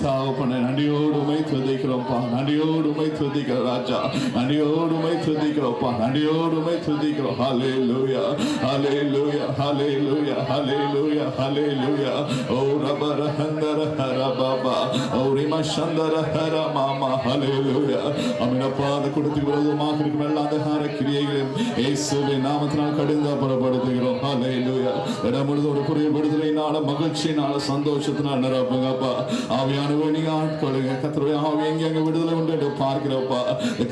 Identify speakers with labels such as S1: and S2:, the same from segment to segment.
S1: தகப்பனே நன்றியோடு உம்மை துதிக்கிறோம்ப்பா, நன்றியோடு உம்மை துதிக்கிற ராஜா, நன்றியோடு உம்மை துதிக்கிறோம்ப்பா, நன்றியோடு உம்மை துதிக்கிறோம். ஹல்லேலூயா ஹல்லேலூயா ஹல்லேலூயா ஹல்லேலூயா ஹல்லேலூயா. ஓ ரபர ஹந்தர ஹர பாபா, ஓ ரிம சந்தர ஹர மாமா. ஹல்லேலூயா. அமீனப்பா, அந்த குடும்பத்துக்கு விரோதமாக இருக்கும் எல்லா அந்தகார கிரியைகளையும் இயேசுவின் நாமத்தினால் கடிந்து அப்புறப்படுத்துகிறோம். ஹல்லேலூயா. இடம் முழுதும் ஒரு புதிய விடுதலையினால, மகிழ்ச்சியினால, சந்தோஷத்தினால் நிரப்புங்கப்பா. ஆவியான ஆட்களுங்க கர்த்தருடைய ஆவி எங்க விடுதலை உண்டு என்று பார்க்கிறப்பா.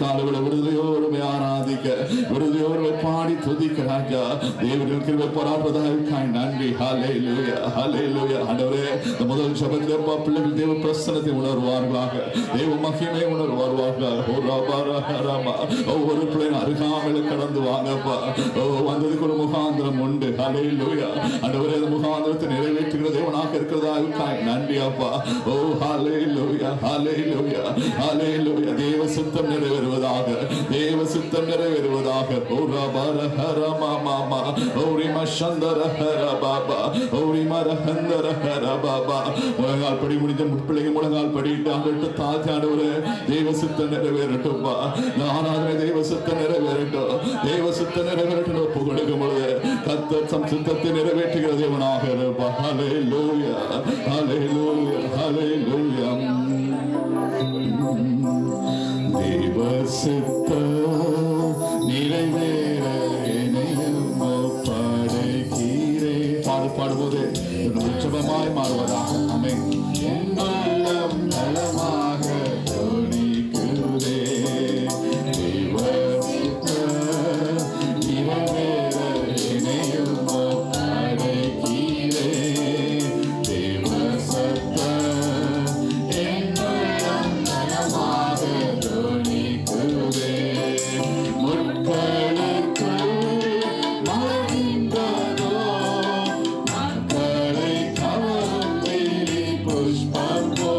S1: காலவிட விடுதலையோடு ஆராதிக்க, விடுதலையோடு பாடி துதிக்க ராஜா. தேவனின் கிருபை பராபரதாய் நன்றி. ஹல்லேலூயா ஹல்லேலூயா. ஆண்டவரே, இந்த முதல் ஜெபத்திலேப்பா பிள்ளைகள் தேவ பிரசன்னத்தை உணர்வார்களாக, தேவ மகிமை உணர்வார்களாக. ஒவ்வொரு பிள்ளைங்க அருகாமையில கடந்து வாங்கப்பா. வந்ததுக்கு ஒரு முகாந்திரம் உண்டு. ஹல்லேலூயா. ஆண்டவரே, அந்த முகாந்திரத்தை நிறைவேற்றுகிற தேவனாக இருக்கிறதாக நன்றி அப்பா. ஓ ஹல்லேலூயா ஹல்லேலூயா ஹல்லேலூயா. தேவ சித்தம் நிறைவேறுவதாக, தேவ சித்தம் நிறைவேறுவதாக. ஓ ரபர ஹர மாமா, ஓ ரிம சந்தர ஹர பாபா, ஓ ரிம ரஹந்தர ஹர பாபா. முழங்கால் படி முடிஞ்ச பிள்ளைங்க முழங்கால் படிட்டு அங்கிட்டு தாத்தியானவரே, தேவ சித்தம் நிறைவேறட்டும்பா. ஆராதனை தேவ சித்தம் நிறைவேறட்டும், தேவ சித்தம் நிறைவேறட்டும். ஒப்பு கொடுக்கும் பொழுது கர்த்தர் தம் சித்தத்தை நிறைவேற்றுகிற தேவனாக இருப்பா. ஹல்லேலூயா ஹல்லேலூயா ஹல்லேலூயா. தேவ சித்தம் நிறைவேற என்னையும் படைக்கிறேன். பாடும்போது உற்சவமாய் மாறுவதாக. ஆமென். எல்லாம் நலமாக துணிக்குதே. தேவ சித்தம் நிறைவேற என்னையும் படைக்கிறேன். தேவ சித்தம் என்னெல்லாம் நலமாக துணிக்குதே. முட்களுக்கு மலர்ந்ததோ, மக்களை கவரும் வேலி புஷ்பம் போல்.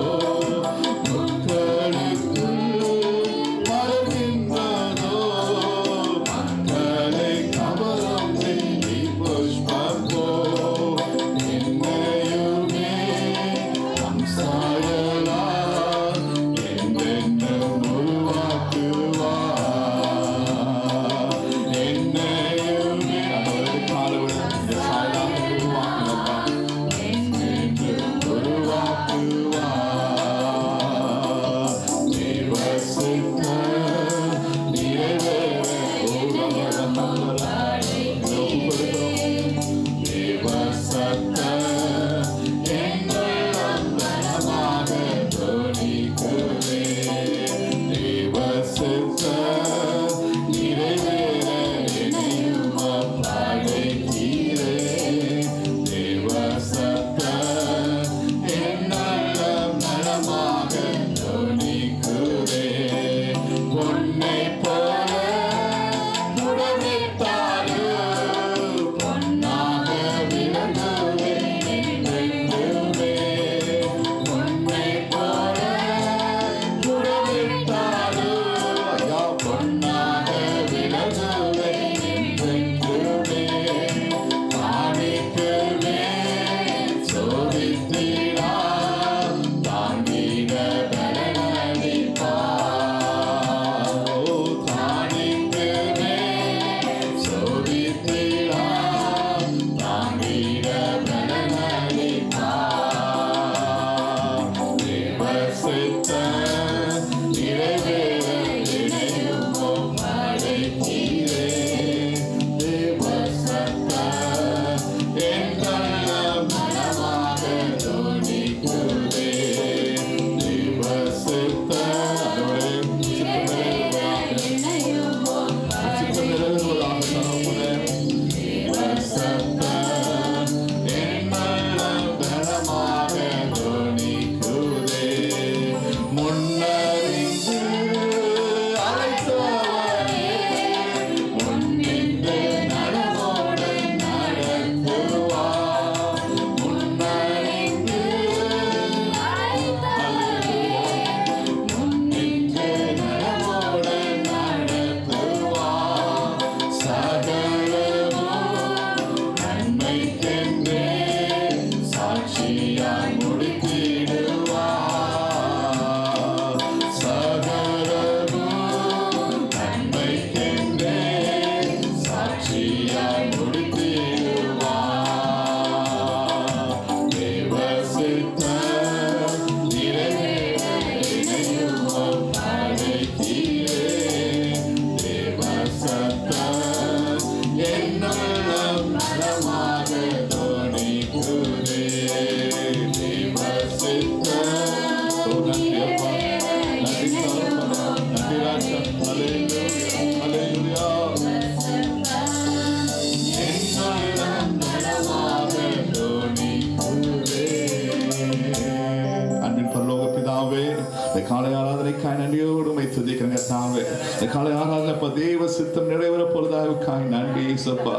S1: இந்த காலை ஆராதனைக்காய் நன்றியோடு உம்மை துதிக்கிறேங்க தாவே. இந்த காலை ஆராதனை தேவ சித்தம் நிறைவேற போறதாவுக்காய் நன்றி இயேசுப்பா.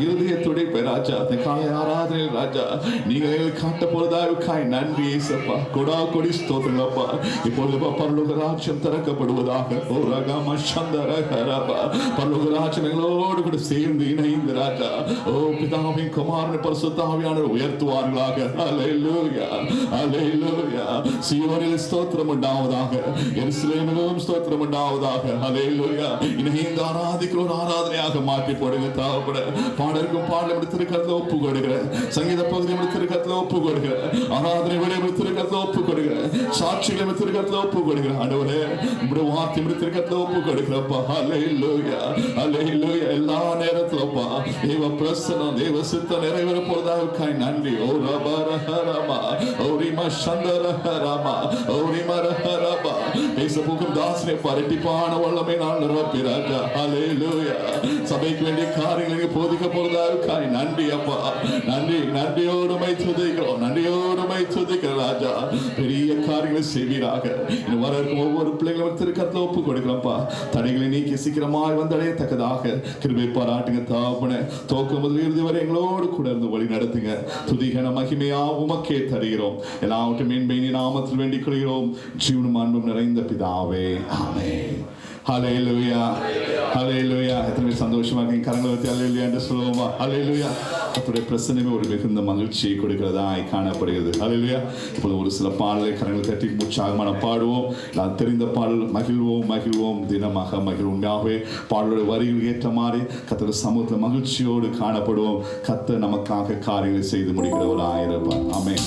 S1: இறுதிய துடிப்பை ராஜா இந்த காலை ஆராதனை ராஜா நீங்கள் எங்களுக்கு காட்ட போறதாவுக்காய் நன்றி இயேசுப்பா. கொடா கொடி ஸ்தோத்திரங்களப்பா. இப்பொழுது பரலோக ராஜ்யம் திறக்கப்படுவதாக. ஓ ரகம சந்தரகரபா. பரலோக ராஜ்யம் எங்களோடு கூட சேர்ந்து இணைந்து ராஜா ஓ பிதாவின் குமாரன் பரிசுத்த ஆவியானவர் உயர்த்துவார்களாக. அல்லேலூயா அல்லேலூயா. சீயோனில் ஸ்தோத்திரம் உண்டாவதாக. எருசலேமிலும் ஸ்தோத்திரம் உண்டாவதாக. அல்லேலூயா. இணைந்து ஆராதிக்கிற ஒரு ஆராதனையாக மாற்றி போடுங்க தாவப்பட. பாடலுக்கும் பாடலும் திருக்கரத்தில் ஒப்பு கொடுக்கிற சங்கீத பகுதியும் திருக்கரத்தில் ஒப்பு கொடுக்கிற ஆராதனை விடையும் திருக்கரத்தில் ஒப்பு கொடுக்கிற சாட்சிகளும் திருக்கரத்தில் ஒப்பு கொடுக்கிற ஆண்டவரே உங்களுடைய வார்த்தையும் திருக்கரத்தில் ஒப்பு கொடுக்கிறப்பா. அல்லேலூயா அல்லேலூயா. எல்லா நேரத்திலப்பா தேவ பிரசன்னம் தேவ சித்தம் நிறைவேற போவதற்காக நன்றி. ஓ ரபரஹரமா ஓரிமா சந்தரஹரமா ஓரிமா ரஹரமா. பேசப்போகும் தாசனை பரட்டிப்பான வல்லமை நான் நிரப்பி ராஜா. அல்லேலூயா. சபைக்கு வேண்டிய காரியங்களுக்கு போதிக்க போவதற்காக நன்றி அப்பா. நன்றி நன்றியோடு உம்மை துதிக்கிறோம். நன்றியோடு உம்மை துதிக்கிறோம் ராஜா. பெரிய காரியங்களை செய்வீராக. இன்னும் வர இருக்கும் ஒவ்வொரு பிள்ளைகளும் திருக்கரத்தில் ஒப்பு கொடுக்கிறோம்ப்பா. தடைகளை நீக்கி சீக்கிரமாய் வந்தடையத்தக்கதாக கிருபை பாராட்டுங்க தாப்பன. தோக்கம் முதல் இறுதி வரை எங்களோடு கூட இருந்து வழி நடத்துங்க. துதிகன மகிமையா உமக்கே தருகிறோம். எல்லாவற்றையும் மீன்பெயின் நாமத்தில் வேண்டிக் கொள்கிறோம். ஜீவனும் அன்பும் நிறைந்த பிதாவே ஆமென். ஹல்லேலூயா ஹல்லேலூயா. எத்தனை பேர் சந்தோஷமா இருக்கீங்க? கரங்களை வைத்து ஹல்லேலூயா என்று சொல்லுவோமா? ஹல்லேலூயா. கர்த்தருடைய பிரசன்னமே ஒரு மிகுந்த மகிழ்ச்சியை கொடுக்கிறதாய் காணப்படுகிறது. ஹல்லேலூயா. இப்போது ஒரு சில பாடலை கரங்களை தட்டி உற்சாகமான பாடுவோம். நான் தெரிந்த பாடல் மகிழ்வோம் மகிழ்வோம் தினமாக மகிழ்வோம். உண்மையாகவே பாடலுடைய வரிகள் ஏற்ற மாதிரி கர்த்தருடைய சமூகத்தில் மகிழ்ச்சியோடு காணப்படுவோம். கர்த்தர் நமக்காக காரியங்களை செய்து முடிக்கிறவராய் இருப்பார். ஆமென்.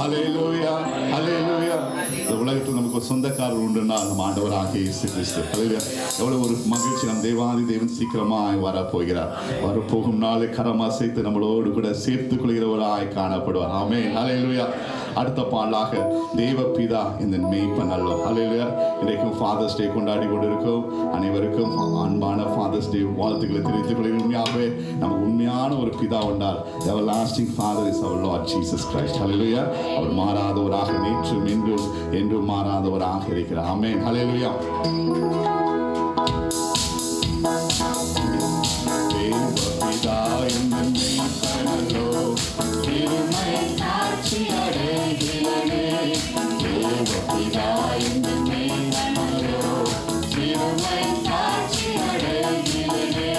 S1: ஹல்லேலூயா, ஹல்லேலூயா. இந்த உலகத்தில் நமக்கு ஒரு சொந்தக்காரர் உண்டுன்னா நம்ம ஆண்டவராகிய இயேசு கிறிஸ்து. ஹல்லேலூயா. எவ்வளவு ஒரு மகிழ்ச்சி. நம் தேவாதி தேவன் சீக்கிரமாய் வரப்போகிறார். வரப்போகும் நாளை கரம் அசைத்து நம்மளோடு கூட சேர்த்துக் கொள்கிறவராய் காணப்படுவார். ஆமென், ஹல்லேலூயா. அடுத்த பாடலாக தேவபிதா இந்த மேய்ப்பன் அல்லோ. ஹல்லேலூயா. இன்றைக்கும் ஃபாதர்ஸ் டே கொண்டாடி கொண்டிருக்கோம். அனைவருக்கும் அன்பான ஃபாதர்ஸ் டே வாழ்த்துக்களை தெரிவித்துக் கொள்கிறேன். உண்மையாகவே நமக்கு உண்மையான ஒரு பிதா உண்டார். everlasting father is our Lord Jesus Christ. ஹல்லேலூயா. அவர் மாறாதவராக நேற்றும் இன்றும் என்றும் மாறாதவராக இருக்கிறார். ஆமென், ஹல்லேலூயா. தேவபிதா இந்த மேய்ப்பன் அல்லோ, திருமை சாட்சி அடைகிறனே. தேவபிதா இந்த மேய்ப்பன் அல்லோ, திருமை சாட்சி அடைகிறனே.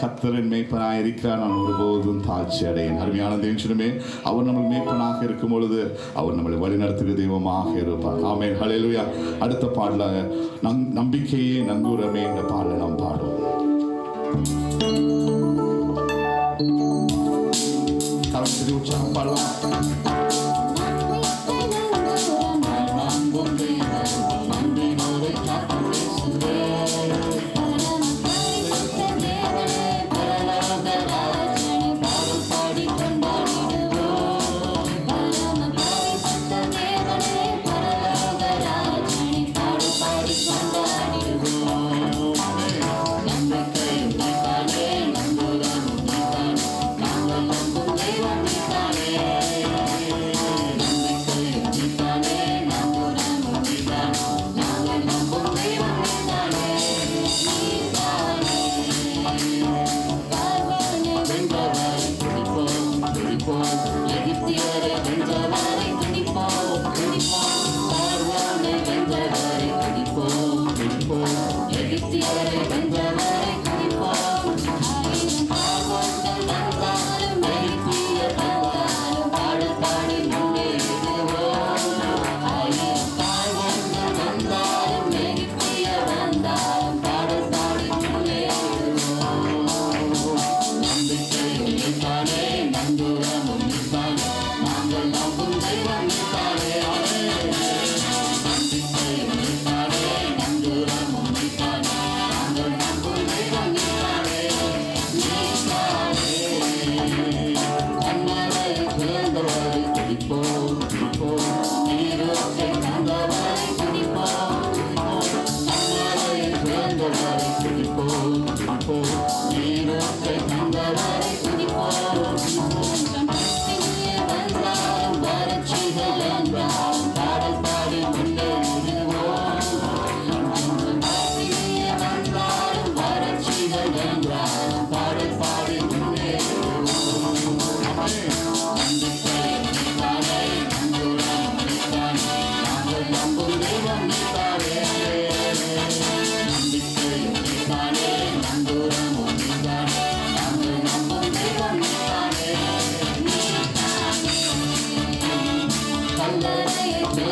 S1: கர்த்தரின் மேய்ப்பனாக இருக்கிறார், நான் ஒருபோதும் தாழ்ச்சி அடையேன். அருமையான தேவனே, அவர் நம்ம மேய்ப்பனாக இருக்கும் பொழுது அவர் நம்மளை வழிநடத்துகிற தெய்வமாக இருப்பார். ஆமென், ஹல்லேலூயா. அடுத்த பாடலாக நம்பிக்கையே நங்கூரமே என்ற பாடலை நாம் பாடுவோம். கலந்து உற்சாகம் பாடலாம்.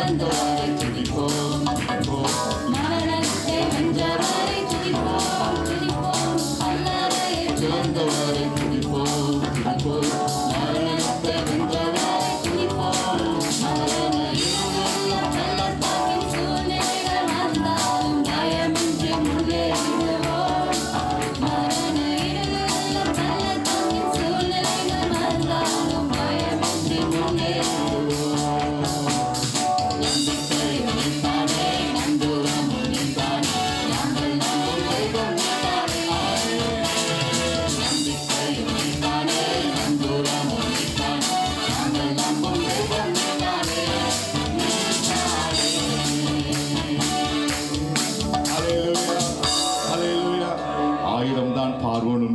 S1: வந்தவரை துதிப்போம் மரணத்தை வென்றவரை துதிப்போம் துதிப்போம் கல்லறையை திறந்தவரை துதிப்போம் துதிப்போம் மரணத்தை வென்றவரை துதிப்போம் மரண இருள பள்ளத்தாக்கின் சூழ்நிலைகள் வந்தாலும் பயமின்றி முன்னேறிடுவோம் மரண இருள பள்ளத்தாக்கின் சூழ்நிலைகள் வந்தாலும் பயமின்றி முன்னேறிடுவோம்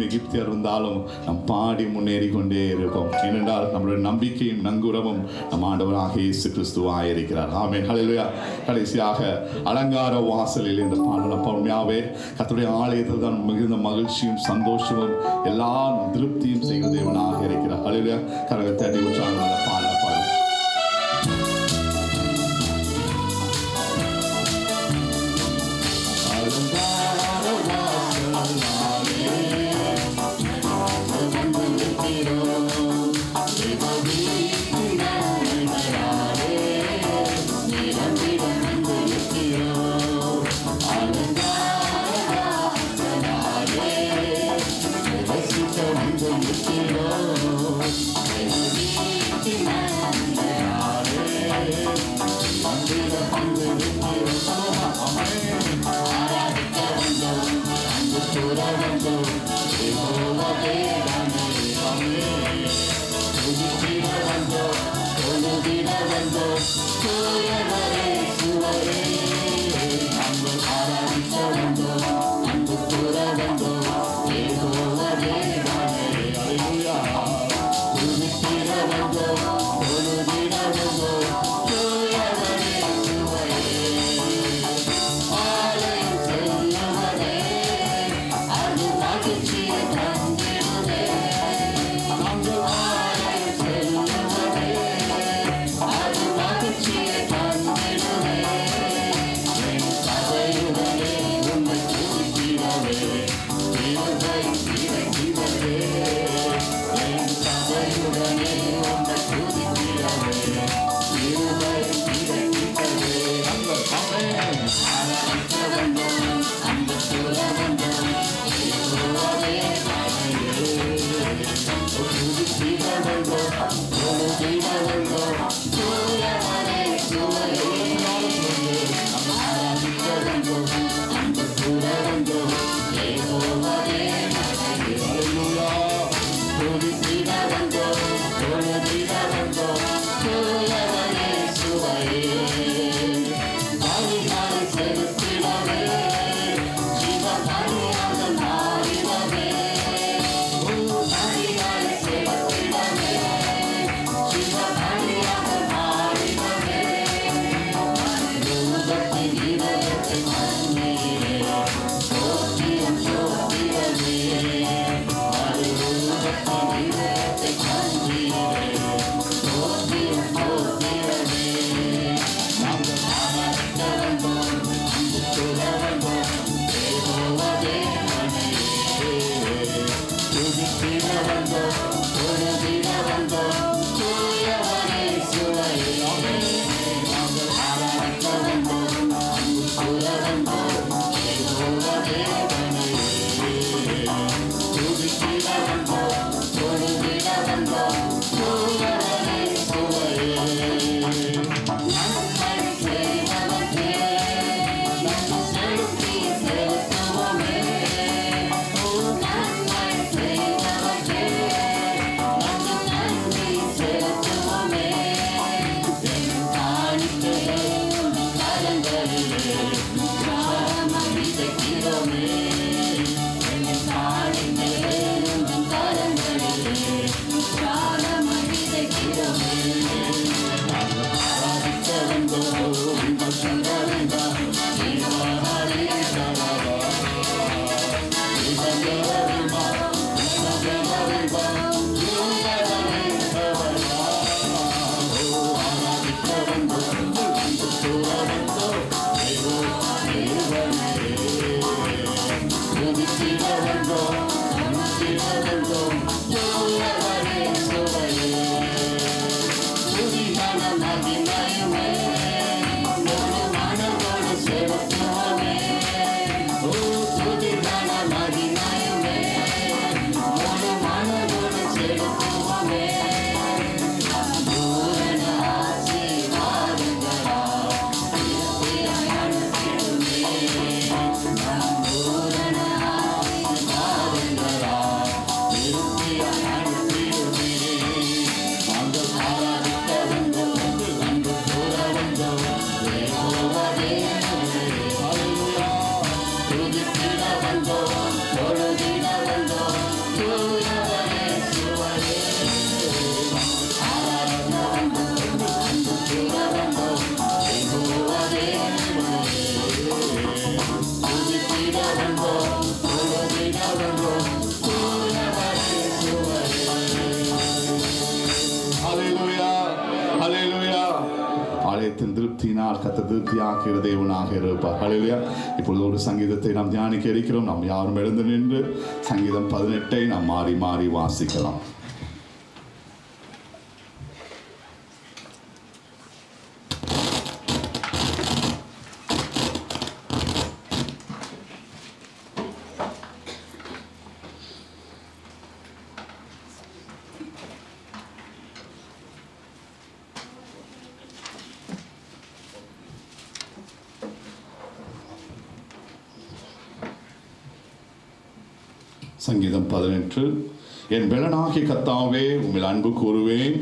S1: எகிப்தியர் இருந்தாலும் நம் பாடி முன்னேறி கொண்டே இருப்போம். ஏனென்றால் நம்முடைய நம்பிக்கையும் நங்குரமும் நம் ஆண்டவராக இயேசு கிறிஸ்துவாக இருக்கிறார். ஆமென். ஹல்லேலூயா. கடைசியாக அலங்கார வாசலில் என்ற பாடல் பவுன்யாவே கர்த்தருடைய ஆலயத்தில் தான் மிகுந்த மகிழ்ச்சியும் சந்தோஷமும் எல்லா திருப்தியும் செய்கிற தேவனாக இருக்கிறார். ஹல்லேலூயா. கரங்களை தட்டி உற்சாகமாக அந்த பாடலை பாடு.
S2: Hallelujah.
S1: ஹல்லேலூயா. ஆலயத்தின் திருப்தியினால் கர்த்தர் திருப்தியாக்குகிற தேவனாக இருப்பார். ஹல்லேலூயா. இப்பொழுது ஒரு சங்கீதத்தை நாம் தியானிக்க இருக்கிறோம். நாம் யாரும் எழுந்து நின்று சங்கீதம் 18 நாம் மாறி மாறி வாசிக்கலாம். சங்கீதம் 18. என் பெலனாகிய கர்த்தாவே உம்மில் அன்பு கூறுவேன்.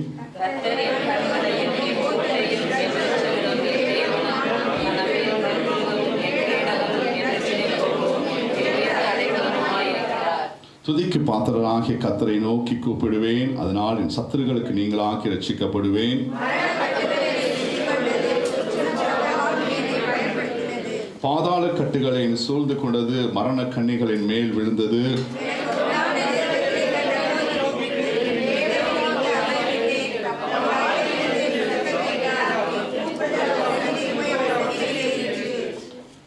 S1: துதிக்கு பாத்திரராகிய கர்த்தரை நோக்கி கூப்பிடுவேன். அதனால் என் சத்துருக்களுக்கு நீங்களாக்கி ரட்சிக்கப்படுவேன். பாதாள கட்டுகளை சூழ்ந்து கொண்டது, மரண கண்ணிகளின் மேல் விழுந்தது.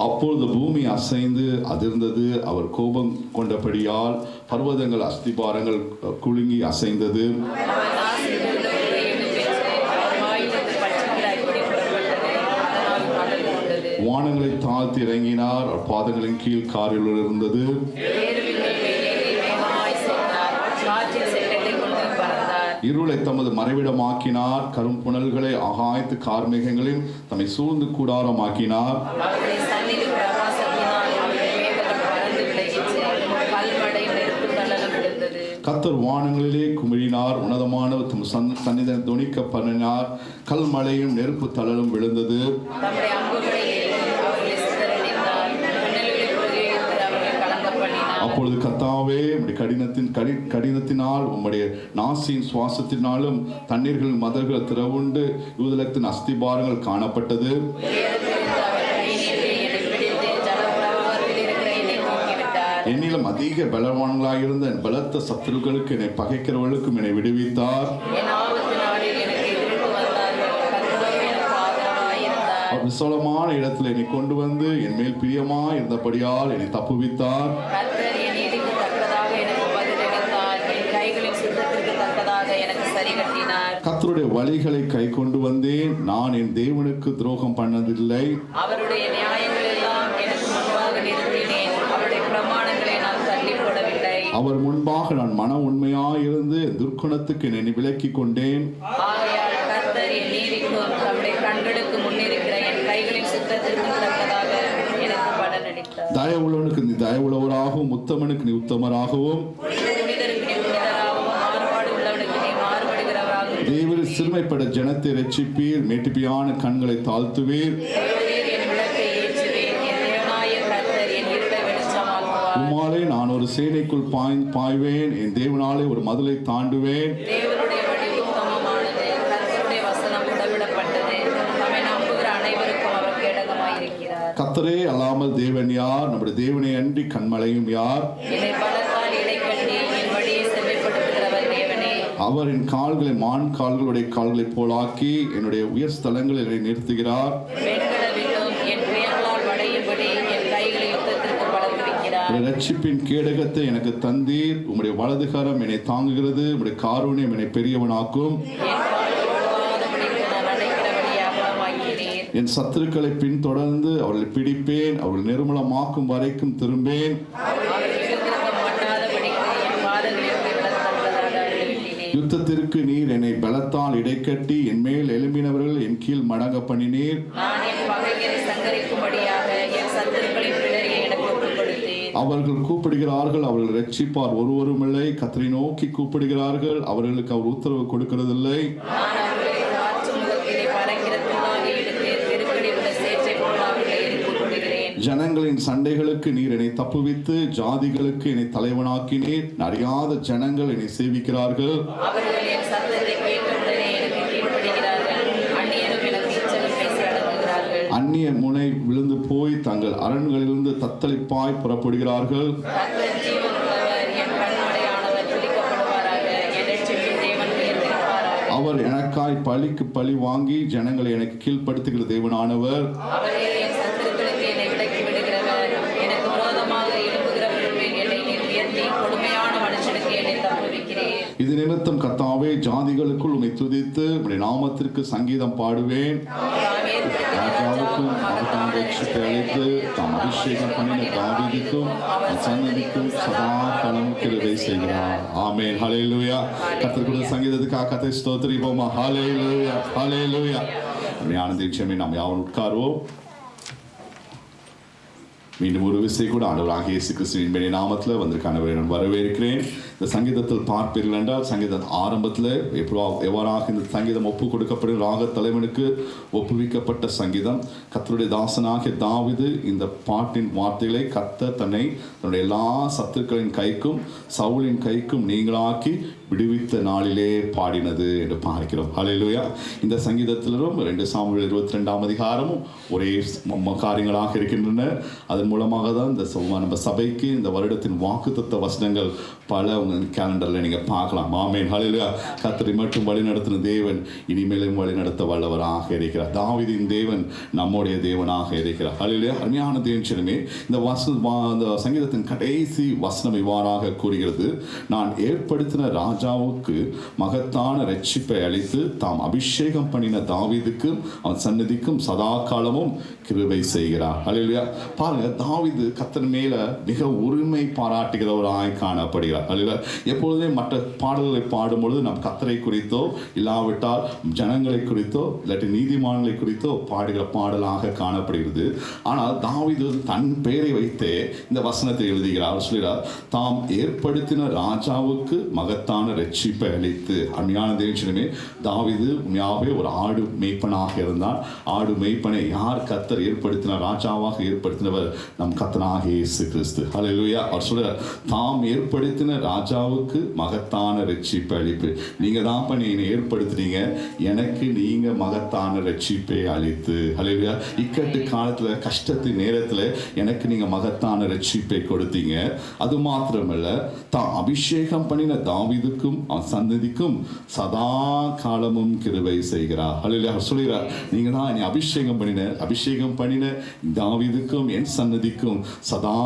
S1: அப்பொழுது பூமி அசைந்து அதிர்ந்தது. அவர் கோபம் கொண்டபடியால் பர்வதங்கள் அஸ்திபாரங்கள் குலுங்கி அசைந்தது. வானங்களை தாழ்த்தி இறங்கினார். பாதங்களின் கீழ் காரில் இருந்தது. இருளை தமது மறைவிடமாக்கினார். கரும்புணல்களை ஆகாயத்து கார்மேகங்களில் தம்மை சூழ்ந்து கூடாரமாக்கினார். கர்த்தர் வானங்களிலே குமிழினார். உன்னதமானவர் தம் சந்நிதியில் தொனிக்க பண்ணினார். கல்மழையும் நெருப்பு தழலும் விழுந்தது. அப்பொழுது கர்த்தாவே உம்முடைய கடினத்தினால் உம்முடைய நாசியின் சுவாசத்தினாலும் தண்ணீர்கள் மதர்கள் திறவுண்டு யூதலத்தின் அஸ்திபாரங்கள் காணப்பட்டது. என்னிலும் அதிக பலவான்களாயிருந்த என் பலத்த சத்துருக்களுக்கு என்னை பகைக்கிறவர்களுக்கும் என்னை விடுவித்தார். விசாலமான இடத்தில் என்னை கொண்டு வந்து என் மேல் பிரியமா இருந்தபடியால் என்னை தப்புவித்தார். கர்த்தருடைய வழிகளை கை கொண்டு வந்தேன். நான் என் தேவனுக்கு துரோகம் பண்ணதில்லை. அவருடைய நியாயங்கள் எல்லாம் எனக்கு முன்பாக நிறுத்தினேன். அவருடைய பிரமாணங்களை நான் தள்ளி போடவில்லை. அவர் முன்பாக நான் மன உண்மையாயிருந்து துர்க்குணத்துக்கு என்னை விலக்கி கொண்டேன். ஆகையால் கர்த்தர் என் நீதிக்கும் தம்முடைய கண்களுக்கு முன்னிருக்கிற என் கைகளின் சுத்தத்திற்கும் தக்கதாக எனக்கு பலனளித்தார். தயவுள்ளவனுக்கு நீ தயவுள்ளவராகவும் உத்தமனுக்கு நீ உத்தமராகவும் தேவரீர் சிறுமைப்பட ஜனத்தை ரட்சிப்பீர். மேட்டிமையான கண்களை தாழ்த்துவீர். உம்மாலே நான் ஒரு சேனைக்குள் பாய்வேன். என் தேவனாலே ஒரு மதிலை தாண்டுவேன். கர்த்தரே அல்லாமல் தேவன் யார்? நம்முடைய தேவனை அன்றி கண்மலையும் யார்? அவரின் கால்களை மான் கால்களுடைய கால்களை போலாக்கி என்னுடைய உயர் ஸ்தலங்களில் என்னை நிறுத்துகிறார். ரட்சிப்பின் கேடகத்தை எனக்கு தந்தீர். உம்முடைய வலதுகரம் என்னை தாங்குகிறது. உம்முடைய காருண்யம் என்னை பெரியவனாக்கும். என் சத்துருக்களை பின்தொடர்ந்து அவர்களை பிடிப்பேன். அவர்கள் நிர்மூலமாக்கும் வரைக்கும் திரும்பேன். யுத்தத்திற்கு நீர் என்னை பலத்தால் இடைக்கட்டி என் மேல் எழும்பினவர்கள் என் கீழ் மடங்க பண்ணினீர். அவர்கள் கூப்பிடுகிறார்கள், அவர்கள் ரட்சிப்பார் ஒருவருமில்லை. கர்த்தரை நோக்கி கூப்பிடுகிறார்கள், அவர்களுக்கு அவர் உத்தரவு கொடுக்கிறதில்லை. ஜனங்களின் சண்டைகளுக்கு நீர் என்னை தப்புவித்து ஜாதிகளுக்கு என்னை தலைவனாக்கினீர். அறியாத ஜனங்கள் என்னை சேவிக்கிறார்கள். அந்நிய முனை விழுந்து போய் தங்கள் அரண்களிலிருந்து தத்தளிப்பாய் புறப்படுகிறார்கள். அவர் எனக்காக எனக்காய் பழிக்கு பழி வாங்கி ஜனங்களை எனக்கு கீழ்ப்படுத்துகிற தேவனானவர். இது நிமித்தம் கர்த்தாவே ஜாதிகளுக்குள் உம்மை துதித்து உம்முடைய நாமத்திற்கு சங்கீதம் பாடுவேன். ராஜாவுக்கும் மகத்தான ரட்சிப்பை அளித்து தாம் அபிஷேகம் பண்ணின தாவீதுக்கும் சன்னதிக்கும் சதா காலம் கிருபை செய்கிறார். ஆமென். ஹல்லேலூயா. கர்த்தருடைய சங்கீதத்துக்காக கர்த்தரை ஸ்தோத்திரிப்போமா. ஹல்லேலூயா, ஹல்லேலூயா. ஆனந்திச்சமே நாம் யாவரும் உட்கார்வோம். மீண்டும் ஒரு விசை கூட ஆண்டவராகிய இயேசு கிறிஸ்துவின் நாமத்தில் வந்திருக்கானவரை நான் வரவேற்கிறேன். இந்த சங்கீதத்தில் பார்ப்பீர்கள் என்றால் சங்கீதம் ஆரம்பத்தில் எவ்வாறாக இந்த சங்கீதம் ஒப்பு கொடுக்கப்படும் ராக தலைவனுக்கு ஒப்புவிக்கப்பட்ட சங்கீதம். கர்த்தருடைய தாசனாகிய தாவீது இந்த பாட்டின் வார்த்தைகளை கர்த்தர் தன்னுடைய எல்லா சத்துருக்களின் கைக்கும் சவுலின் கைக்கும் நீங்களாக்கி விடுவித்த நாளிலே பாடினது என்று பார்க்கிறோம். ஹல்லேலூயா. இந்த சங்கீதத்திலும் 2 சாமுவேல் 22 அதிகாரமும் ஒரே காரியங்களாக இருக்கின்றன. அதன் மூலமாக தான் இந்த நம்ம சபைக்கு இந்த வருடத்தின் வாக்குத்தத்த வசனங்கள் பல உங்கள் கேலண்டரில் நீங்கள் பார்க்கலாம். ஆமென். ஹல்லேலூயா. கர்த்தரை மட்டும் வழி நடத்தின தேவன் இனிமேலும் வழி நடத்த வல்லவராக இருக்கிறார். தாவீதின் தேவன் நம்முடைய தேவனாக இருக்கிறார். ஹல்லேலூயா. அருமையான தேவனே, இந்த சங்கீதத்தின் கடைசி வசனம் இவ்வாறாக கூறுகிறது. நான் ஏற்படுத்தின ராஜாவுக்கு மகத்தான ரட்சிப்பை அளித்து தாம் அபிஷேகம் பண்ணின தாவீதுக்கு அவன் சன்னதிக்கும் சதா காலமும் கிருபை செய்கிறார். ஹல்லேலூயா. பாருங்க, தாவீது கர்த்தர் மேல மிக உரிமை பாராட்டுகிறவராய் காணப்படுகிறார். ஹல்லேலூயா. எப்பொழுதுமே மற்ற பாடல்களை பாடும்பொழுது நம் கர்த்தரை குறித்தோ இல்லாவிட்டால் ஜனங்களை குறித்தோ இல்லாட்டி நீதிமான்களை குறித்தோ பாடுகிற பாடலாக காணப்படுகிறது. ஆனால் தாவீது தன் பெயரை வைத்தே இந்த வசனத்தை எழுதுகிறார். சொல்கிறார், தாம் ஏற்படுத்தின ராஜாவுக்கு மகத்தான ரட்சிப்பை அளித்து. அருமையான தேவனே, தாவீது உண்மையாகவே ஒரு ஆடு மேய்ப்பனாக இருந்தான். ஆடு மேய்ப்பனை யார் கர்த்தர் ஏற்படுத்தினார்? ராஜாவாக ஏற்படுத்தினவர் நம் கர்த்தராகிய இயேசு கிறிஸ்து. ஹல்லேலூயா. அவர் சொல்றார், தாம் ஏற்படுத்தின ராஜாவுக்கு மகத்தான ரட்சிப்பை அளிப்பு. நீங்க தான் பண்ணி என்னை ஏற்படுத்துறீங்க, எனக்கு நீங்க மகத்தான ரட்சிப்பை அளித்து. ஹல்லேலூயா. இக்கட்டு காலத்துல கஷ்டத்தின் நேரத்துல எனக்கு நீங்க மகத்தான ரட்சிப்பை கொடுத்தீங்க. அது மாத்திரமல்ல, தாம் அபிஷேகம் பண்ணின தாவீதுக்கும் அவன் சந்ததிக்கும் சதா காலமும் கிருபை செய்கிறார். ஹல்லேலூயா. சொல்கிறார், நீங்க தான் என்னை அபிஷேகம் பண்ணின தாவீதுக்கும் என் சன்னதிக்கும் சதா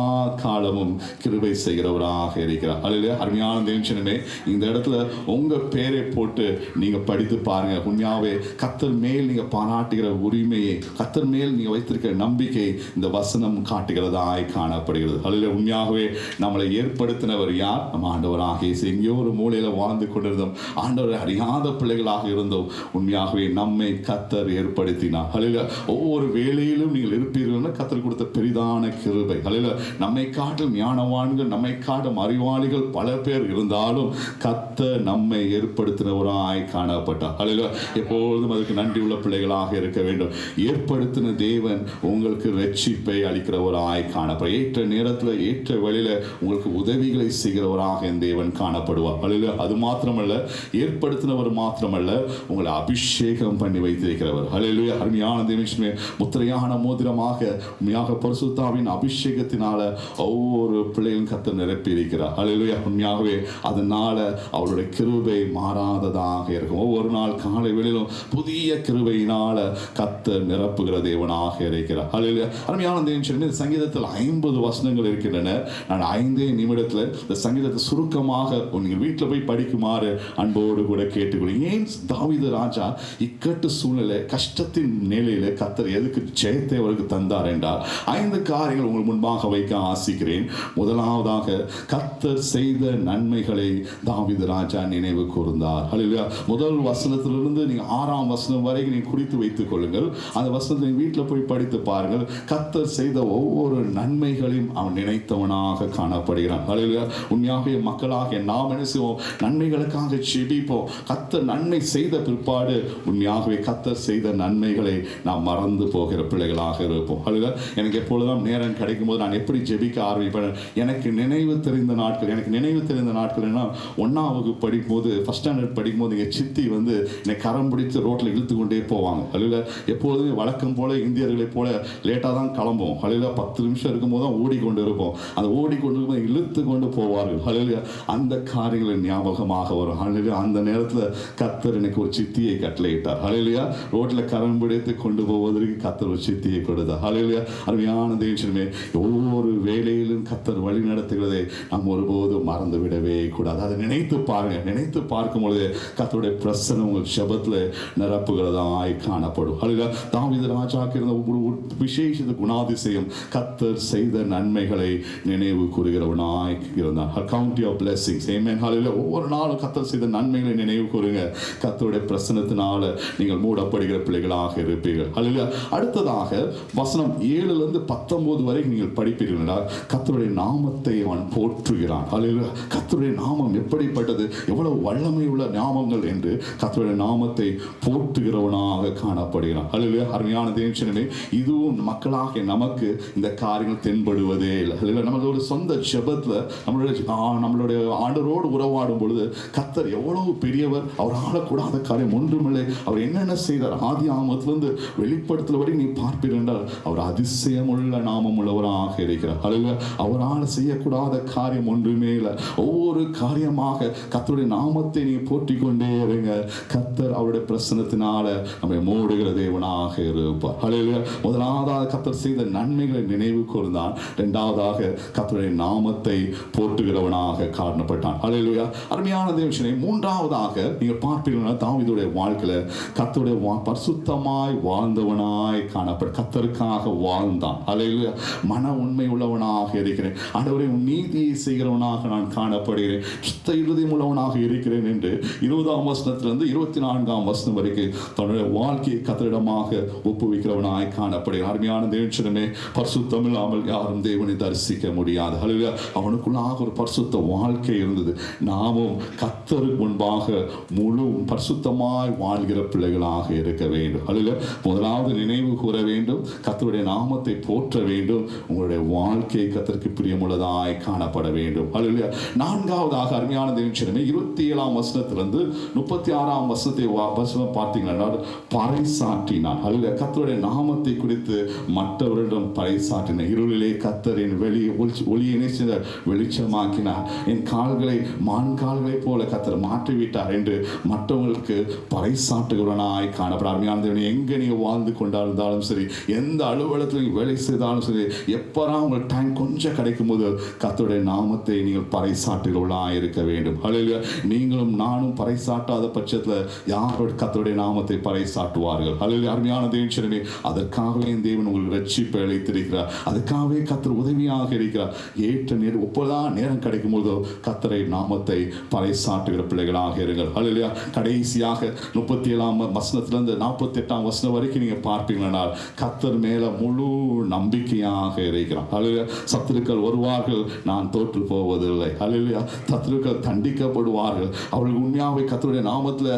S1: காலமும் கிருபை செய்கிறவராக இருக்கிறார். ஹல்லேலூயா. அருமையான தேவனே, இந்த இடத்துல உங்க பேரை போட்டு நீங்க படித்து பாருங்க. உண்மையாவே கர்த்தர் மேல் நீங்க பாராட்டுகிற உரிமையை, கர்த்தர் மேல் நீங்க வைத்திருக்கிற நம்பிக்கை இந்த வசனம் காட்டுகிறதாய் காணப்படுகிறது. ஹல்லேலூயா. உண்மையாகவே நம்மளை ஏற்படுத்தினவர் யார்? நம்ம ஆண்டவராக இயேசு. எங்கேயோ ஒரு மூலையில வாழ்ந்து கொண்டிருந்தோம், ஆண்டவரை அறியாத பிள்ளைகளாக இருந்தோம். உண்மையாகவே நம்மை கர்த்தர் ஏற்படுத்தினார். ஹல்லேலூயா. ஒவ்வொரு வேளையிலும் நீங்கள் இருப்பீர்கள் கர்த்தர் கொடுத்த பெரிதான கிருபை. ஹல்லேலூயா. நம்மை காட்டும் ஞானவான்கள், நம்மை காட்டும் அறிவாளிகள் பல பேர் இருந்தாலும் கர்த்தர் நம்மை ஏற்படுத்தினவராய் காணப்பட்டார். ஹல்லேலூயா. எப்பொழுதும் அதுக்கு நன்றி உள்ள பிள்ளைகளாக இருக்க வேண்டும். ஏற்படுத்தின தேவன் உங்களுக்கு ரட்சிப்பை அளிக்கிறவராய் காணப்படும். ஏற்ற நேரத்தில் ஏற்ற வழியில உங்களுக்கு உதவிகளை செய்கிறவராக என் தேவன் காணப்படுவார். ஹல்லேலூயா. அது மாத்திரமல்ல, ஏற்படுத்தினவர் மாத்திரமல்ல, உங்களை அபிஷேகம் பண்ணி வைத்திருக்கிறவர். ஹல்லேலூயா. அருமையான தேவனே, முத்திரையான மோதிரமாக உண்மையாக பரிசுத்தாவின் அபிஷேகத்தினால ஒவ்வொரு பிள்ளைகளும் கர்த்தர் நிரப்பி இருக்கிறார். ஹல்லேலூயா. உண்மையாகவே அதனால அவருடைய கிருபை மாறாததாக இருக்கும். ஒவ்வொரு நாள் காலை வேளையிலும் புதிய கிருபையினால கர்த்தர் நிரப்புகிற தேவனாக இருக்கிறார். ஹல்லேலூயா. அருமையான தேவனே, இந்த சங்கீதத்தில் 50 வசனங்கள் இருக்கின்றன. நான் 5 நிமிடத்தில் இந்த சங்கீதத்தை சுருக்கமாக நீங்கள் வீட்டில் போய் படிக்குமாறு அன்போடு கூட கேட்டுக்கொள்ளுங்க. ஏன் தாவீது ராஜா இக்கட்டு சூழ்நிலை கஷ்டத்தின் நிலையில கர்த்தர் எதுக்கு ஜெயத்தை அவருக்கு தந்தார் என்றால் 5 காரியங்கள் உங்கள் முன்பாக வைக்க ஆசிக்கிறேன். முதலாவதாக, கர்த்தர் செய்த நன்மைகளை தாவீது ராஜா நினைவு கூர்ந்தார். ஹல்லேலூயா. முதல் வசனத்திலிருந்து நீங்க 6ஆம் வசனம் வரைக்கும் நீங்க குறித்து வைத்துக் கொள்ளுங்கள். அந்த வசனத்தை வீட்டில் போய் படித்து பாருங்கள். கர்த்தர் செய்த ஒவ்வொரு நன்மைகளையும் அவன் நினைத்தவனாக காணப்படுகிறான். ஹல்லேலூயா. உண்மையாகவே மக்களாக நாம் என்ன செய்வோம்? நன்மைகளுக்காக ஜெபிப்போம். கர்த்தர் நன்மை செய்த பிற்பாடு உண்மையாகவே கர்த்தர் செய்த நன்மைகளை நாம் மறந்து போகிற பிள்ளைகளாக இருப்போம். ஹல்லேலூயா. எனக்கு எப்பொழுதும் நேரம் கிடைக்கும் போது நான் எப்படி ஜெபிக்க ஆரம்பிப்பேன்? எனக்கு நினைவு தெரிந்த நாட்கள், எனக்கு நினைவு தெரிந்த நாட்கள் என்ன, 1ஆம் வகுப்பு படிக்கும்போது, ஃபர்ஸ்ட் ஸ்டாண்டர்ட் படிக்கும்போது எங்கள் சித்தி வந்து என்னை கரம் பிடித்து ரோட்டில் இழுத்து கொண்டே போவாங்க. அல்ல எப்பொழுதுமே வழக்கம் போல இந்தியர்களைப் போல லேட்டாக தான் கிளம்புவோம். அல்ல 10 நிமிஷம் இருக்கும்போது தான் ஓடிக்கொண்டு இருப்போம். அந்த ஓடிக்கொண்டு இருக்கும் இழுத்து கொண்டு போவார்கள். அல்ல அந்த காரியங்கள் ஞாபகமாக வரும். அல்ல அந்த நேரத்தில் கர்த்தர் எனக்கு ஒரு சித்தியை கட்டளையிட்டார். அல்லையா ரோட்டில் கரம் பிடித்து கொண்டு போவதற்கு கர்த்தர் ஒரு சித்தியை கொடுத்தார். அல்லையா அருமையான தேவனே, ஒவ்வொரு வேலையிலும் கர்த்தர் வழி நடத்துகிறதை நாம் ஒருபோதும் மறந்து விடவே கூடாது. அதை நினைத்து பாருங்க. நினைத்து பார்க்கும் பொழுது கர்த்தருடைய பிரசன்னம் உங்கள் ஜெபத்தில் நிரப்புகிறதாய் காணப்படும். அல்லையா தாவீது ராஜாவுக்கு இருந்த ஒரு விசேஷ குணாதிசயம் கர்த்தர் செய்த நன்மைகளை நினைவு கூறுகிறவனாய் இருந்தார். Count your blessings. ஆமென். அல்லையா ஒவ்வொரு நாளும் கர்த்தர் செய்த நன்மைகளை நினைவு கூறுங்க. கர்த்தருடைய பிரசன்னத்தினால நீங்கள் மூடப்படுகிற பிள்ளைகளாக இருப்பீர்கள். அல்லையா அடுத்ததாக வசனம் 7 to 19 வரை நீங்கள் படிப்பீர்கள். கர்த்தருடைய நாமத்தை அவன் போற்றுகிறான். அல்லேலூயா. கர்த்தருடைய நாமம் எப்படிப்பட்டது, எவ்வளவு வல்லமை உள்ள நாமங்கள் என்று கர்த்தருடைய நாமத்தை போற்றுகிறவனாக காணப்படுகிறான். அல்லேலூயா. அருமையான தேவனே, இதுவும் மக்களாக நமக்கு இந்த காரியங்கள் தென்படுவதே இல்லை. அல்லேலூயா. நம்மளோட சொந்த ஜெபத்தில் நம்மளுடைய ஆண்டவரோடு உறவாடும் பொழுது கர்த்தர் எவ்வளவு பெரியவர், அவர் ஆளக்கூடாத காரியம் ஒன்றுமில்லை, அவர் என்னென்ன செய்தார் ஆதி ஆமத்திலிருந்து வெளிப்படுத்தல் வரை நீ பார்ப்பீர்கள் என்றால் அவர் அதிசயமுள்ள நாமம் உள்ளவராக இருக்கிறார். அல்லேலூயா. அவரால் செய்யக்கூடாத காரியம் ஒன்றுமே இல்லை. ஒவ்வொரு காரியமாக கர்த்தருடைய நாமத்தை நீ போற்றிக் கொண்டே இருங்க. கர்த்தர் அவருடைய பிரசன்னத்தினால நம்மை மூடுகிற தேவனாக இருப்பார். அல்லேலூயா. முதலாவதாக கர்த்தர் செய்த நன்மைகளை நினைவு கூர்ந்தான். இரண்டாவதாக கர்த்தருடைய நாமத்தை போற்றுகிறவனாக காணப்பட்டான். அல்லேலூயா. அருமையான தேவனே, மூன்றாவதாக நீங்கள் பார்ப்பீர்கள் தாவீதுடைய வாழ்க்கையில கர்த்தருடைய பரிசுத்தமாய் வாழ்ந்தவனாய் காணப்பட்ட, கர்த்தருக்காக வாழ்ந்தான். அல்லேலூயா. மன உண்மை உள்ளவனாக இருக்கிறேன் ஆண்டவரே, உன் நீதியை செய்கிறவனாக நான் காணப்படுகிறேன், சுத்த இருதயம் உள்ளவனாக இருக்கிறேன் என்று 20ஆம் வசனத்திலிருந்து 24ஆம் வசனம் வரைக்கும் தன்னுடைய வாழ்க்கையை கர்த்தரிடமாக ஒப்புவிக்கிறவனாய் காணப்படுகிறார். அருமையான தேவனே, பரிசுத்தம் இல்லாமல் யாரும் தேவனை தரிசிக்க முடியாது. அல்லேலூயா. அவனுக்குள்ளாக ஒரு பரிசுத்த வாழ்க்கை இருந்தது. நாமும் கர்த்தருக்கு முன்பாக முழு பரிசுத்தமாய் வாழ்கிற பிள்ளைகளாக இருக்க வேண்டும். அல்லேலூயா. முதலாவது நினைவு கூற வேண்டும், கர்த்தருடைய நாமத்தை போற்ற வேண்டும், உங்களுடைய வாழ்க்கை கர்த்தருக்கு பிரியமுள்ளதாய் காணப்பட வேண்டும். அல்லேலூயா. நான்காவதாக அருமையான தேவனே, 27ஆம் வசனத்திலிருந்து 36ஆம் வசனம் பார்த்தீங்கன்னா பறைசாற்றினான். அல்லேலூயா. கர்த்தருடைய நாமத்தை குறித்து மற்றவரிடம் பறைசாற்றின. இருளிலே கர்த்தர் என் ஒளியினை வெளிச்சமாக்கினார், என் கால்களை மான் கால்களை போல கர்த்தர் மாற்றிவிட்டார் என்று மற்றவங்களுக்கு பறைசாற்றுகிறவனாய் காணப்பட. அருமையான தேவனே, எங்கே நீங்கள் வாழ்ந்து கொண்டாலும் சரி, எந்த அலுவலகத்தில் நீங்கள் வேலை செய்தாலும் சரி, எப்போதான் உங்களுக்கு டைம் கொஞ்சம் கிடைக்கும் போது கர்த்தருடைய நாமத்தை நீங்கள் பறைசாற்றுகிறவர்களாக இருக்க வேண்டும். அல்லேலூயா. நீங்களும் நானும் பறைசாட்டாத பட்சத்தில் யாரோட கர்த்தருடைய நாமத்தை பறைசாட்டுவார்கள்? அல்லேலூயா. அருமையான தேவனே, அதற்காகவே தேவன் உங்களுக்கு ரட்சிப்பை அளித்திருக்கிறார். அதுக்காகவே கர்த்தர் உதவியாக இருக்கிறார். ஏற்ற நேரம் எப்போதான் நேரம் கிடைக்கும் போதோ கர்த்தரை நாமத்தை பறைசாட்டுகிற பிள்ளைகளாக இருங்கள். அல்லேலூயா. கடைசியாக 37ஆம் வசனத்திலிருந்து 48ஆம் வசனம் வரைக்கும் நீங்க பார்ப்பீங்கன்னா கர்த்தர் மேல முழு நம்பிக்கையாக இருக்கிறார். அல்லேலூயா. சத்துருக்கள் வருவார்கள், நான் தோற்று போவதில்லை. அல்லேலூயா. சத்துருக்கள் தண்டிக்கப்படுவார்கள், அவர்கள் உண்மையாகவே கர்த்தருடைய நாமத்தில்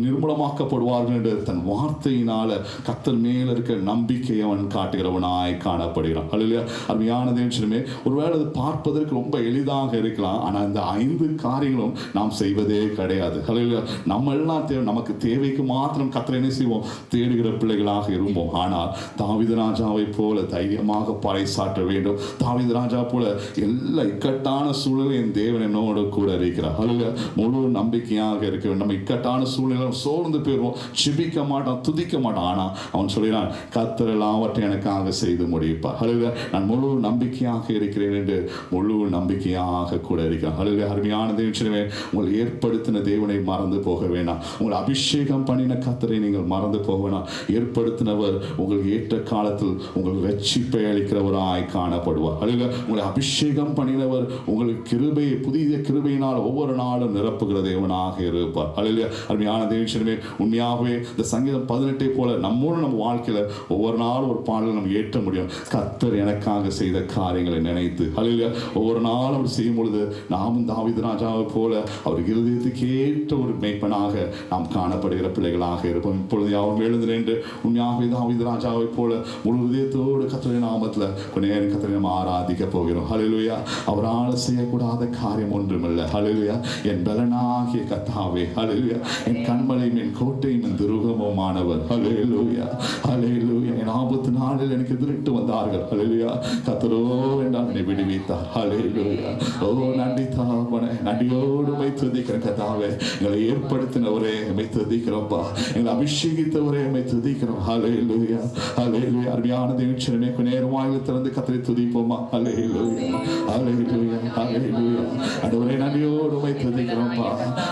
S1: நிர்மூலமாக்கப்படுவார்கள் என்று தன் வார்த்தையினால கர்த்தர் மேல இருக்க நம்பிக்கை அவன் காட்டுகிறவனாய் காணப்படுகிறான். அல்லேலூயா. அருமையான தேவனே, ஒருவேளை அது பார்ப்பதற்கு ரொம்ப எளிதாக இருக்கலாம், ஆனால் இந்த 5 காரியங்களும் நாம் செய்வதே கிடையாது. அல்லேலூயா. நம்ம எல்லாம் நமக்கு தேவைக்கு மாத்திரம் கர்த்தரை என்ன செய்வோம், தேடுகிற பிள்ளைகளாக இருப்போம். ஆனால் தாவீது ராஜாவை போல தைரியமாக பறைசாற்ற வேண்டும். தாவீது ராஜா போல எல்லா இக்கட்டான சூழலில் என் தேவன் என்னோடு கூட இருக்கிறார். அல்லேலூயா. முழு நம்பிக்கையாக இருக்க வேண்டும். நம்ம இக்கட்டான சூழ்நிலை சோர்ந்து போயிடுவோம், ஜெபிக்க மாட்டான், துதிக்க மாட்டான். ஆனால் அவன் சொல்கிறான், கர்த்தர் எல்லாவற்றையும் எனக்காக செய்து முடிப்பார். அல்லேலூயா. நான் முழு நம்பிக்கையாக இருக்கிறேன் என்று முழு நம்பிக்கையாக கூட இருக்கிறான். அல்லேலூயா. அருமையான தேவனே, உங்களை ஏற்படுத்தின தேவனை மறந்து போக வேண்டாம். உங்களை அபிஷேகம் பண்ணின கர்த்தரை நீங்கள் மறந்து போக வேண்டாம். ஏற்படுத்தினவர் உங்களுக்கு ஏற்ற காலத்தில் உங்களுக்கு ரட்சிப்பை அளிக்கிறவராய் காணப்படுவார். அல்லேலூயா. உங்களை அபிஷேகம் பண்ணினவர் உங்களுக்கு கிருபையை, புதிய கிருபையினால் ஒவ்வொரு நாளும் நிரப்புகிற தேவனாக இருப்பார். அல்லேலூயா. அருமையான தேவனே, உண்மையாகவே இந்த சங்கீதம் 18 போல நம்மோடு நம்ம வாழ்க்கையில ஒவ்வொரு நாளும் ஒரு பாடலை நம்ம ஏற்ற முடியும். கர்த்தர் எனக்காக செய்த காரியங்களை நினைத்து. அல்லேலூயா. ஒவ்வொரு நாளும் அவர் செய்யும் பொழுது நாமும் தாவீது ராஜாவை போல அவர் இருதயத்துக்கு ஏற்ற ஒரு மேய்ப்பனாக நாம் காணப்படுகிற பிள்ளைகளாக இருப்போம். இப்பொழுது யாரும் எழுந்து நின்று உண்மையாகவே தாவீது ராஜாவை போல முழு இதயத்தோடு கர்த்தருடைய நாமத்தில் கொஞ்ச நேரம் கர்த்தரை நாம் ஆராதிக்க போகிறோம். அல்லேலூயா. அவரால் செய்யக்கூடாத காரியம் ஒன்றுமில்லை. ஹல்லேலூயா. என் பலனாகிய கர்த்தாவே, ஹல்லேலூயா, என் கண்மலையும் என் கோட்டையும் என் துருகமுமானவர். ஹல்லேலூயா, ஹல்லேலூயா. என் ஆபத்து நாளில் எனக்கு எதிரிட்டு வந்தார்கள். ஹல்லேலூயா. கர்த்தரோ என்றால் என்னை விடுவித்தார். ஹல்லேலூயா. ஓ நன்றி தகப்பனே, நன்றியோடு உம்மை துதிக்கிறேன் கர்த்தாவே. எங்களை ஏற்படுத்தினவரே உம்மை துதிக்கிறோம்ப்பா. எங்களை அபிஷேகித்தவரே உம்மை துதிக்கிறோம். ஹல்லேலூயா, ஹல்லேலூயா. அருமையான தேவச்சனமே நேரமாக திறந்து கர்த்தரை துதிப்போமா. ஹல்லேலூயா, ஹல்லேலூயா, ஹல்லேலூயா. ஆண்டவரே நன்றியோடு உம்மை துதிக்கிறோம்ப்பா,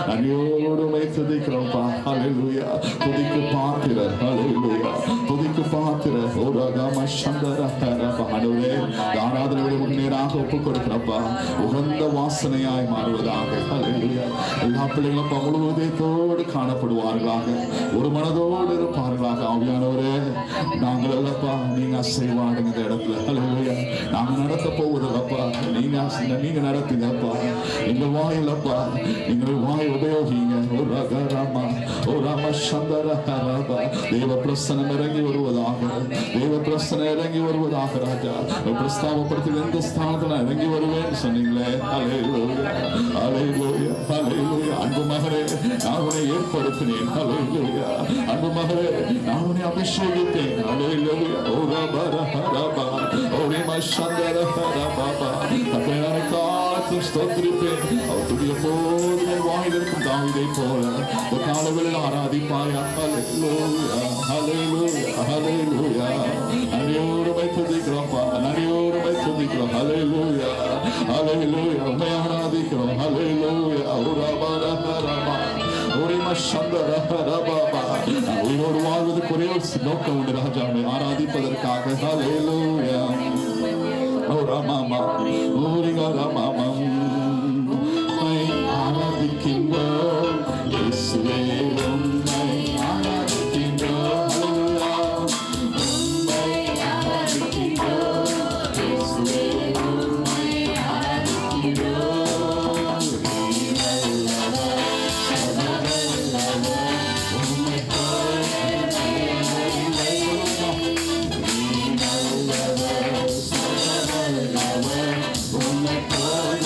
S1: நன்றியோடு உம்மை துதிக்கிறோம்ப்பா. ஹல்லேலூயா. துதிக்கு பாத்திரர். ஹல்லேலூயா. துதிக்கு பாத்திரர். ஓராகாம சந்தரஹரபா. ஆண்டவரே ஆராதனைகளை நேராக ஒப்புக் கொடுக்கிறப்பா. உகந்த வாசனையாய் மாறுவதாக. ஹல்லேலூயா. எல்லா பிள்ளைகளும் முழுவதோடு காணப்படுவார்களாக, ஒரு மனதோடு இருப்பார்களாக. ஆவியானவரே நாங்கள் அல்லப்பா, நீங்க அசைவாடுங்க இந்த இடத்துல. ஹல்லேலூயா. நாங்க நடத்த போவதில்லப்பா, நீங்க நடத்துங்கப்பா. எங்க வாயிலப்பா, எங்கள் வாய் உபயோகிங்க. ஒரு ரகராமா, ஒரு ராம சந்தரஹரபா. தேவ பிரசனம் இறங்கி வருவதாக, தேவ பிரசனம் இறங்கி வருவதாக. ராஜா பிரஸ்தாபப்படுத்தி எந்த ஸ்தானத்துல இறங்கி வருவேன்னு சொன்னீங்களே. ஹல்லேலூயா, ஹல்லேலூயா, ஹல்லேலூயா. அன்பு மகனே நான் உன்னை ஏற்படுத்தினேன். ஹல்லேலூயா. அன்பு மகனே நான் உன்னை அபிஷேகித்தேன். ஹல்லேலூயா. ஓ ரபரஹரபா, ஓ ரிம சந்தரஹரபா. அப்பேனான காத்து ஸ்தோத்திரிப்பேன். அவர் துதிய போது என் வாயில் இருக்கும் தாவீதை போல ஒரு காலங்களில் ஆராதிப்பாயா. ஹல்லேலூயா, ஹல்லேலூயா, ஹல்லேலூயா. நன்றியோடு உம்மை துதிக்கிறோம்ப்பா, நன்றியோடு உம்மை துதிக்கிறோம். ஹல்லேலூயா, ஹல்லேலூயா. உம்மை ஆராதிக்கிறோம். ஹல்லேலூயா. ஓ ரபரஹரபா, ஓ ரிம சந்தரஹரபா. உயிரோடு வாழ்வதற்கு ஒரே ஒரு நோக்கம் உண்டு ராஜா, உம்மை ஆராதிப்பதற்காக. ஹல்லேலூயா. ஓ ராமாமா, ஓ ரிகா ராமாமா. உம்மை ஆராதிக்கின்றோம் இயேசுவே, உம்மை ஆராதிக்கின்றோம். ஹல்லேலூயா. உம்மை ஆராதிக்கின்றோம் இயேசுவே, உம்மை ஆராதிக்கின்றோம். நீ நல்லவர், சதா நல்லவர். உம்மை போல இல்லை. நீ நல்லவர், சதா நல்லவர். உம்மை போல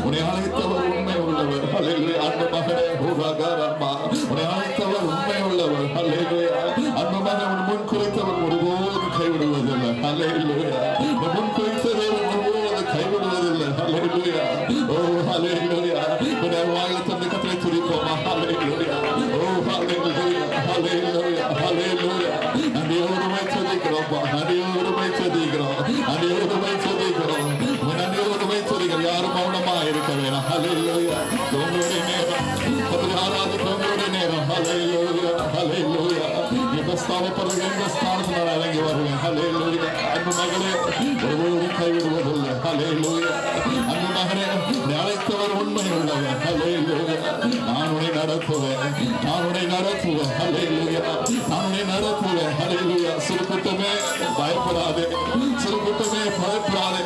S1: உன்னை அழைத்தவர் உண்மை உள்ளவர். ஹல்லேலூயா. அன்பு மகனே ஹோராகாரம்மா, உன்னை அழைத்தவர் உண்மை உள்ளவர். ஹல்லேலூயா. அன்பு மகன், உன் முன் குறித்தவர் ஒருபோது கைவிடுவதில்லை. ஹல்லேலூயா. உன் முன் குறித்தவர் ஒருபோது கைவிடுவதில்லை. ஹல்லேலூயா. ஓ ஹல்லேலூயா. உன்னை வாயில தந்து கத்தரை துதிப்போமா. ஹல்லேலூயா. ஓ ஹல்லேலூயா. ஹல்லேலூயா. ஹல்லேலூயா. நன்றியோடுமை துதிக்கிறோம்ப்பா. நன்றியோடுமை துதிக்கிறோம். நன்றியோடுமை துதிக்கிறோம். நன்றியோடுமை துதிக்கிறோம். யாரும் மௌனமா இருக்க வேணாம். ஹல்லேலூயா. உங்களுடைய நேரம் கத்தரை ஆராதிக்க உங்களுடைய நேரம். ஹல்லேலூயா. ஹல்லேலூயா. எந்த ஸ்தானப்படுறது எந்த ஸ்தானத்தில் நான் இறங்கி வருவேன். ஹல்லேலூயா. அன்பு மகளே, ஒருவரும் கைவிடுவதில்லை. ஹல்லேலூயா. அன்பு மகனே, அழைத்தவர் உண்மை உள்ளவர். ஹல்லேலூயா. நான் உன்னை நடத்துவேன். நான் உன்னை நடத்துவேன். ஹல்லேலூயா. நான் உன்னை நடத்துவேன். ஹல்லேலூயா. சிறுகுட்டமே பயப்படாதே. சிறுகுட்டமே பயப்படாதே.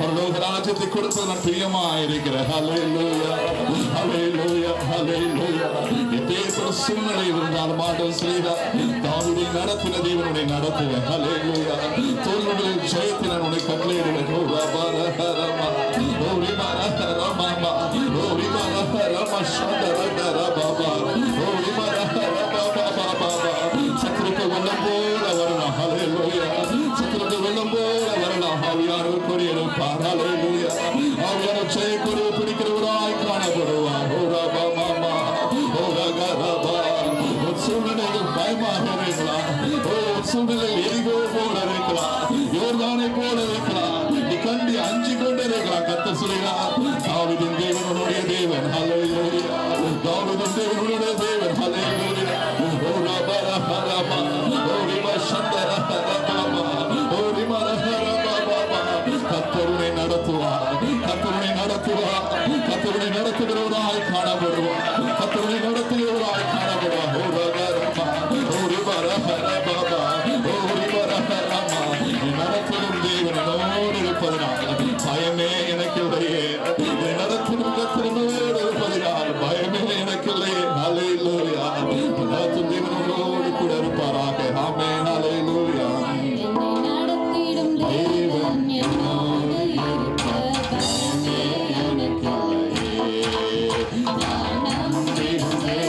S1: பரலோக ராஜ்யத்தை கொடுத்து நான் பிரியமா இருக்கிறேன். ஹல்லேலூயா. ஹல்லேலூயா. ஹல்லேலூயா. எப்பேற்பட்ட சூழ்நிலை இருந்தாலும் ஆண்டவர் செய்தார். தாவீதை நடத்தின தேவனுடைய நடத்துவேன். ஹல்லேலூயா. தோல்விகளில் ஜெயத்தில் நான் உன்னை கட்டளையிடுவேன். ஓ ரபா ரஹரமா, ஓ ரிமா ரஹரமா, ஓ ரிமா ரஹரமா ஷந்தர ரபா, ஓ ரிமா ரஹரமா பாபா. சத்துருக்கள் வெள்ளம் போல வரலாம். ஹல்லேலூயா. சத்துருக்கள் வெள்ளம் போல வரலாம். ஆவியானவர் கொடியிருப்பார். ஹல்லேலூயா. ஆவியானவர் ஜெய கொடி பிடிக்கிறவராய் காணப்படுவார். ஓ ரபா மாமா, ஓ ரகரபா. சூழ்நிலைகள் பயமாக இருக்கலாம். ஓ சூழ்நிலையில் எரிகோ போல இருக்கலாம். யோர்தானை போல இருக்கலாம். நீ கண்டி அஞ்சு கொண்டு இருக்கலாம். கத்த சொல்கிறார், தாவீதின் தேவன் உன்னுடைய தேவன். ஹல்லேலூயா. தாவீதின் தேவன் உன்னுடைய தேவன். ஹல்லேலூயா. ஓ ரபா ரஹரமா, ஓ ரிமா ஷந்தர ரபா, ஓ ரிமா ரஹரமா பாபா. கர்த்தருனை நடத்துவார். கர்த்தருனை நடத்துவார். கர்த்தருனை நடத்துகிறவராய் காணப்படுவார். கர்த்தருனை நடத்துகிறவராய் காணப்படுவார். ஓ ரகரமா, ஓ ரிமா ரஹரமா பாபா, ஓ ரிமா ரஹரமா. நடத்தும் தேவன் என்னோடு இருப்பதனால் பயமே எனக்கு இல்லையே. நடத்தும் கர்த்தரோடு இருப்பதனால் பயமே எனக்கு இல்லையே. ஹல்லேலூயா. நடத்தும் தேவன் உங்களோடு கூட இருப்பாராக. ஆமென். ஹல்லேலூயா. தேவன் என்னோடு இருக்க பயமே எனக்கு இல்லையே. நான் நம்பினேன்.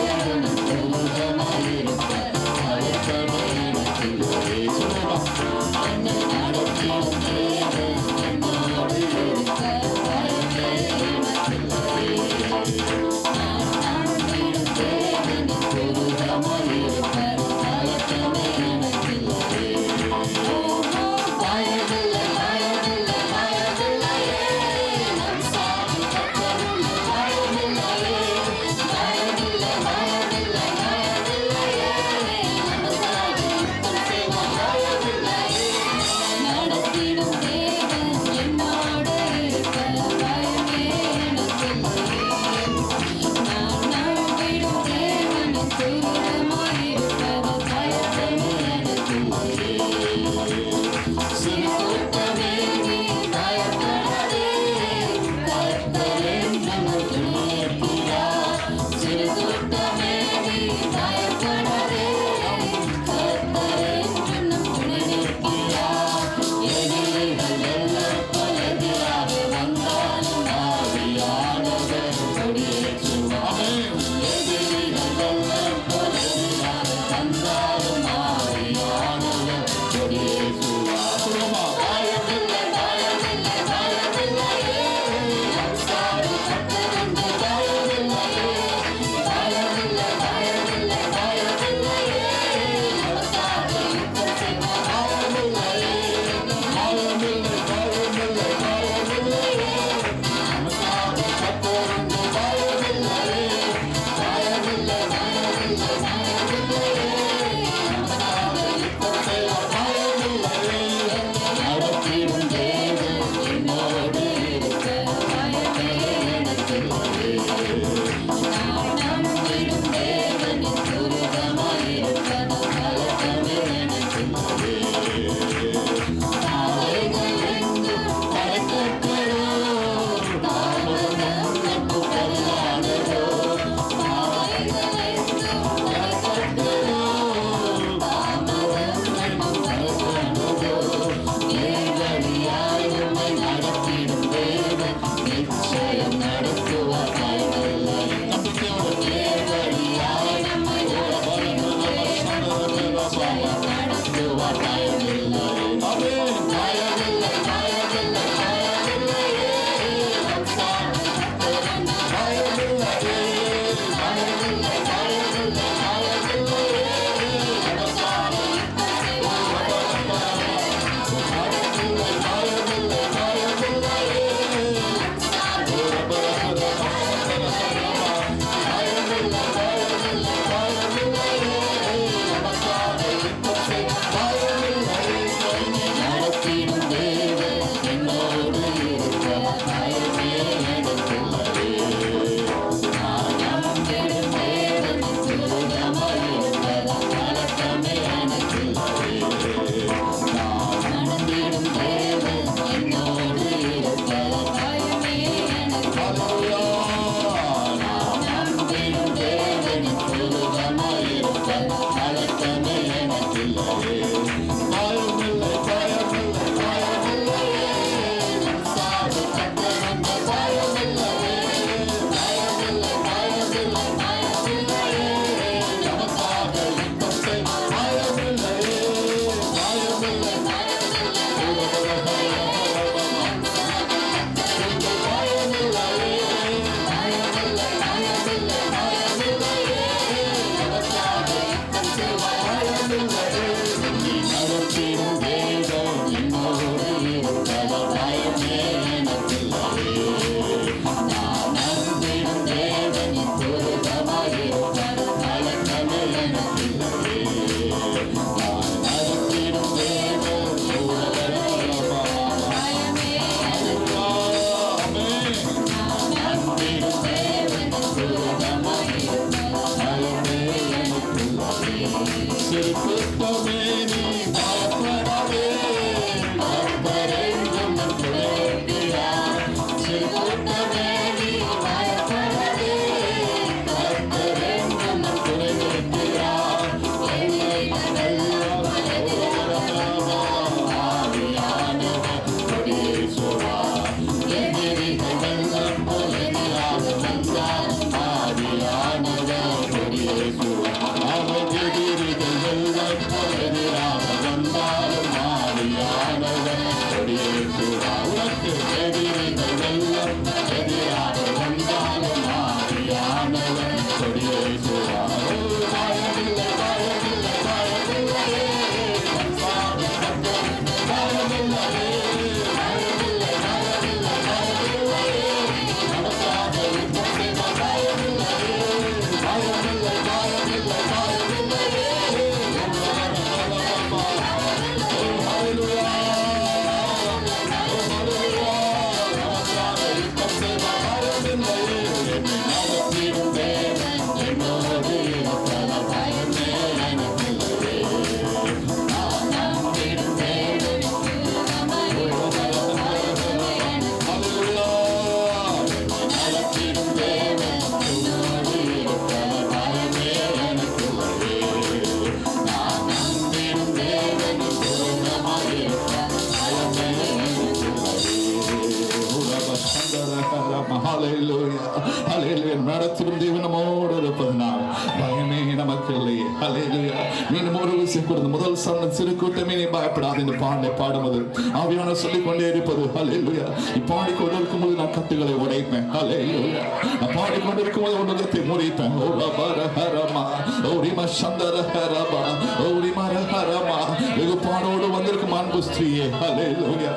S1: நடத்திடும் தேவன் நம்மோடு இருப்பதனால் பயமே நமக்கு இல்லையே. ஹல்லேலூயா. மீண்டும் ஒரு விஷயம் கூட முதல் சொன்ன சிறு கூட்டமே நீ பயப்படாது இந்த பாடலை பாடுவது ஆவியான சொல்லிக் கொண்டே இருப்பது. ஹல்லேலூயா. பாடிக்கொண்டு இருக்கும்போது நான் கட்டுகளை உடைப்பேன். ஹல்லேலூயா. நான் பாடிக்கொண்டிருக்கும் போது உலகத்தை முறிப்பேன். ஓ ரபரஹரமா ஓரிமா சந்தரஹரமா ஓரிமா ரஹரமா. வெகு பாடோடு வந்திருக்கும் அன்பு ஸ்திரீயே. ஹல்லேலூயா.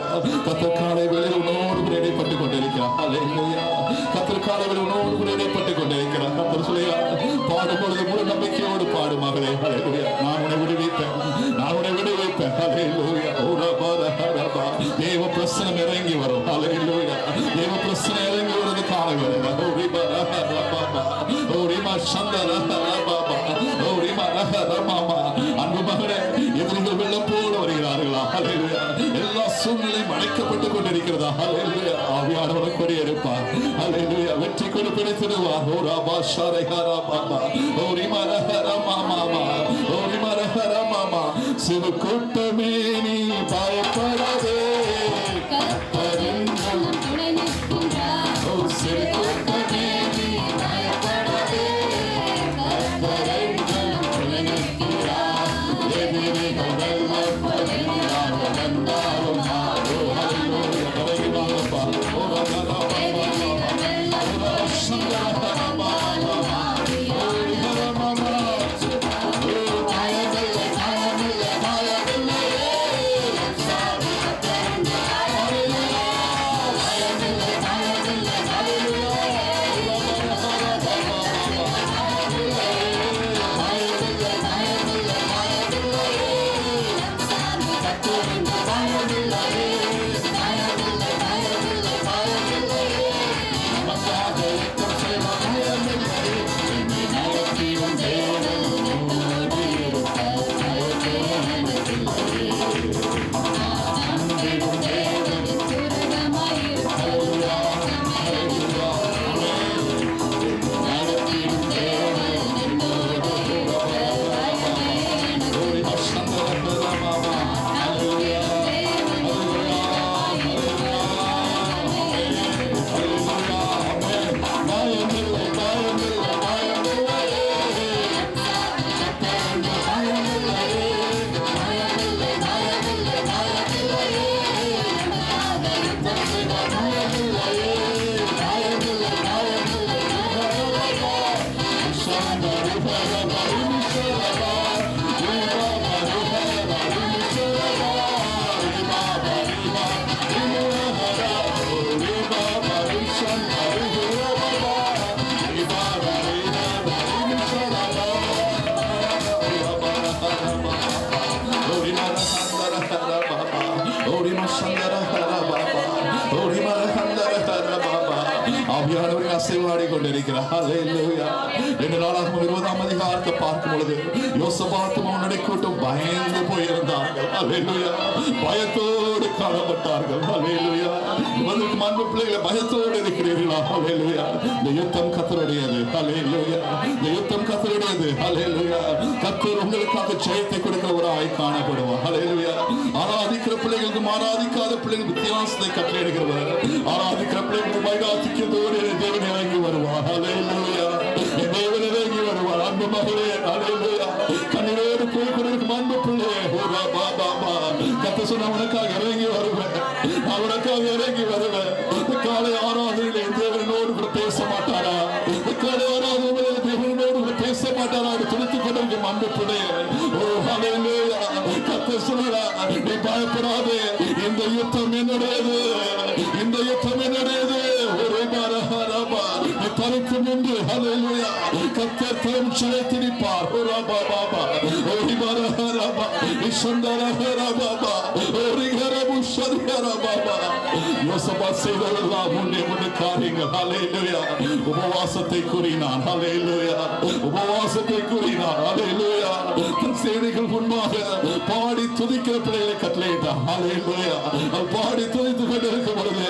S1: கர்த்தர் காலை வேளையில் உன்னோடு கூட இடைப்பட்டுக் கொண்டிருக்கிறார். ஹல்லேலூயா. கர்த்தர் காலை வேளையில் உன்னோடு கூட இடைப்பட்டுக் கொண்டிருக்கிறார். கர்த்தர் சொல்லுகிறார், பாடும் பொழுது முழு நம்பிக்கையோடு பாடு மகளே. ஹல்லேலூயா. நான் உன்னை விடுவிப்பேன், நான் உன்னை விடுவிப்பேன். ஹல்லேலூயா. ஓ ரபரஹரமா. தேவ பிரசனம் இறங்கி வரும். ஹல்லேலூயா. தேவ பிரசனம் இறங்கி வருது காலை வேளையில். ஓரிமா ரஹரமா ஓரிமா சந்தரஹரமா ஓரிமா ரஹரமா. அன்பு மகளே, எதிரிகள் வெள்ளம் போல வருகிறார்களா? ஹல்லேலூயா. எல்லா சூழ்நிலையும் அழைக்கப்பட்டுக் கொண்டிருக்கிறதா? ஹல்லேலூயா. ஆவியானவர் கொடியிருப்பார். ஹல்லேலூயா. வெற்றி கொடு பிடித்திடுவார். ஓ ரபா ஷரஹரா பாபா ஓரிமா ரஹரமா மாமா ஓரிமா ரஹரமா. சிறு கூட்டமே நீ பயப்படாதே, கர்த்தரென்றும் துணை நிற்கின்றார். ஓ சிறு கூட்டமே நீ பயப்படாதே, கர்த்தரென்றும் துணை நிற்கின்றார். எதிரிகள் வெள்ளம் போல வந்தாலும் மாறோ. ஹல்லேலூயா. கரைவாரப்பா ஓ ரபா அசைவாடி கொண்டிருக்கிறார். ஹல்லேலூயா. 2 நாளாகமம் 20ஆம் அதிகாரத்தை பார்க்கும் பொழுது யோசபாத்தும் அவனுடைய கூட்டம் பயந்து போயிருந்தார்கள். ஹல்லேலூயா. பயத்தோடு காணப்பட்டார்கள். ஹல்லேலூயா. உங்களுக்கு அன்பு பிள்ளைகளை பயத்தோடு இருக்கிறீர்களா? ஹல்லேலூயா. இந்த யுத்தம் கர்த்தருடையது. ஹல்லேலூயா. இந்த யுத்தம் கர்த்தருடையது. ஹல்லேலூயா. கர்த்தர் உங்களுக்காக ஜெயத்தை கொடுக்கிறவராய் காணப்படுவார். ஹல்லேலூயா. ஆராதிக்கிற பிள்ளைகளுக்கும் ஆராதிக்காத பிள்ளைகள் வித்தியாசத்தை கட்டளையிடுகிறவர். ஆராதிக்கிற பிள்ளைகளுக்கு வைராக்கியத்தோடு தேவன் இறங்கி வருவார். ஹல்லேலூயா. தேவன் இறங்கி வருவார். அன்பு மகளே, ஹல்லேலூயா. கண்ணீரோடு போய் கொண்டிருக்கும் அன்பு பிள்ளையே, கர்த்தர் சொன்ன உனக்காக இறங்கி வருவேன், அவனுக்காக இறங்கி வருவேன். காலை ஆராதனையிலே தேவனோடு கூட பேச மாட்டாரா? காலை ஆராதனையிலே தேவனோடு கூட பேச மாட்டாரா? துணித்துக் கொண்டிருக்கும் அன்பு பிள்ளையே, ஓ ஹல்லேலூயா. கர்த்தர் சொல்கிறார், நீ பயப்படாதே, இந்த யுத்தம் என்னுடையது, இந்த யுத்தம் என்னுடையது. ஒரு மரஹரபா தனித்து நின்று ஹல்லேலூயா கர்த்தர் தம் ஜெயத்தை நிற்பார். ஓ பாபா ஓரி மரஹரபா இஷந்தரஹரபா ஓரி ஹரபு ஷரிஹரபா. யோசபாத் செய்ததெல்லாம் முன்னே காரியங்கள். ஹல்லேலூயா. உபவாசத்தை கூறினான். ஹல்லேலூயா. உபவாசத்தை கூறினான். ஹல்லேலூயா. தன் சேனைகள் முன்பாக பாடி துதிக்கிற பிள்ளைகளை கட்டளையிட்டார். ஹல்லேலூயா. பாடி துதித்துக் கொண்டிருக்கும் பொழுது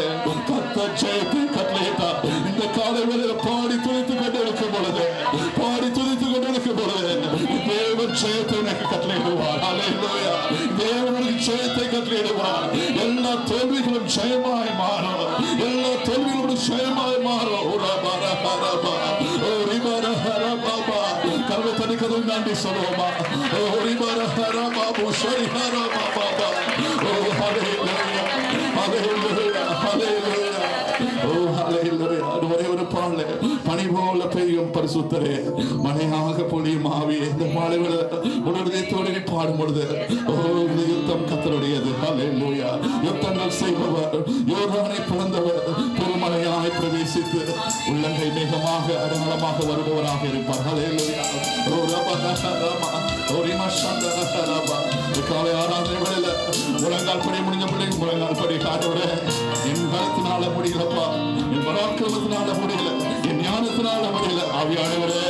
S1: கர்த்தர் ஜெயத்தை கட்டளையிட்டார். இந்த காலை வேளையில பாடி துதித்துக் கொண்டிருக்கும் பொழுது, பாடி துதித்துக் கொண்டிருக்கும் பொழுது தேவன் ஜெயத்தை எனக்கு கட்டளையிடுவார். ஹல்லேலூயா. தேவனுக்கு ஜெயத்தை கட்டளையிடுவார். எல்லா தோல்விகளும் ஜெயமாய் மாறும். எல்லா தோல்விகளும் ஜெயமாய் மாறும். கர்வ தனிக்கதை நன்றி சொல்லுவோமா? ஒரே ஒரு பாடல பனி போல பெய்யும் பரிசுத்தரே, மழையாக பொழியும் ஆவியே. இந்த மாலை உடனே பாடும் பொழுது, ஓ இந்த யுத்தம் கர்த்தருடையது. ஹல்லேலூயா. யுத்தங்கள் செய்பவர், யோர்தானை பிளந்தவர், பெருமழையாய் பிரவேசித்து உள்ளங்கை மேகமாக அடங்கலமாக வருபவராக இருப்பார். ஹல்லேலூயா. ஓ ரபா ரபா ஓரிமா சந்தர ரபா. காலை ஆராதனை வேளையில முழங்கால் படி முடிஞ்ச பிள்ளைங்க முழங்கால் படி காட்டோட, என் கருத்தினால முடியலப்பா, என் பராக்கிரமத்தினால முடியல, என் ஞானத்தினால முடியல. ஆவியானவரே,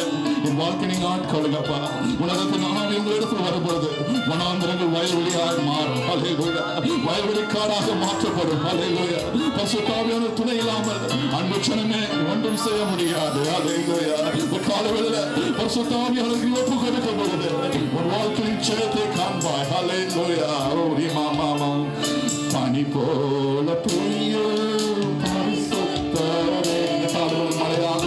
S1: என் வாழ்க்கை நீங்க ஆட்கொள்ளுங்கப்பா. உலகத்தின் ஆவி உங்களிடத்தில் வரும்பொழுது வனாந்திரங்கள் வயல்வெளியாக மாறும். ஹல்லேலூயா. வயல்வெளிக்காடாக மாற்றப்படும். ஹல்லேலூயா. பரிசுத்தாவியான துணை இல்லாமல் அன்பு ஜனமே ஒன்றும் செய்ய முடியாது. ஹல்லேலூயா. இந்த காலவேளையில பரிசுத்தாவியானவருக்கு ஒப்பு கொடுக்கும் பொழுது உன் வாழ்க்கையின் ஜெயத்தை காண்பாய். ஹல்லேலூயா. ஓரி மாமா பனி போல பெய்யும் பரிசுத்தரே. மழையாக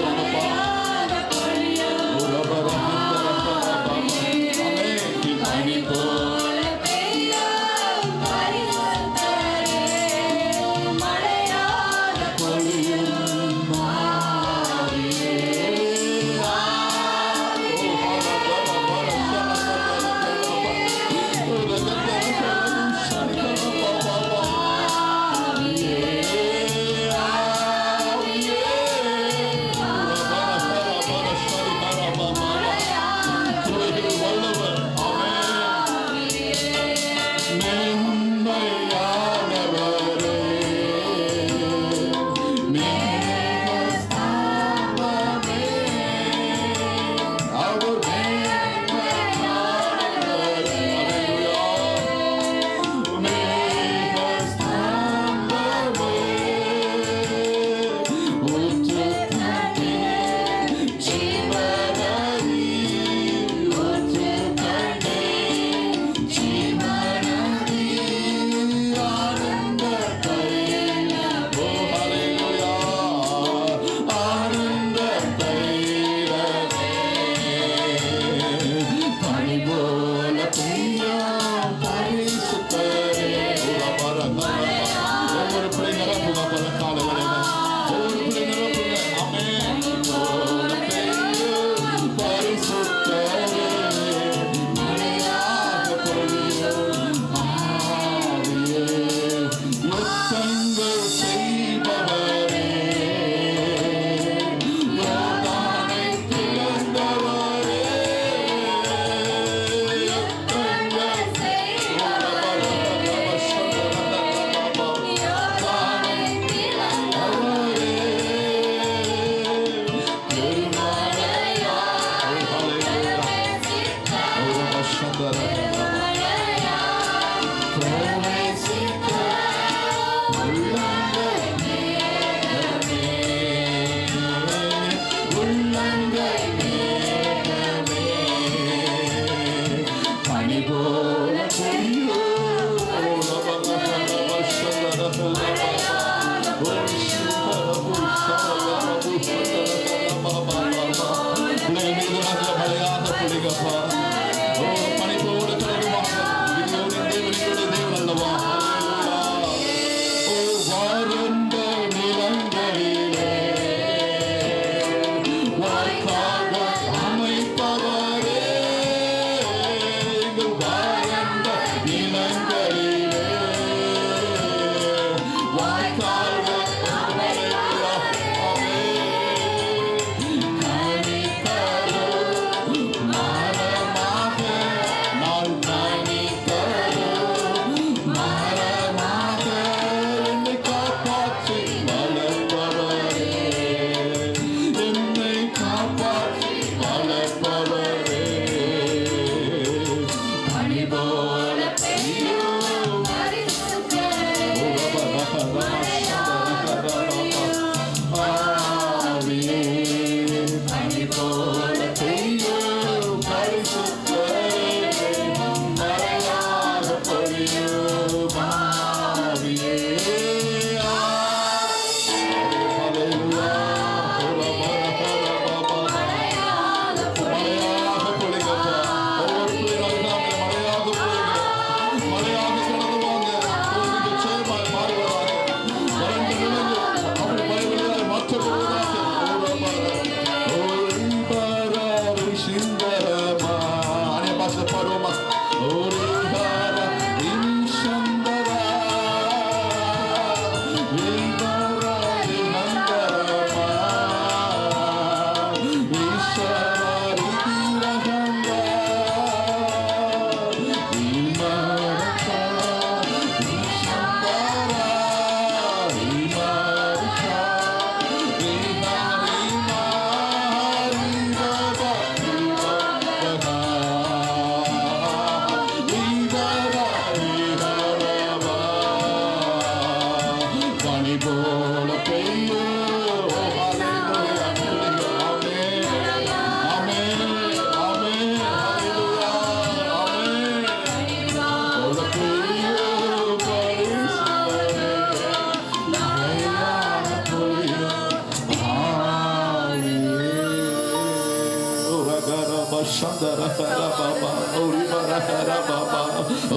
S1: Shandara Baba, Ori Marahara Baba,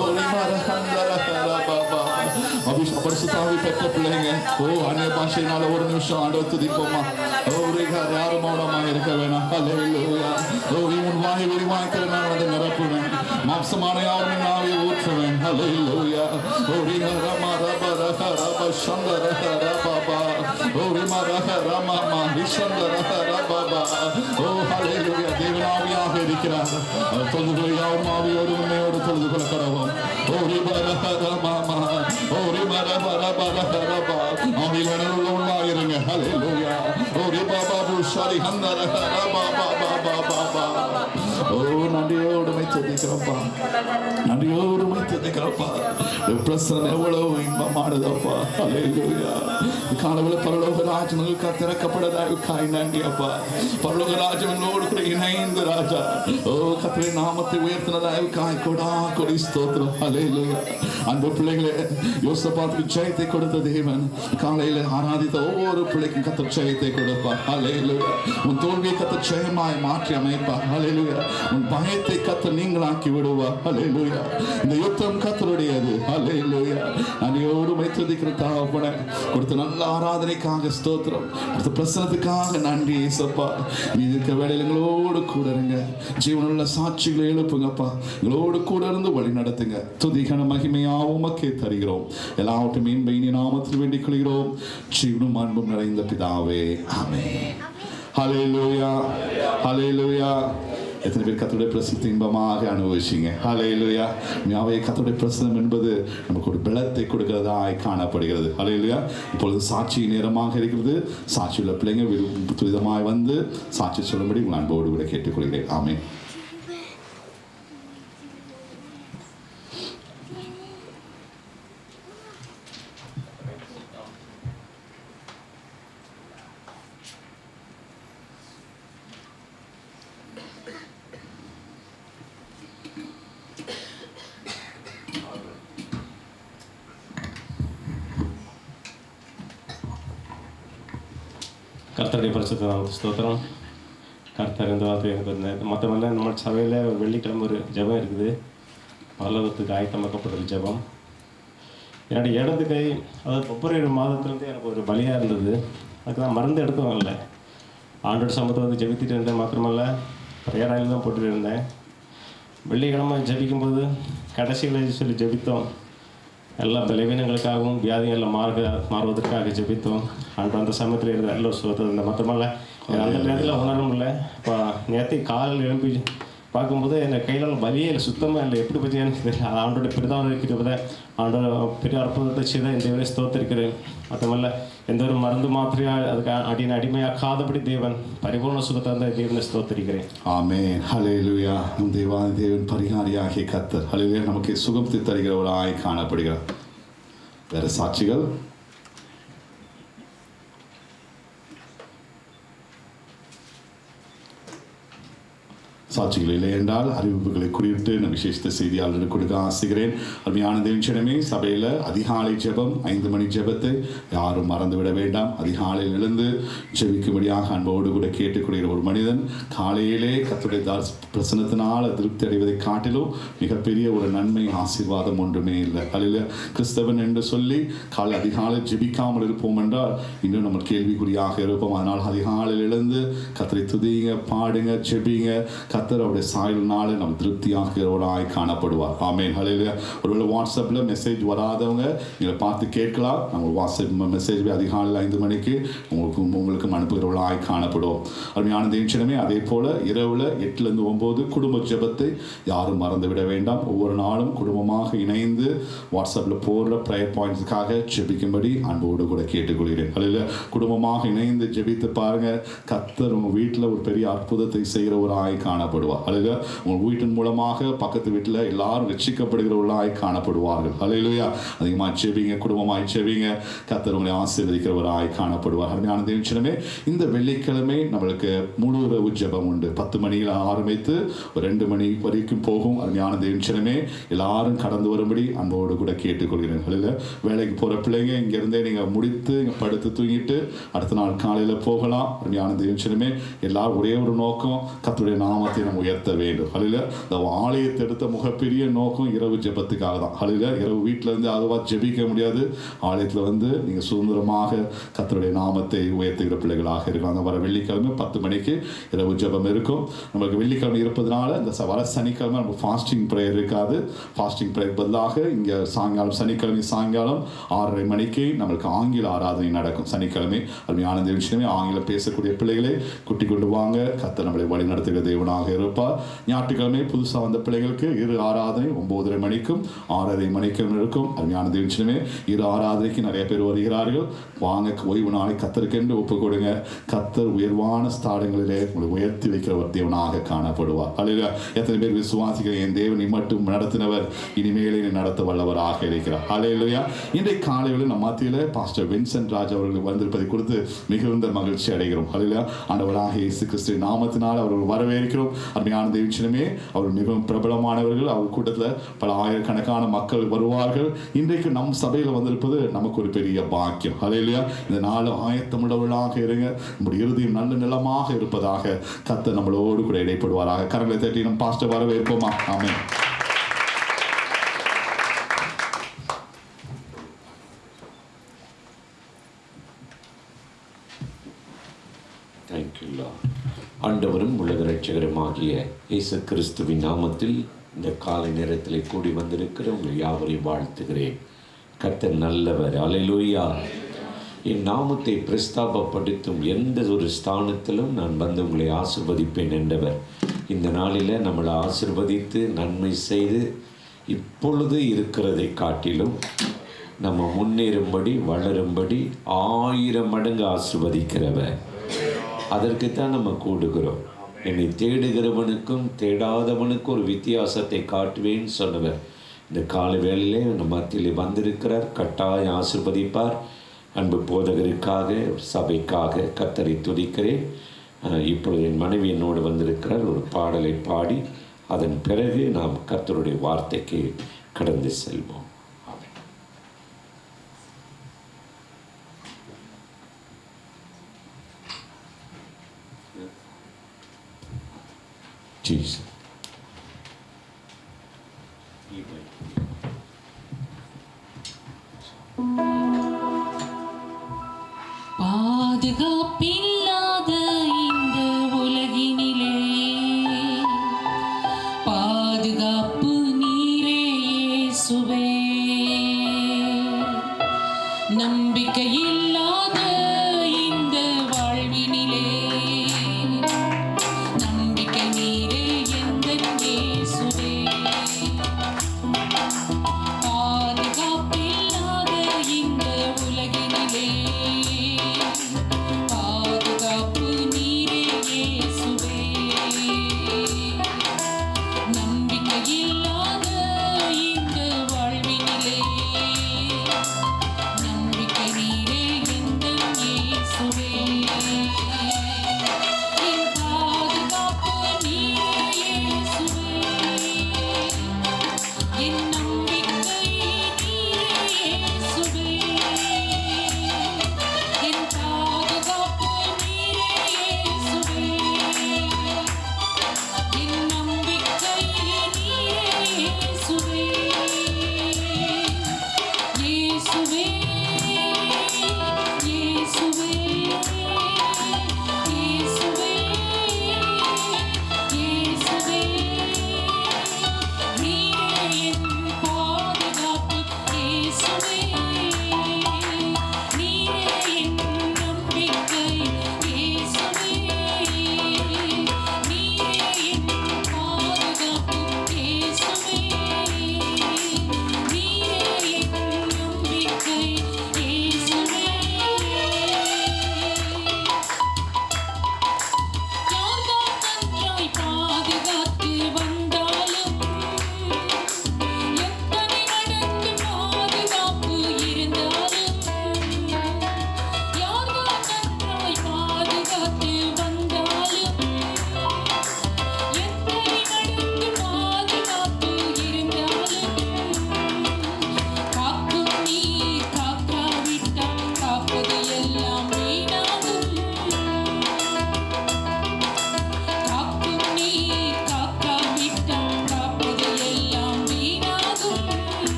S1: Ori Marahara Baba. பரிசுத்தாவி பெற்ற பிள்ளைங்க அந்நிய பாஷையினால ஒரு நிமிஷம் ஆண்டவர் துதிப்போமா. யாரும் மௌனமாக இருக்க வேணாம். ஹல்லேலூயா. உன் வாயை விரிவாய்க்கிற நான் அதை நிரப்புவேன். மாம்சமான யாரும் நாவை ஊற்றுவேன். ஹல்லேலூயா. தேவனாவியாக இருக்கிறார். தொழுதுகளை யாரும் ஆவியோடு உண்மையோடு தொழுது கொள்ள கடவோம். ஆவியிலுள்ளவர்களாயிருங்க. ஹல்லேலூயா. நன்றியோடு துதிக்கிறப்பா, நன்றியோடு துதிக்கிறப்பா. பிரசன்னம் எவ்வளவு இன்பமானதப்பா. ஹல்லேலூயா. காலவில் பரலோக ராஜ்யங்களுக்கு திறக்கப்படதாய் நன்றி அப்பா. பரலோக ராஜ்யங்களோடு கூட இணைந்து ராஜா கர்த்தருடைய நாமத்தை உயர்த்தினதாய் கொடா கொடி ஸ்தோத்திரம். ஹல்லேலூயா. அன்பு பிள்ளைகளே, யோசபாத்துக்கு ஜெயத்தை கொடுத்த தேவன் காலையில் ஆராதித்த ஒவ்வொரு பிள்ளைக்கும் கர்த்தர் ஜெயத்தை கொடுப்பார். ஹல்லேலூயா. உன் தோல்வியை கர்த்தர் ஜெயமாய் மாற்றி அமைப்பார். ஹல்லேலூயா. உன் பயத்தை கர்த்தர் நீங்களாக்கி விடுவார். ஹல்லேலூயா. இந்த யுத்தம் கர்த்தருடையது. ஹல்லேலூயா. நன்றியோடு துதிக்கிற தகப்பனே, கொடுத்த நல்ல ஆராதனைக்காக ஸ்தோத்திரம், கொடுத்த பிரசனத்துக்காக நன்றி இயேசப்பா. நீ இருக்க வேளையில் எங்களோடு கூட இருங்க. ஜீவனுள்ள சாட்சிகளை எழுப்புங்கப்பா. எங்களோடு கூட இருந்து வழி நடத்துங்க. துதிகன மகிமையாவும் உமக்கே தருகிறோம். எல்லாவற்றையும் மீன்பை இனி நாமத்தில் வேண்டிக் கொள்கிறோம். ஜீவனும் அன்பும் நிறைந்த பிதாவே, ஆமென். ஹல்லேலூயா. ஹல்லேலூயா. எத்தனை பேர் கர்த்தருடைய பிரசனத்தை இன்பமாக அனுபவிச்சிங்க? ஹல்லேலூயா. உண்மையாவே கர்த்தருடைய பிரசனம் என்பது நமக்கு ஒரு பலத்தை கொடுக்கிறதாய் காணப்படுகிறது. ஹல்லேலூயா. இப்பொழுது சாட்சி நேரமாக இருக்கிறது. சாட்சியுள்ள பிள்ளைங்க விதமாய் வந்து சாட்சி சொல்லும்படி உங்கள் அன்போடு கூட கேட்டுக்கொள்கிறேன். ஆமென்.
S2: கர்த்தருடைய பரிசுத்த ஸ்தோத்திரம். கர்த்தர் இந்த வார்த்தை எனக்கு மற்றவெல்லாம் நம்ம சபையில் வெள்ளிக்கிழமை ஒரு ஜெபம் இருக்குது. பரலோகத்துக்கு ஆயத்தமாக்கப்பட்ட ஜெபம். என்னுடைய இடது கை, அதாவது பிப்ரவரி மாதத்துலேருந்து எனக்கு ஒரு பலியாக இருந்தது. அதுக்கு தான் மருந்து எடுக்கவும் இல்லை. ஆண்டோட சமத்தை வந்து ஜெபித்துட்டு இருந்தேன். மாத்திரமல்ல ப்ரேயர் ஆயில் தான் போட்டுட்டு இருந்தேன். வெள்ளிக்கிழமை ஜெபிக்கும்போது கடைசியில் சொல்லி ஜெபித்தோம். எல்லா பலவீனங்களுக்காகவும் வியாதிகளில் மாறுவதற்காக ஜெபித்தோம். ஆண்டு அந்த சமயத்தில் இருந்த நல்ல ஒரு சுகத்தை இருந்த மாத்திரமல்ல அந்த நேரத்தில் உணரும் இல்லை. இப்போ நேற்று காலையில் எழுப்பி பார்க்கும்போது என் கையில் வலியே இல்லை, சுத்தமாக இல்லை. எப்படி பற்றி எனக்கு தெரியல. அது ஆண்டோட பெரிதாக இருக்கிறத, ஆண்டோட பெரிய அற்புதத்தை செய்த இந்த வேலை ஸ்தோத்திருக்கிறேன். மட்டுமல்ல எந்த ஒரு மருந்து மாத்திரையாக அதுக்கு அடிமையாக்காதபடி தேவன் பரிபூர்ண சுகத்தை அந்த தேவனை ஸ்தோத்திருக்கிறேன்.
S1: ஆமென். ஹல்லேலூயா. தேவாதி தேவன் பரிகாரியாகிய கர்த்தர் ஹல்லேலூயா நமக்கு சுகத்தை தருகிறவராய் காணப்படுகிறார். வேற சாட்சிகள்? சாட்சிகள் இல்லை என்றால் அறிவிப்புகளை குறித்து நான் விசேஷ செய்தியாளர்களுக்கு கொடுக்க ஆசைக்கிறேன். அருமையான தேவச்சனமே, சபையில் அதிகாலை ஜெபம் 5 மணி ஜெபத்தை யாரும் மறந்துவிட வேண்டாம். அதிகாலையில் எழுந்து ஜெபிக்கும்படியாக அன்போடு கூட கேட்டுக்கொள்கிற ஒரு மனிதன் காலையிலே கர்த்தருடைய பிரசனத்தினால் திருப்தி அடைவதை காட்டிலும் மிகப்பெரிய ஒரு நன்மை ஆசீர்வாதம் ஒன்றுமே இல்லை. அல்ல கிறிஸ்தவன் என்று சொல்லி அதிகாலை ஜெபிக்காமல் இருப்போம் என்றால் இன்னும் நம்ம கேள்விக்குறியாக இருப்போம். அதனால் அதிகாலையில் எழுந்து கர்த்தரை துதிங்க, பாடுங்க, ஜெபிங்க. கர்த்தர் அவருடைய சாயலினால நம்ம திருப்தியாகிறவராய் காணப்படுவார். ஆமென். ஹல்லேலூயா. ஒருவேளை வாட்ஸ்அப்பில் மெசேஜ் வராதவங்க நீங்களை பார்த்து கேட்கலாம். நம்ம வாட்ஸ்அப் மெசேஜ் அதிகாலையில் 5 மணிக்கு உங்களுக்கு அனுப்புகிறவர்களாய் காணப்படுவோம். அருமையான தேவச்சனமே, அதே போல் இரவில் 8லேருந்து 9 குடும்ப ஜெபத்தை யாரும் மறந்துவிட வேண்டாம். ஒவ்வொரு நாளும் குடும்பமாக இணைந்து வாட்ஸ்அப்பில் போடுற ப்ரேயர் பாயிண்ட்ஸுக்காக ஜெபிக்கும்படி அன்போடு கூட கேட்டுக்கொள்கிறேன். ஹல்லேலூயா. குடும்பமாக இணைந்து ஜெபித்து பாருங்கள். கர்த்தர் உங்கள் வீட்டில் ஒரு பெரிய அற்புதத்தை செய்கிறவராய் காணப்படுவார். அல்லது உங்கள் வீட்டின் மூலமாக பக்கத்து வீட்டில் எல்லாரும் ரட்சிக்கப்படுகிறவர்களாய் காணப்படுவார்கள். ஹல்லேலூயா. அதிகமாக செவிங்க, குடும்பமாய் செவிங்க. கர்த்தர் உங்களை ஆசீர்வதிக்கிறவராய் காணப்படுவார். அருமையான தேவச்சனமே, இந்த வெள்ளிக்கிழமை நம்மளுக்கு முழு இரவு ஜெபம் உண்டு. 10 மணியில் ஆரம்பித்து 2 மணி வரைக்கும் போகும். அருமையான தேவச்சனமே, எல்லாரும் கடந்து வரும்படி அன்போடு கூட கேட்டுக்கொள்கிறேன். இல்லை வேலைக்கு போகிற பிள்ளைங்க இங்கேருந்தே நீங்கள் முடித்து இங்கே படுத்து தூங்கிட்டு அடுத்த நாள் காலையில் போகலாம். அருமையான தேவச்சனமே, எல்லாரும் ஒரே ஒரு நோக்கம், கர்த்தருடைய நாமத்தை நாமத்தை நம்ம உயர்த்த வேண்டும். ஹல்லேலூயா. இந்த ஆலயத்தை எடுத்த மிகப்பெரிய நோக்கம் இரவு ஜெபத்துக்காக தான். ஹல்லேலூயா. இரவு வீட்டில் இருந்து அதுவாக ஜெபிக்க முடியாது. ஆலயத்தில் வந்து நீங்கள் சுதந்திரமாக கர்த்தருடைய நாமத்தை உயர்த்துகிற பிள்ளைகளாக இருக்கலாம். வர வெள்ளிக்கிழமை 10 மணிக்கு இரவு ஜெபம் இருக்கும். நம்மளுக்கு வெள்ளிக்கிழமை இருப்பதனால இந்த வர சனிக்கிழமை நம்ம ஃபாஸ்டிங் ப்ரேயர் இருக்காது. ஃபாஸ்டிங் ப்ரேயர் பதிலாக இங்கே சாயங்காலம் சனிக்கிழமை சாயங்காலம் 6:30 மணிக்கு நம்மளுக்கு ஆங்கில ஆராதனை நடக்கும். சனிக்கிழமை அருமையான விஷயமே ஆங்கிலம் பேசக்கூடிய பிள்ளைகளை குட்டி கொண்டு வாங்க. கர்த்தர் நம்மளை வழி நடத்துகிற தேவனாக இருப்பார். ஞாயிற்றுக்கிழமை புதுசாக வந்த பிள்ளைகளுக்கு இரு ஆராதனை 9:30 மணிக்கும் 6:30 மணிக்கும் இருக்கும். அருமையான விஷயமே இரு ஆராதனைக்கு நிறைய பேர் வருகிறார்கள். வாங்க, ஓய்வு நாளை கர்த்தருக்கென்று ஒப்பு கொடுங்க. கர்த்தர் உயர்வான ஸ்தானங்களிலே உங்களை உயர்த்தி வைக்கிற ஒரு தேவனாக காணப்படுவார். அல்லேலூயா. எத்தனை பேர் விசுவாசிக்கிற என் தேவன் மட்டும் நடத்தினவர் இனிமேலே நடத்த வல்லவராக இருக்கிறார். அல்லேலூயா. இன்றைக்கு காலையில் நம்ம மத்தியில் பாஸ்டர் வின்சென்ட் ராஜ் அவர்கள் வந்திருப்பதை குறித்து மிகுந்த மகிழ்ச்சி அடைகிறோம். அல்லேலூயா. ஆண்டவராக இயேசு கிறிஸ்துவின் நாமத்தினால் அவர்கள் வரவேற்கிறோம். அருமையான தேவச்சனமே, அவர்கள் மிகவும் பிரபலமானவர்கள். அவர் கூட்டத்தில் பல ஆயிரக்கணக்கான மக்கள் வருவார்கள். இன்றைக்கு நம் சபையில் வந்திருப்பது நமக்கு ஒரு பெரிய பாக்கியம். அல்லேலூயா. இந்த நாள் ஆயத்தமுள்ளவர்களாக இருங்க. நம்முடைய இறுதியும் நல்ல நிலமாக இருப்பதாக கர்த்தர் நம்மளோடு கூட இடைப்படுவாராக. கரங்களை தட்டி நம் பாஸ்டர் வரவேற்போமா? ஆமென்.
S3: ஆண்டவரும் உலக இரட்சகருமாகிய இயேசு கிறிஸ்துவின் நாமத்தில் இந்த காலை நேரத்தில் கூடி வந்திருக்கிற உங்கள் யாவரையும் வாழ்த்துகிறேன். கர்த்தர் நல்லவர். அல்லேலூயா. என் நாமத்தை பிரஸ்தாபப்படுத்தும் எந்த ஒரு ஸ்தானத்திலும் நான் வந்து உங்களை ஆசிர்வதிப்பேன் என்றவர் இந்த நாளில் நம்மளை ஆசிர்வதித்து நன்மை செய்து இப்பொழுது இருக்கிறதை காட்டிலும் நம்ம முன்னேறும்படி வளரும்படி 1000 மடங்கு ஆசிர்வதிக்கிறவர். அதற்குத்தான் நம்ம கூடுகிறோம். என்னை தேடுகிறவனுக்கும் தேடாதவனுக்கும் ஒரு வித்தியாசத்தை காட்டுவேன்னு சொன்னவர் இந்த கால வேளையிலே நம்ம மத்தியில் வந்திருக்கிறார். கட்டாயம் ஆசிர்வதிப்பார். அன்பு போதகருக்காக சபைக்காக கர்த்தரை துதிக்கிறேன். இப்பொழுது என் மனைவி என்னோடு வந்திருக்கிறார். ஒரு பாடலை பாடி அதன் பிறகு நாம் கர்த்தருடைய வார்த்தைக்கு கடந்து செல்வோம். Jesus.
S4: பாதுகாப்பில்லாத இந்த உலகினிலே பாதுகாப்பு நீரே இயேசுவே. நம்பிக்கையில்லாத இந்த வாழ்வினிலே நம்பிக்கை நீரே என்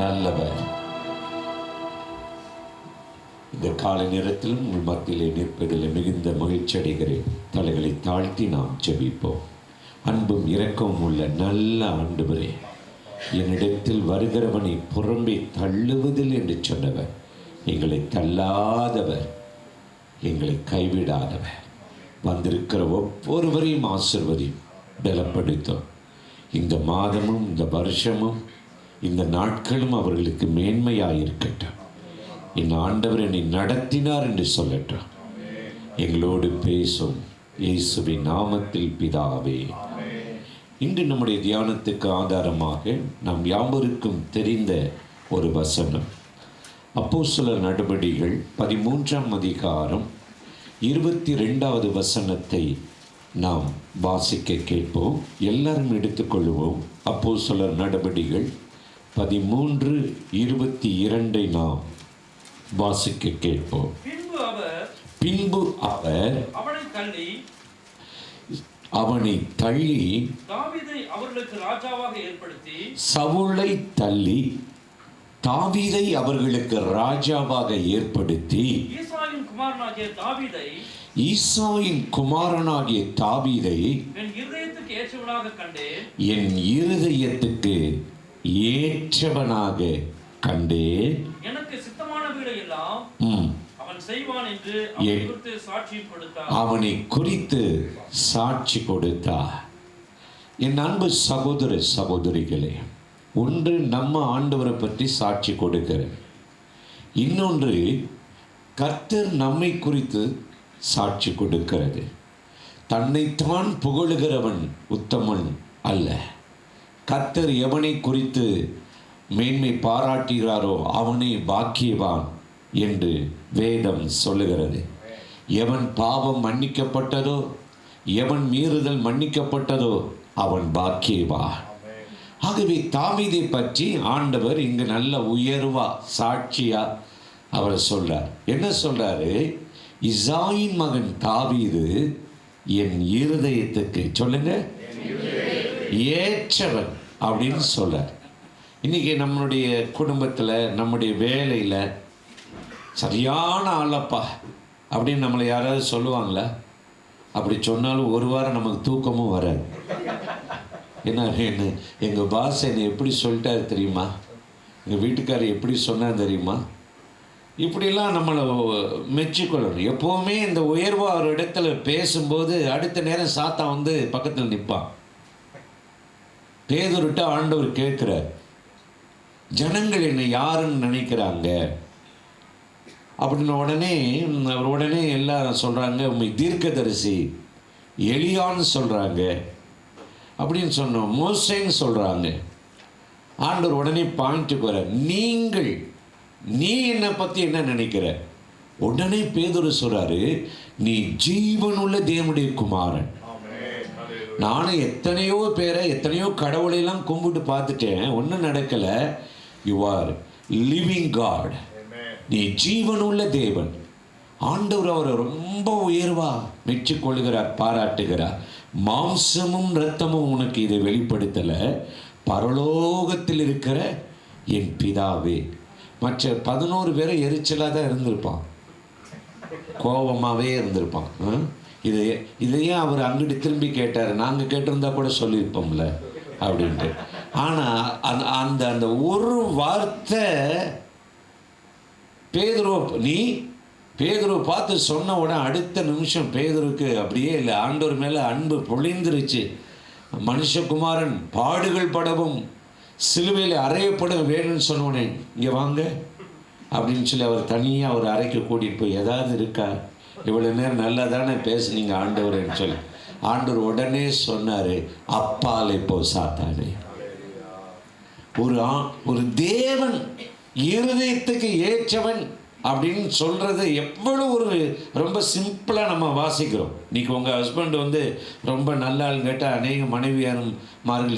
S3: நல்லவர். இந்த காலை நேரத்தில் உங்கள் மத்தியிலே நிற்பதில் மிகுந்த மகிழ்ச்சி அடைகிறேன். தலைகளை தாழ்த்தி நாம் ஜெபிப்போம். அன்பும் இரக்கமும் உள்ள நல்ல ஆண்டவரே, என்னிடத்தில் வருகிறவனை புறம்பே தள்ளுவதில் என்று சொன்னவர், எங்களை தள்ளாதவர், எங்களை கைவிடாதவர். வந்திருக்கிற ஒவ்வொருவரையும் ஆசீர்வதியும், பலப்படுத்தும். இந்த மாதமும் இந்த வருஷமும் இந்த நாட்களும் அவர்களுக்கு மேன்மையாயிருக்கட்டும். என் ஆண்டவர் என்னை நடத்தினார் என்று சொல்லட்டும். எங்களோடு பேசும் இயேசுவின் நாமத்தில் பிதாவே. இன்று நம்முடைய தியானத்துக்கு ஆதாரமாக நாம் யாவருக்கும் தெரிந்த ஒரு வசனம், அப்போஸ்தலர் நடபடிகள் 13ஆம் அதிகாரம் 22வது வசனத்தை நாம் வாசிக்க கேட்போம். எல்லாரும் எடுத்துக்கொள்வோம். அப்போஸ்தலர் நடபடிகள் 13:22 நாம் வாசிக்க கேட்போம். பின்பு அவர் அவனை தள்ளி சவுலை தள்ளி தாவீதை அவர்களுக்கு ராஜாவாக ஏற்படுத்தி ஈசாயின் குமாரனாகிய தாவீதை என் இருதயத்துக்கு ஏற்றவனாக கண்டேன்.
S5: எனக்கு சித்தமானவைகளை எல்லாம் அவன் செய்வான் என்று
S3: அவனை குறித்து சாட்சி கொடுத்தார். என் அன்பு சகோதர சகோதரிகளே, ஒன்று நம்ம ஆண்டவரை பற்றி சாட்சி கொடுக்கிறது, இன்னொன்று கர்த்தர் நம்மை குறித்து சாட்சி கொடுக்கிறது. தன்னைத்தான் புகழுகிறவன் உத்தமன் அல்ல. கர்த்தர் எவனை குறித்து மேன்மை பாராட்டுகிறாரோ அவனே பாக்கியவான் என்று வேதம் சொல்லுகிறது. எவன் பாவம் மன்னிக்கப்பட்டதோ, எவன் மீறுதல் மன்னிக்கப்பட்டதோ அவன் பாக்கியவான். ஆகவே தாவீதை பற்றி ஆண்டவர் இங்கு நல்ல உயர்வா சாட்சியா அவர் சொல்றார். என்ன சொல்றாரு? இசாயின் மகன் தாவீது என் இருதயத்துக்கு, சொல்லுங்க, ஏற்றவன் அப்படின்னு சொல்றார். இன்னைக்கு நம்மளுடைய குடும்பத்தில், நம்முடைய வேலையில் சரியான ஆளப்பா அப்படின்னு நம்மளை யாராவது சொல்லுவாங்களா? அப்படி சொன்னாலும் ஒரு வாரம் நமக்கு தூக்கமும் வராது. என்ன எங்கள் பாஸ் என்னை எப்படி சொல்லிட்டாரு தெரியுமா, எங்கள் வீட்டுக்காரர் எப்படி சொன்னார் தெரியுமா, இப்படிலாம் நம்மளை மெச்சிக்கொள்ளணும். எப்போவுமே இந்த உயர்வா ஒரு இடத்துல பேசும்போது அடுத்த நேரம் சாத்தான் வந்து பக்கத்தில் நிற்பான். பேதுருட்ட ஆண்டவர் கேட்கிறார், ஜனங்கள் என்னை யாருன்னு நினைக்கிறாங்க அப்படின்னு. உடனே எல்லாரும் சொல்கிறாங்க, உண்மை தீர்க்கதரிசி எலியான்னு சொல்கிறாங்க அப்படின்னு சொன்னோம், மோசேன்னு சொல்கிறாங்க. ஆண்டவர் உடனே பாயிண்ட்டுக்கு வர, நீ என்னை பற்றி என்ன நினைக்கிற? உடனே பேதுரு சொல்கிறாரு, நீ ஜீவனுள்ள தேவனுடைய குமாரன். நானும் எத்தனையோ பேரை, எத்தனையோ கடவுளையெல்லாம் கும்பிட்டு பார்த்துட்டேன், ஒன்றும் நடக்கலை. You are living God. நீ ஜீவனுள்ள தேவன். ஆண்டவர் அவரை ரொம்ப உயர்வா மெச்சிக்கொள்கிறார், பாராட்டுகிறார். மாம்சமும் இரத்தமும் உனக்கு இதை வெளிப்படுத்தலை, பரலோகத்தில் இருக்கிற என் பிதாவே. மற்ற 11 பேரை எரிச்சலாக தான் இருந்திருப்பான், கோபமாகவே இருந்திருப்பான். இதையே அவர் அங்கிட்டு திரும்பி கேட்டார், நாங்கள் கேட்டிருந்தா கூட சொல்லியிருப்போம்ல அப்படின்ட்டு. ஆனால் அந்த அந்த ஒரு வார்த்தை பேதுருவை பார்த்து சொன்ன உடனே அடுத்த நிமிஷம் பேதுருக்கு அப்படியே இல்லை, ஆண்டவர் மேலே அன்பு பொழிந்துருச்சு. மனுஷகுமாரன் பாடுகள் படவும் சிலுவையில் அறையப்பட வேணும்னு சொன்னோன்னே, இங்கே வாங்க அப்படின்னு சொல்லி அவர் தனியாக ஒரு அறைக்கு கூட்டிகிட்டு போய், ஏதாவது இருக்கா, இவ்வளோ நேரம் நல்லா தானே பேசுனீங்க ஆண்டவர்ன்னு சொல்லி ஆண்டவர் உடனே சொன்னார், அப்பாலே போ சாத்தானே. ஒரு தேவன் இருதயத்துக்கு ஏற்றவன் அப்படின்னு சொல்கிறது எவ்வளோ ஒரு ரொம்ப சிம்பிளாக நம்ம வாசிக்கிறோம். இன்றைக்கி உங்கள் ஹஸ்பண்ட் வந்து ரொம்ப நல்லான்னு கேட்டால் அநேக மனைவியாரும்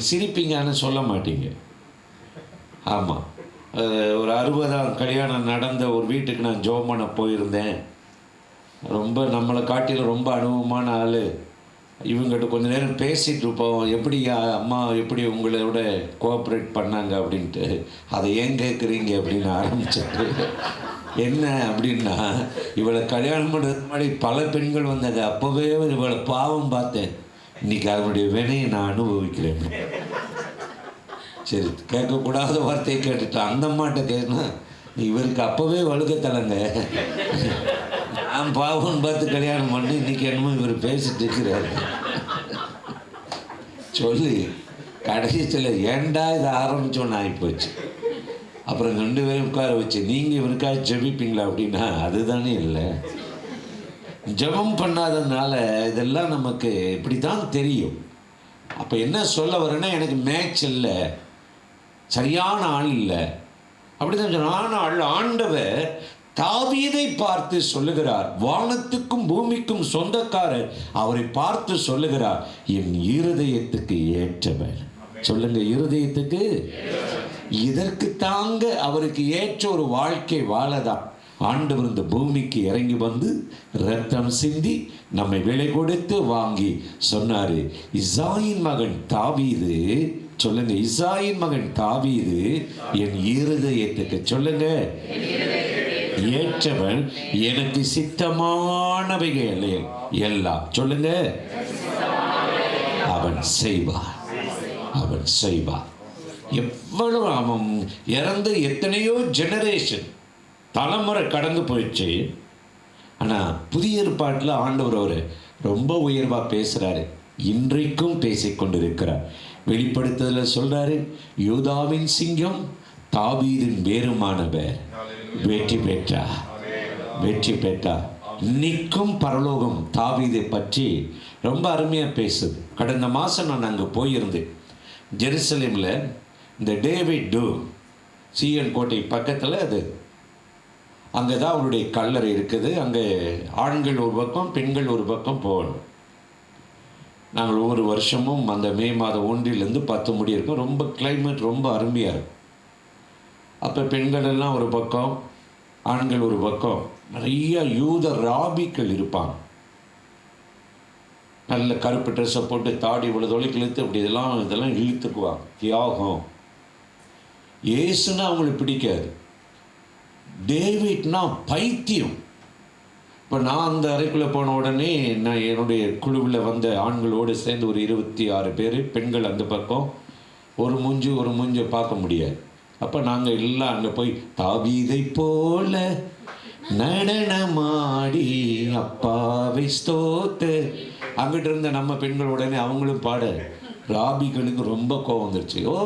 S3: சிரிப்பீங்கன்னு சொல்ல மாட்டீங்க. ஆமாம், ஒரு 60ஆம் கல்யாணம் நடந்த ஒரு வீட்டுக்கு நான் ஜோம் பண்ண போயிருந்தேன். ரொம்ப நம்மளை காட்டிலும் ரொம்ப அனுபவமான ஆள். இவங்ககிட்ட கொஞ்ச நேரம் பேசிகிட்டு இருப்போம், எப்படி அம்மா எப்படி உங்களோட கோஆப்ரேட் பண்ணாங்க அப்படின்ட்டு. அதை ஏன் கேட்குறீங்க அப்படின்னு ஆரம்பிச்சிட்டு, என்ன அப்படின்னா, இவளை கல்யாணம் பண்ணுறதுக்கு முன்னாடி பல பெண்கள் வந்தாங்க, அப்போவே இவளை பாவம் பார்த்தேன், இன்னைக்கு அதனுடைய வினையை நான் அனுபவிக்கிறேன். சரி, கேட்கக்கூடாத வார்த்தையை கேட்டுட்டேன். அந்த அம்மாட்ட கேட்கணும், இவருக்கு அப்போவே வழுக்க தலைங்க, நான் பாவம் பார்த்து கல்யாணம் பண்ணி இன்னைக்கு என்னமோ இவர் பேசிட்டு இருக்கிறாரு சொல்லி கடைசியில் ஏண்டா இதை ஆரம்பிச்சோன்னு ஆகிப்போச்சு. அப்புறம் 2 பேரும் உட்கார வச்சு, நீங்கள் இவருக்காக ஜெபிப்பீங்களா அப்படின்னா, அதுதானே இல்லை. ஜெபம் பண்ணாததுனால இதெல்லாம் நமக்கு இப்படி தான் தெரியும். அப்போ என்ன சொல்ல வரேன்னா, எனக்கு மேட்ச் இல்லை, சரியான ஆள் இல்லை அப்படி தான் சொன்ன. ஆனால் ஆண்டவர் தாவீதை பார்த்து சொல்லுகிறார், வானத்துக்கும் பூமிக்கும் சொந்தக்காரர் அவரை பார்த்து சொல்லுகிறார், என் இருதயத்துக்கு ஏற்றவர். சொல்லுங்க, இருதயத்துக்கு. இதற்கு தாங்க அவருக்கு ஏற்ற ஒரு வாழ்க்கை வாழதான் ஆண்டவர் இந்த பூமிக்கு இறங்கி வந்து ரத்தம் சிந்தி நம்மை விலை கொடுத்து வாங்கி சொன்னாரு, இசாயின் மகன் தாவீது, சொல்லுங்க, இசாயின் மகன் தாவீது என் இருதயத்துக்கு, சொல்லுங்க, ஏற்றவன், எனக்கு சித்தமானவைகள் எல்லாம், சொல்லுங்க, அவன் செய்வான், அவன் செய்வான். எவ்வளவு அவன் இறந்து எத்தனையோ ஜெனரேஷன் தலைமுறை கடந்து போயிடுச்சு. ஆனால் புதிய ஏற்பாட்டில் ஆண்டவர் அவர் ரொம்ப உயர்வாக பேசுகிறாரு, இன்றைக்கும் பேசிக்கொண்டிருக்கிறார். வெளிப்படுத்துதலில் சொல்கிறாரு, யூதாவின் சிங்கம் தாவீதின் வேறுமானவர் வெற்றி பெற்றார், வெற்றி பெற்றார். இன்னைக்கும் பரலோகம் தாவீதை பற்றி ரொம்ப அருமையாக பேசுது. கடந்த மாதம் நான் அங்கே போயிருந்தேன், ஜெருசலேமில் இந்த டேவிட் டூ சீயன் கோட்டை பக்கத்தில், அது அங்கே தான் அவருடைய கல்லறை இருக்குது. அங்கே ஆண்கள் ஒரு பக்கம், பெண்கள் ஒரு பக்கம் போகணும். நாங்கள் ஒவ்வொரு வருஷமும் அந்த மே மாதம் 1 to 10 முடி இருக்கும். ரொம்ப கிளைமேட் ரொம்ப அருமையாக இருக்கும். அப்போ பெண்கள் எல்லாம் ஒரு பக்கம், ஆண்கள் ஒரு பக்கம். நிறைய யூத ராபிக்கள் இருப்பாங்க, நல்ல கருப்பு ட்ரெஸ்ஸை போட்டு தாடி இவ்வளோ தொலைக்கு இழுத்து அப்படி இதெல்லாம் இழுத்துக்குவாங்க. தியாகம். இயேசுன்னா அவங்களுக்கு பிடிக்காது, டேவிட்னா பைத்தியம். இப்போ நான் அந்த அறைக்குள்ளே போன உடனே நான் என்னுடைய குழுவில் வந்த ஆண்களோடு சேர்ந்து ஒரு 26 பேர், பெண்கள் அந்த பக்கம். ஒரு மூஞ்சை பார்க்க முடியாது. அப்போ நாங்கள் எல்லாம் அங்கே போய் தாவீதை போல நடனமாடி அப்பாவை ஸ்தோத்து, அங்கிட்ட இருந்த நம்ம பெண்கள் உடனே அவங்களும் பாட, ராபிகளுக்கு ரொம்ப கோவம் வந்துருச்சு. Oh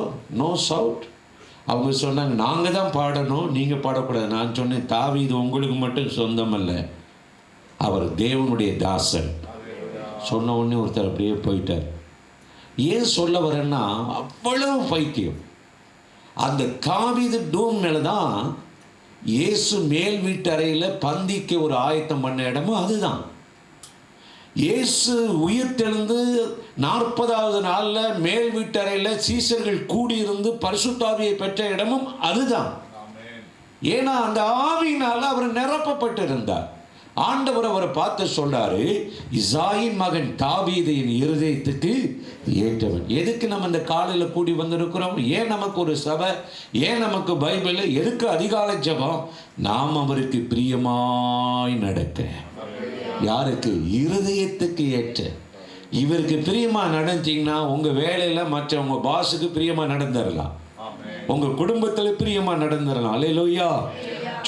S3: no shout. அவங்க சொன்னாங்க, நாங்கள் தான் பாடணும், நீங்கள் பாடக்கூடாது. நான் சொன்னேன், தாவீது உங்களுக்கு மட்டும் சொந்தம் அல்ல, அவர் தேவனுடைய தாசன். சொன்ன உடனே ஒருத்தர் அப்படியே போயிட்டார். ஏன் சொல்ல வரேன்னா, அவ்வளவு பைத்தியம். அந்த தாவீது டூம் மேலே தான் இயேசு மேல் வீட்டு அறையில் பந்திக்கு ஒரு ஆயத்தம் பண்ண இடமும் அதுதான். இயேசு உயிர்த்தெழுந்து 40வது நாளில் மேல் வீட்டறையில் சீசர்கள் கூடியிருந்து பரிசுத்தாவியை பெற்ற இடமும் அதுதான். ஏன்னா அந்த ஆவியினால் அவர் நிரப்பப்பட்டிருந்தார். ஆண்டவர் அவரை பார்த்து சொல்றாரு, இசாயின் மகன் தாவீதின் இருதயத்துக்கு ஏற்றவன். எதுக்கு நம்ம இந்த காலையில் கூடி வந்திருக்கிறோம்? ஏன் நமக்கு ஒரு சபை? ஏன் நமக்கு பைபிள்? எதுக்கு அதிகாலை ஜெபம்? நாம் அவருக்கு பிரியமாய் நடக்க. யாருக்கு? இருதயத்துக்கு ஏற்ற. இவருக்கு பிரியமா நடந்தீங்கன்னா உங்க வேலையில மற்றவங்க பாஸுக்கு பிரியமா நடந்துடலாம், உங்க குடும்பத்துல பிரியமா நடந்துடலாம். அல்லேலூயா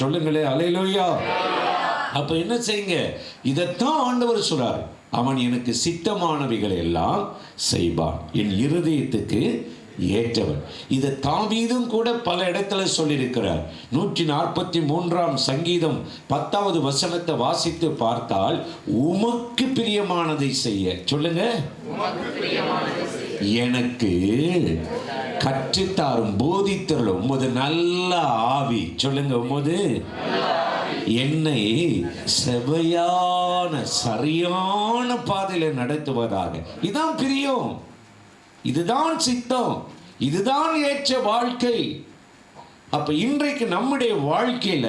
S3: சொல்லுங்களே, அல்லேலூயா. அப்ப என்ன செய்யுங்க? இதைத்தான் ஆண்டவர் சொல்றார், அவன் எனக்கு சித்தமானவைகளை எல்லாம் செய்வான், என் இருதயத்துக்கு ஏற்றவன். இதை தாவீதும் கூட பல இடத்துல சொல்லியிருக்கிறார். 143ஆம் சங்கீதம் 10வது வசனத்தை வாசித்து பார்த்தால், உமக்கு பிரியமானதை செய்ய, சொல்லுங்க, எனக்கு கற்றுத்தாரும் போதித்தருளும் உமது நல்ல ஆவி, சொல்லுங்க, உமது என்னை செவையான சரியான பாதையில நடத்துவதாக. இதுதான் பிரியம், இதுதான் சித்தம், இதுதான் ஏற்ற வாழ்க்கை. அப்போ இன்றைக்கு நம்முடைய வாழ்க்கையில்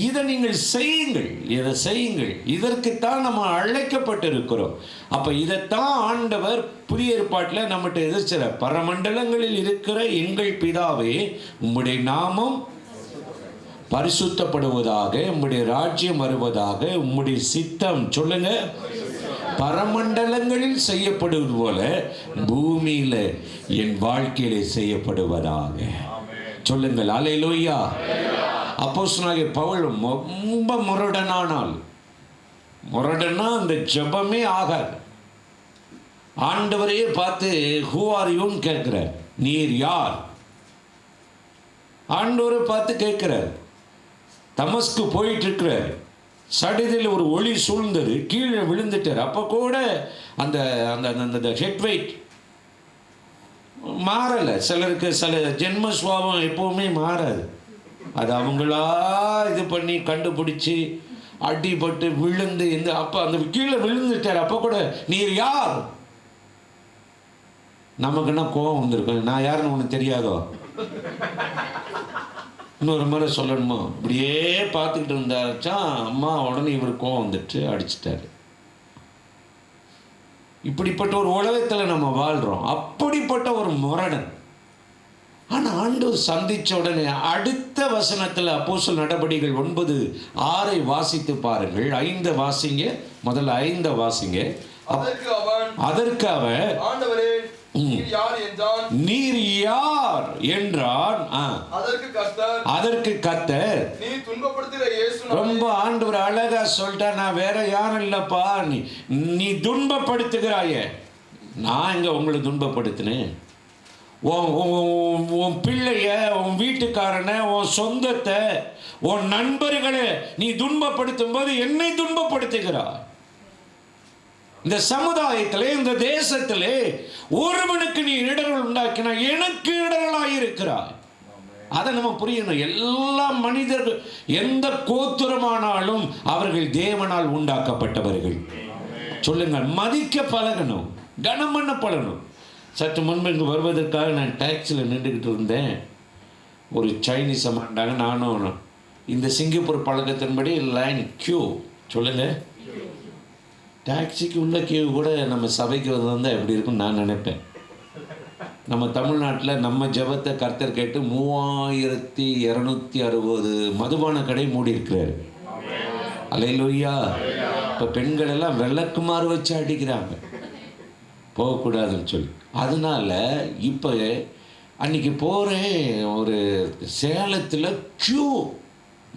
S3: இதை நீங்கள் செய்யுங்கள், இதை செய்யுங்கள். இதற்குத்தான் நம்ம அழைக்கப்பட்டு இருக்கிறோம். அப்போ இதைத்தான் ஆண்டவர் புதிய ஏற்பாட்டில் நம்மகிட்ட எதிர்ச்சிற, பரமண்டலங்களில் இருக்கிற எங்கள் பிதாவே உம்முடைய நாமம் பரிசுத்தப்படுவதாக, உம்முடைய ராஜ்யம் வருவதாக, உம்முடைய சித்தம் சொல்லுங்க பரமண்டலங்களில் செய்யப்படுவது போல பூமியில என் வாழ்க்கையிலே செய்யப்படுவதாக. சொல்லுங்கள் அல்லேலூயா. அப்போஸ்தலனாகிய பவுல் ரொம்ப முரடனானால், முரடனா அந்த ஜெபமே ஆகாது. ஆண்டவரையே பார்த்து ஹூ ஆர் யூன்னு கேட்கிறார், நீர் யார்? ஆண்டவரை பார்த்து கேட்கிறார். தமஸ்கு போயிட்டு இருக்கிறார், சடிதில் ஒரு ஒளி சூழ்ந்தது, கீழே விழுந்துட்டார். அப்போ கூட அந்த அந்த அந்த ஹெட் வெயிட் மாறலை. சிலருக்கு சில ஜென்ம சுவாபம் எப்பவுமே மாறாது. அது அவங்களா இது பண்ணி கண்டுபிடிச்சி அடிபட்டு விழுந்து இந்த அப்போ அந்த கீழே விழுந்துட்டார். அப்போ கூட நீர் யார்? நமக்குன்னா கோபம் வந்திருக்கும். நான் யாருன்னு உனக்கு தெரியாதோ? இன்னொரு முறை சொல்லணுமோ? இப்படியே பார்த்துக்கிட்டு இருந்தாச்சா அம்மா, உடனே இவர் கோவம் வந்துட்டு அடிச்சிட்டாரு. இப்படிப்பட்ட ஒரு உலகத்தில் நம்ம வாழ்கிறோம். அப்படிப்பட்ட ஒரு முரடன். ஆனால் ஆண்டவர் சந்தித்த உடனே அடுத்த வசனத்தில் அப்போஸ்தலர் நடபடிகள் 9:6 வாசித்து பாருங்கள். 5 வாசிங்க, முதல்ல 5 வாசிங்க. அதற்கு அவன் ஆண்டவரே நீர் யார் என்றான். அதற்கு கர்த்தர் ரொம்ப ஆண்டவர் அழகா சொல்லிட்டா, நான் வேற யாரும் இல்லப்பா, நீ துன்பப்படுத்துகிறாயே. நான் எங்க உங்களை துன்பப்படுத்தினேன்? உன் பிள்ளைய, உன் வீட்டுக்காரனை, உன் சொந்தத்தை, உன் நண்பர்களை நீ துன்பப்படுத்தும் போது என்னை துன்பப்படுத்துகிறாய். இந்த சமுதாயத்திலே, இந்த தேசத்திலே ஒருவனுக்கு நீ இடர்கள் உண்டாக்கினா எனக்கு இடர்களாயிருக்கிறாய். அதை நம்ம புரியணும். எல்லா மனிதர்கள் எந்த கோத்திரமானாலும் அவர்கள் தேவனால் உண்டாக்கப்பட்டவர்கள். சொல்லுங்கள், மதிக்க பழகணும், கனம் பண்ண பழகணும். சற்று முன்பு இங்கு வருவதற்காக நான் டாக்ஸியில் நின்றுக்கிட்டு இருந்தேன். ஒரு சைனீஸ் அம்மாண்டாங்க. நானும் இந்த சிங்கப்பூர் பழக்கத்தின்படி லைன் கியூ. சொல்லுங்கள், டாக்ஸிக்கு உள்ள கியூ கூட நம்ம சபைக்கு வந்தால் எப்படி இருக்குன்னு நான் நினைப்பேன். நம்ம தமிழ்நாட்டில் நம்ம ஜெபத்தை கர்த்தர் கேட்டு 3260 மதுபான கடை மூடி இருக்கிறாரு. அல்லேலூயா. இப்போ பெண்கள் எல்லாம் வெள்ளக்குமாறு வச்சு அடிக்கிறாங்க, போகக்கூடாதுன்னு சொல்லி. அதனால இப்போ அன்றைக்கி போகிறேன், ஒரு சேலத்தில் கியூ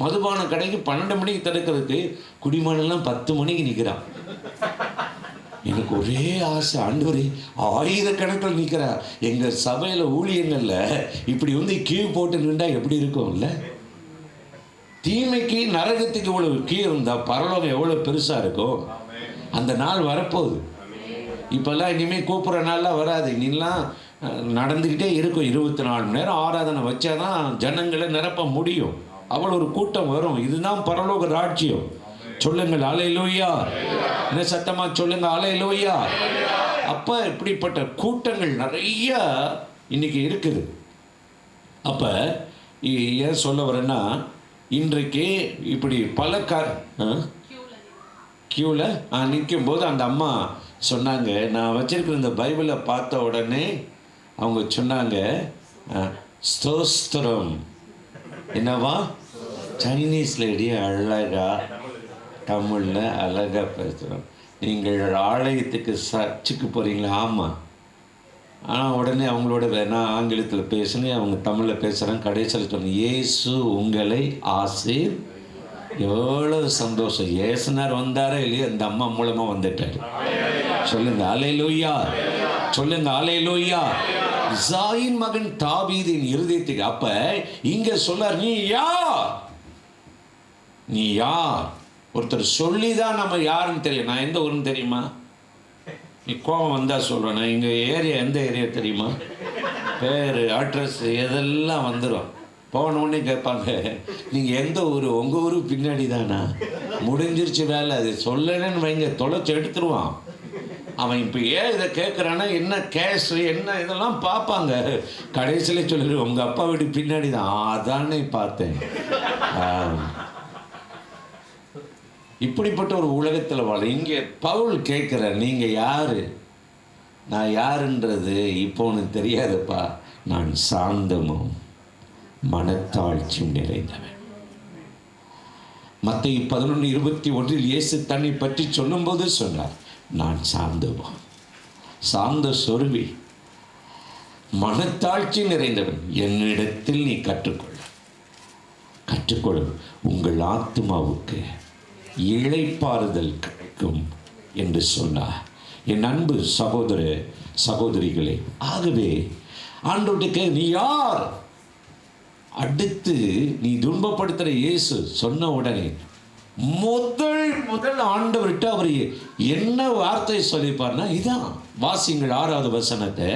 S3: மதுபான கடைக்கு 12 மணிக்கு திறக்கிறதுக்கு குடிமகனெல்லாம் 10 மணிக்கு நிற்கிறான். எனக்கு ஒரே ஆசை, ஆண்டவரே 1000 கணக்கில் நிற்கிறா. எங்கள் சபையில் ஊழியங்களில் இப்படி கியூ போட்டு நின்றா எப்படி இருக்கும்ல? தீமைக்கு நரகத்துக்கு இவ்வளவு கியூ இருந்தால் பரலோகம் எவ்வளோ பெருசாக இருக்கும். அந்த நாள் வரப்போகுது. இப்போல்லாம் இனிமேல் கூப்பிட்ற நாள்லாம் வராது. இனிலாம் நடந்துக்கிட்டே இருக்கும். 24 மணி நேரம் ஆராதனை வச்சாதான் ஜனங்களை நிரப்ப முடியும். அவ்வளோ ஒரு கூட்டம் வரும். இதுதான் பரலோக ராஜ்யம். சொல்லுங்கள் அல்லேலூயா. என்ன சத்தமா சொல்லுங்க அல்லேலூயா. அப்போ இப்படிப்பட்ட கூட்டங்கள் நிறைய இன்னைக்கு இருக்குது. அப்போ ஏன் சொல்ல வரேன்னா, இன்றைக்கு இப்படி பல கியூவில் நிற்கும் போது அந்த அம்மா சொன்னாங்க, நான் வச்சிருக்கிற இந்த பைபிளை பார்த்த உடனே அவங்க சொன்னாங்க, ஸ்தோத்திரம். என்னவா? சைனீஸ் லேடி அழகா தமிழில் அழகாக பேசுகிறோம். நீங்கள் ஆலயத்துக்கு சர்ச்சுக்கு போகிறீங்களா? ஆமாம். ஆனால் உடனே அவங்களோட நான் ஆங்கிலத்தில் பேசுனேன், அவங்க தமிழில் பேசுகிறாங்க. கடைசியில் சொன்னேன், இயேசு உங்களை ஆசீர். எவ்வளோ சந்தோஷம். இயேசுனார் வந்தாரே இல்லையா, இந்த அம்மா மூலமாக வந்துட்டார். சொல்லுங்க அல்லேலூயா. சொல்லுங்க அல்லேலூயா. இசாயின் மகன் தாவீதின் இருதயத்துக்கு. அப்போ இங்கே சொல்லார், நீ யார்? நீ யார்? ஒருத்தர் சொல்லி தான் நம்ம யாருன்னு தெரியும். நான் எந்த ஊருன்னு தெரியுமா? நீ கோபம் வந்தால் சொல்கிறேன். நான் எங்கள் ஏரியா எந்த ஏரியா தெரியுமா? பேர், அட்ரஸ் இதெல்லாம் வந்துடும். போனோடனே கேட்பாங்க, நீங்கள் எந்த ஊர்? உங்கள் ஊரு பின்னாடி தானா? முடிஞ்சிருச்சு வேலை. அது சொல்லணுன்னு வைங்க, தொலைச்சி எடுத்துருவான். அவன் இப்போ ஏன் இதை கேட்குறான்னா என்ன கேஷ் என்ன இதெல்லாம் பார்ப்பாங்க. கடைசியில் சொல்லிடு உங்கள் அப்பா வீட்டு பின்னாடி தான். அதானே பார்த்தேன். இப்படிப்பட்ட ஒரு உலகத்தில் வாழ இங்கே பவுல் கேட்குற நீங்கள் யார்? நான் யாருன்றது இப்போ உனக்கு தெரியாதுப்பா. நான் சாந்தமும் மனத்தாழ்ச்சியும் நிறைந்தவன். மத்தேயு 11:21 இயேசு தன்னை பற்றி சொல்லும்போது சொன்னார், நான் சாந்தமும் சாந்த சொருவி மனத்தாழ்ச்சி நிறைந்தவன். என்னிடத்தில் நீ கற்றுக்கொள், உங்கள் ஆத்மாவுக்கு இளைப்பாறுதல் கிடைக்கும் என்று சொன்னார். என் அன்பு சகோதர சகோதரிகளே, ஆகவே ஆண்டவருக்கு நீ யார்? அடுத்து நீ துன்பப்படுத்துகிற இயேசு சொன்ன உடனே முதல் ஆண்டவர்கிட்ட அவர் என்ன வார்த்தை சொல்லிப்பார்னா இதான். வாசிங்கள் 6வது வசனத்தை.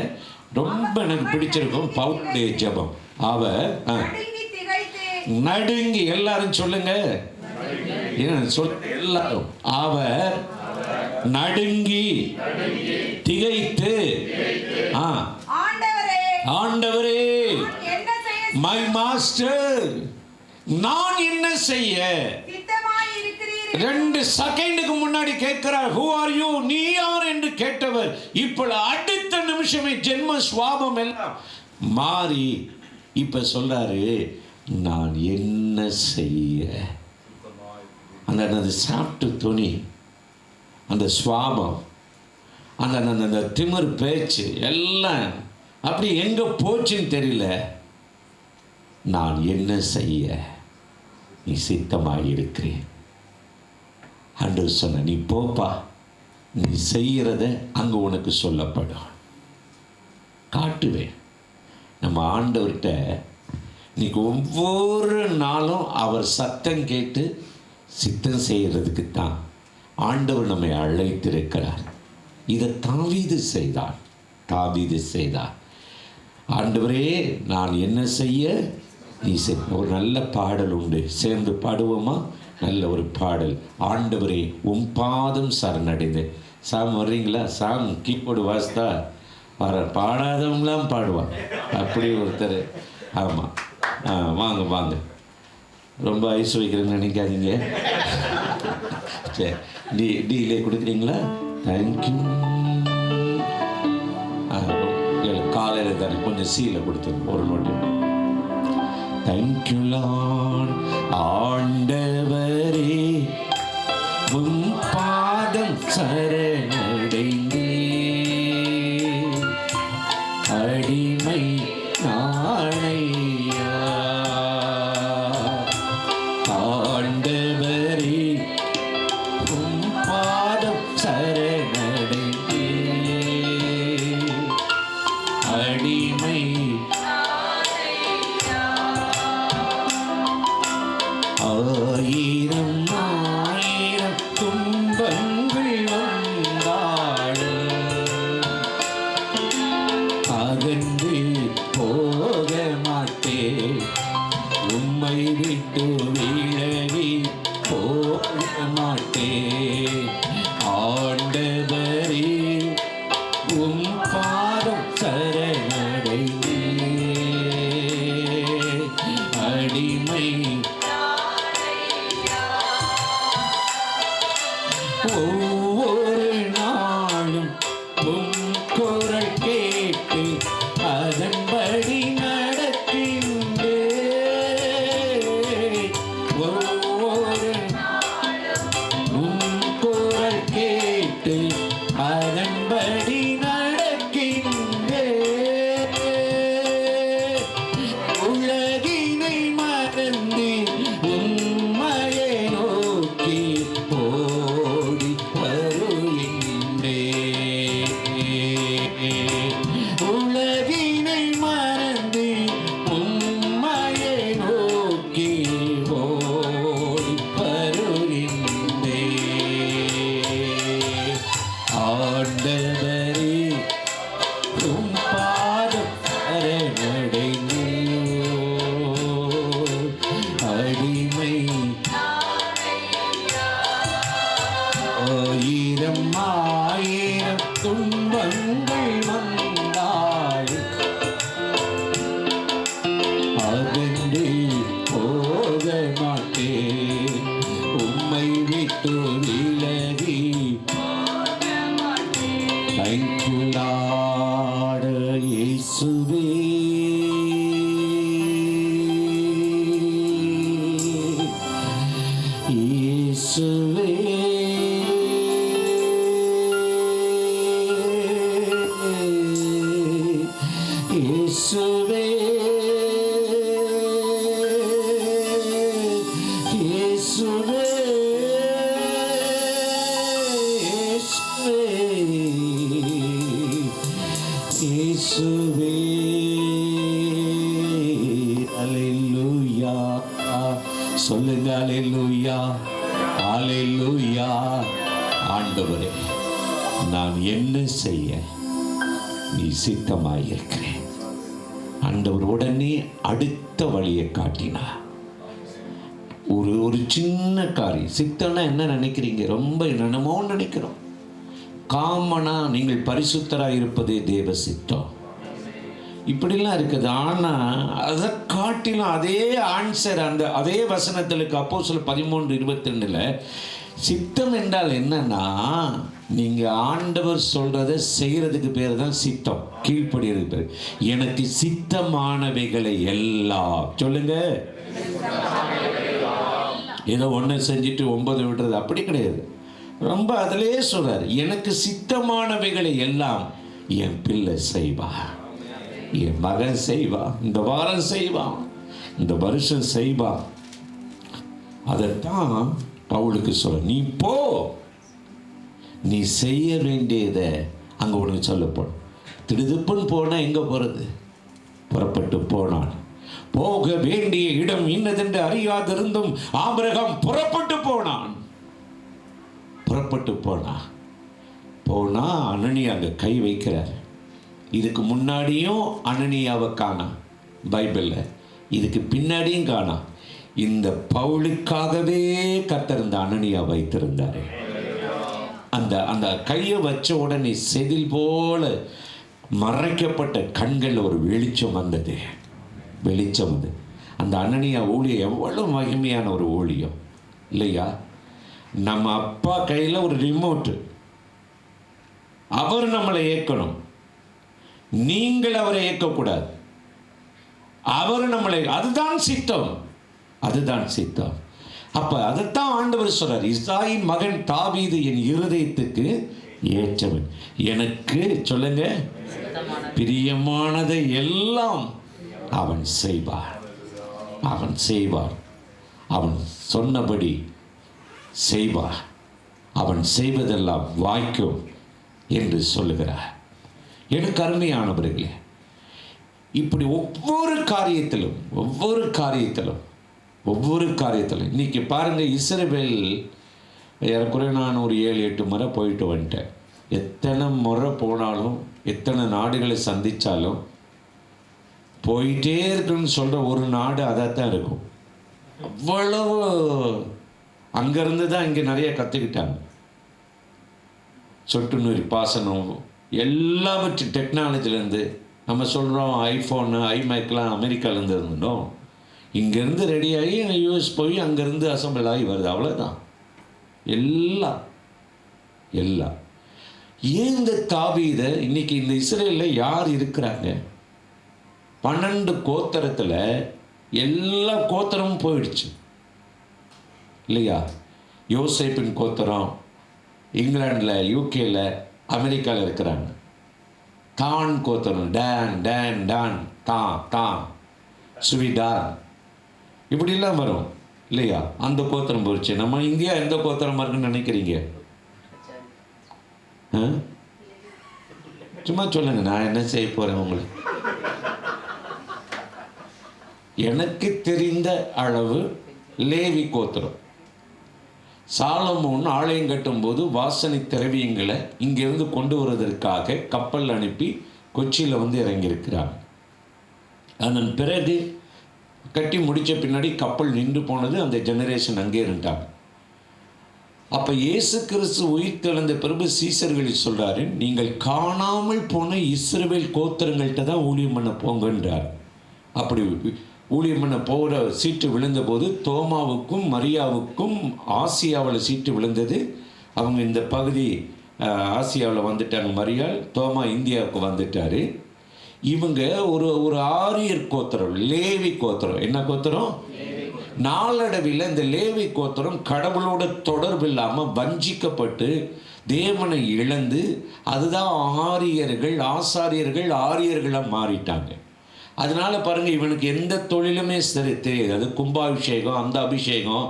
S3: ரொம்ப எனக்கு பிடிச்சிருக்கும் பவுலுடைய ஜெபம். அவர் நடுங்கி, எல்லாரும் சொல்லுங்க, எல்லாரும், அவர் நடுங்கி திகைத்து, ஆண்டவரே மை மாஸ்டர், நான் என்ன செய்ய? 2 செகண்டுக்கு முன்னாடி கேட்கிறார், who are you? நீ யார் என்று கேட்டவர் இப்ப அடுத்த நிமிஷமே ஜென்ம சுவாபம் எல்லாம் மாறி இப்ப சொல்றாரு, நான் என்ன செய்ய? அந்த சாப்பிட்டு துணி, அந்த சுவாபம், அந்த திமிர் பேச்சு எல்லாம் அப்படி எங்கே போச்சுன்னு தெரியல. நான் என்ன செய்ய நீ சித்தமாக இருக்கிறேன். ஆண்டவர் சொன்ன, நீ போப்பா, நீ செய்கிறத அங்கே உனக்கு சொல்லப்படும், காட்டுவேன். நம்ம ஆண்டவர்கிட்ட இன்னைக்கு ஒவ்வொரு நாளும் அவர் சத்தம் கேட்டு சித்தம் செய்கிறதுக்கு தான் ஆண்டவர் நம்மை அழைத்திருக்கிறார். இதை தாவீது செய்தார். ஆண்டவரே நான் என்ன செய்ய நீ ஒரு நல்ல பாடல் உண்டு, சேர்ந்து பாடுவோமா? நல்ல ஒரு பாடல். ஆண்டவரே உம் பாதம் சரணடைந்தேன். சாங் வர்றீங்களா? சாங் கீபோர்டு வாசித்தா பாடாதவங்களாம் பாடுவான். அப்படி ஒருத்தர். ஆமாம், வாங்க, ரொம்ப ஐஸ் வைக்கிறேன்னு நினைக்காதீங்க. சரி, டீலே கொடுக்குறீங்களா? தேங்க்யூ. காலையில் தானே கொஞ்சம் சீல கொடுத்துருங்க ஒரு நோட்டு. Thank you Lord. ஆண்டவரே உம் பாதம் சரணடைந்தே, அடிமை நாணையா. ஆண்டவரே உம் பாதம் சரணடைந்தே, அடிமை. ஆயிரம் துன்பங்கள் வந்தாலும் அகன்று போக மாட்டேன், உம்மை விட்டு விலகி போக மாட்டேன். ஆண்டவரே உம் பாதம் சரணடைந்தே, அடிமை. ஒவ்வொரு நாளும் உம் குரல் கேட்டு அதன்படி நடக்கின்றேன். ஒவ்வொரு உம் குரல் கேட்டு அதன்படி நடக்கின்றேன். உலகினை மறந்து இயேசுவே இயேசுவே இயேசுவே இயேசுவே இயேசுவே அல்லேலூயா சொல்லுங்க அல்லேலூயா அல்லேலூயா. ஆண்டவரே, நான் என்ன செய்ய நீ சித்தமாயிருக்கிறேன். ஆண்டவர் உடனே அடுத்த வழியை காட்டினார். ஒரு சின்ன காரியம். சித்தம்னா என்ன நினைக்கிறீங்க? ரொம்ப என்னமோ நினைக்கிறோம். காமனா நீங்கள் பரிசுத்தராக இருப்பதே தேவ சித்தம், இப்படிலாம் இருக்குது. ஆனால் அதை காட்டிலும் அதே ஆன்சர் அந்த அதே வசனத்தில் அப்போஸ்தலர் 13:22 சித்தம் என்றால் என்னன்னா, நீங்கள் ஆண்டவர் சொல்கிறத செய்கிறதுக்கு பேர் தான் சித்தம், கீழ்ப்படுகிறது பேர். எனக்கு சித்தமானவைகளை எல்லாம் சொல்லுங்க. ஏதோ ஒன்று செஞ்சுட்டு 9 விடுறது அப்படி கிடையாது. ரொம்ப அதிலே சொல்றார், எனக்கு சித்தமானவைகளை எல்லாம் என் பிள்ளை செய்வான், என் மகன் செய்வான், இந்த வாரம் செய்வான், இந்த வருஷம் செய்வான். அதைத்தான் பவுலுக்கு சொல்ல, நீ போ, நீ செய்ய வேண்டியதை அங்கே உனக்கு சொல்லப்படும். திடுதுப்புன்னு போனால் எங்கே போகிறது? புறப்பட்டு போனான். போக வேண்டிய இடம் இன்னதென்று அறியாதிருந்தும் ஆபிரகாம் புறப்பட்டு போனான். புறப்பட்டு போனா அனனியா அங்கே கை வைக்கிறார். இதுக்கு முன்னாடியும் அனனியாவை காணோம் பைபிளில், இதுக்கு பின்னாடியும் காணோம். இந்த பவுலுக்காகவே கர்த்தர் இந்த அனனியா வைத்திருந்தார். அந்த அந்த கையை வச்ச உடனே செதில் போல மறைக்கப்பட்ட கண்கள் ஒரு வெளிச்சம் வந்தது. வெளிச்சம் வந்து அந்த அனனியா ஊழியம் எவ்வளவு மகிமையான ஒரு ஊழியம் இல்லையா? நம்ம அப்பா கையில் ஒரு ரிமோட்டு, அவர் நம்மளை இயக்கணும், நீங்கள் அவரை இயக்கக்கூடாது. அவர் நம்மளை, அதுதான் சித்தம், அதுதான் சித்தம். அப்ப அதைத்தான் ஆண்டவர் சொல்றார், இசாயின் மகன் தாவீது என் இருதயத்துக்கு ஏற்றவன், எனக்கு சொல்லுங்க பிரியமானதை எல்லாம் அவன் செய்வார், அவன் செய்வார், அவன் சொன்னபடி செய்வார், அவன் செய்வதெல்லாம் வாய்க்கும் என்று சொல்லுகிறார். எனக்கு அருமையானவர்களே, இப்படி ஒவ்வொரு காரியத்திலும் இன்னைக்கு பாருங்க, இஸ்ரவேல் ஏறக்குறைய நான் ஒரு 7-8 முறை போயிட்டு வந்துட்டேன். எத்தனை முறை போனாலும், எத்தனை நாடுகளை சந்தித்தாலும், போயிட்டே இருக்குன்னு சொல்கிற ஒரு நாடு அதைத்தான் இருக்கும். அவ்வளவு அங்கேருந்து தான் இங்கே நிறைய கற்றுக்கிட்டாங்க. சொட்டு நீர் பாசனம் எல்லாவற்றும் டெக்னாலஜிலேருந்து, நம்ம சொல்கிறோம் ஐஃபோனு ஐமேக்கெலாம் அமெரிக்காவிலேருந்து இருந்துட்டோம், இங்கேருந்து ரெடியாகி யூஎஸ் போய் அங்கேருந்து அசம்பிள் ஆகி வருது. அவ்வளோதான் எல்லாம். ஏன் இந்த தாவீதை இன்னைக்கு இந்த இஸ்ரேலில் யார் இருக்கிறாங்க? 12 கோத்திரத்தில் எல்லா கோத்திரமும் போயிடுச்சு இல்லையா? யோசேப்பின் கோத்திரம் இங்கிலாண்டில், யூகேல, அமெரிக்காவில் இருக்கிறாங்க. தான் கோத்திரம் டான் டான் டான் தான் தான் சுவிடான் இப்படிலாம் வரும் இல்லையா? அந்த கோத்திரம் போயிடுச்சு. நம்ம இந்தியா எந்த கோத்திரமாக இருக்குன்னு நினைக்கிறீங்க? சும்மா சொல்லுங்க, நான் என்ன செய்ய போகிறேன் உங்களுக்கு. எனக்கு தெரிந்த அளவு லேவி கோத்திரம். சாலமோன் ஆலயம் கட்டும்போது வாசனை திரவியங்களை இங்கிருந்து கொண்டு வருவதற்காக கப்பல் அனுப்பி கொச்சியில் வந்து இறங்கியிருக்கிறாங்க. அதன் பிறகு கட்டி முடித்த பின்னாடி கப்பல் நின்று போனது, அந்த ஜெனரேஷன் அங்கே இருந்தாங்க. அப்போ இயேசு கிறிஸ்து உயிர் தெழுந்த பிறகு சீசர்களை சொல்கிறாரு, நீங்கள் காணாமல் போன இஸ்ரவேல் கோத்திரங்கள்கிட்ட தான் ஊழியம் பண்ண போங்கன்றார். அப்படி ஊழியம் பண்ண போகிற சீட்டு விழுந்தபோது தோமாவுக்கும் மரியாவுக்கும் ஆசியாவில் சீட்டு விழுந்தது. அவங்க இந்த பகுதி ஆசியாவில் வந்துட்டாங்க மரியாள், தோமா இந்தியாவுக்கு வந்துட்டார். இவங்க ஒரு ஆரியர் கோத்திரம், லேவி கோத்திரம். என்ன கோத்திரம்? நாளடைவில் இந்த லேவி கோத்திரம் கடவுளோட தொடர்பு இல்லாமல் வஞ்சிக்கப்பட்டு தேவனை இழந்து, அதுதான் ஆரியர்கள், ஆசாரியர்கள் ஆரியர்களாக மாறிட்டாங்க. அதனால பாருங்கள், இவனுக்கு எந்த தொழிலுமே சரி தெரியாது. அது கும்பாபிஷேகம், அந்த அபிஷேகம்,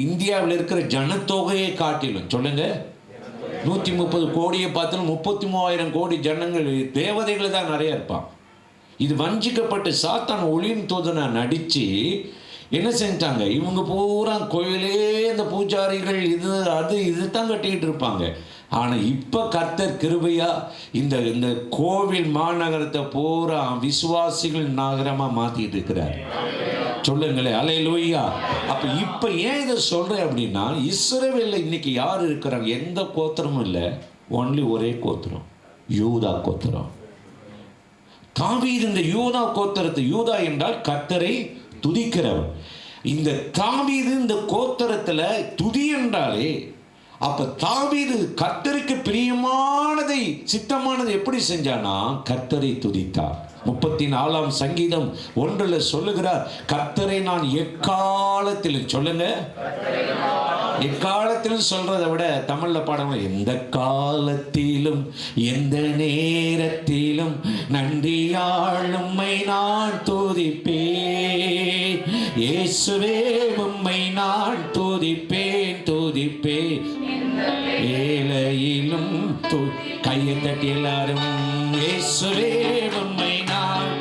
S3: இந்தியாவில் இருக்கிற ஜனத்தொகையை காட்டிலும் சொல்லுங்க, 130 கோடியை பார்த்தாலும் 33,000 கோடி ஜனங்கள் தேவதைகள் தான் நிறைய இருப்பான். இது வஞ்சிக்கப்பட்டு சாத்தான் ஒளியின் தூதனை நடித்து என்ன செஞ்சாங்க, இவங்க பூரா கோயிலே இந்த பூஜாரிகள் இது தான் கட்டிக்கிட்டு இருப்பாங்க. ஆனால் இப்போ கர்த்தர் கிருபையா இந்த கோவில் மாநகரத்தை பூரா விசுவாசிகள் நகரமாக மாற்றிட்டு இருக்கிறார். சொல்லுங்களேன், அல்லேலூயா. அப்போ இப்போ ஏன் இதை சொல்கிறேன் அப்படின்னா, இஸ்ரவேலில் இன்னைக்கு யார் இருக்கிறாங்க? எந்த கோத்திரமும் இல்லை, ஒன்லி ஒரே கோத்திரம், யூதா கோத்திரம். தாவீது இந்த யூதா கோத்திரத்தை, யூதா என்றால் கர்த்தரை துதிக்கிறவன். இந்த தாவீது இந்த கோத்திரத்தில் துதி என்றாலே, அப்ப தாவீது கர்த்தருக்கு பிரியமானதை, சித்தமானதை எப்படி செஞ்சானா? கர்த்தரை துதித்தார். 34ஆம் சங்கீதம் 1 சொல்லுகிறார், கர்த்தரை நான் எக்காலத்திலும், சொல்லுங்க, எக்காலத்திலும் சொல்றதை விட தமிழ்ல பாடணும், எந்த காலத்திலும் எந்த நேரத்திலும் நன்றியால் உம்மை நான் துதிப்பேன், இயேசுவே உம்மை நான் துதிப்பேன் துதிப்பேன், ஏழையிலும் கையை தட்டி எல்லாரும் இயேசுவே உம்மை நான்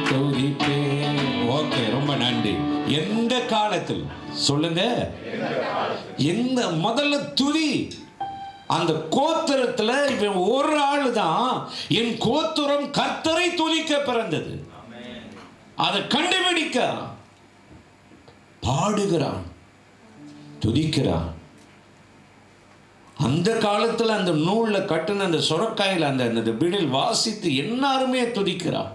S3: துதிப்பேன். ஓகே, ரொம்ப நன்றி. எந்த காலத்தில் சொல்லுங்க, எந்த முதல்ல துதி. அந்த கோத்திரத்தில் இவன் ஒரு ஆளு தான், என் கோத்திரம் கர்த்தரை துதிக்க பிறந்தது. அதை கண்டுபிடிக்க பாடுகிறான், துதிக்கிறான். அந்த காலத்தில் அந்த நூலில் கட்டின அந்த சுரக்காயில் அந்த பிடில் வாசித்து எல்லாருமே துதிக்கிறான்.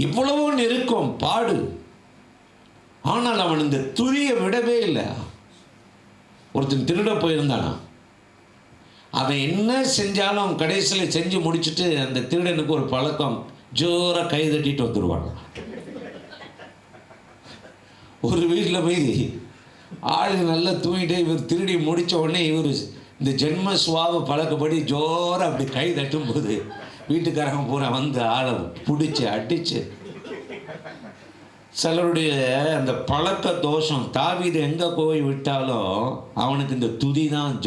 S3: இவ்வளவோ நெருக்கம், பாடு. ஆனால் அவன் இந்த துதியை விடவே இல்லை. ஒருத்தன் திருட போயிருந்தானா, அவன் என்ன செஞ்சாலும் அவன் கடைசியில் செஞ்சு முடிச்சுட்டு அந்த திருடனுக்கு ஒரு பழக்கம், ஜோராக கை தட்டிட்டு வந்துடுவான். ஒரு வீட்டில் போய் ஆள் நல்லா தூங்கிட்டு இவர் திருடி முடித்த உடனே இவர் இந்த ஜென்ம சுவாப பழக்கப்படி ஜோராக அப்படி கை தட்டும் போது வீட்டுக்காரங்க பூரா வந்து ஆளை பிடிச்சி அடிச்சு. சிலருடைய அந்த பழக்க தோஷம், தாவீது எங்கே போய் விட்டாலும் அவனுக்கு இந்த துதி தான்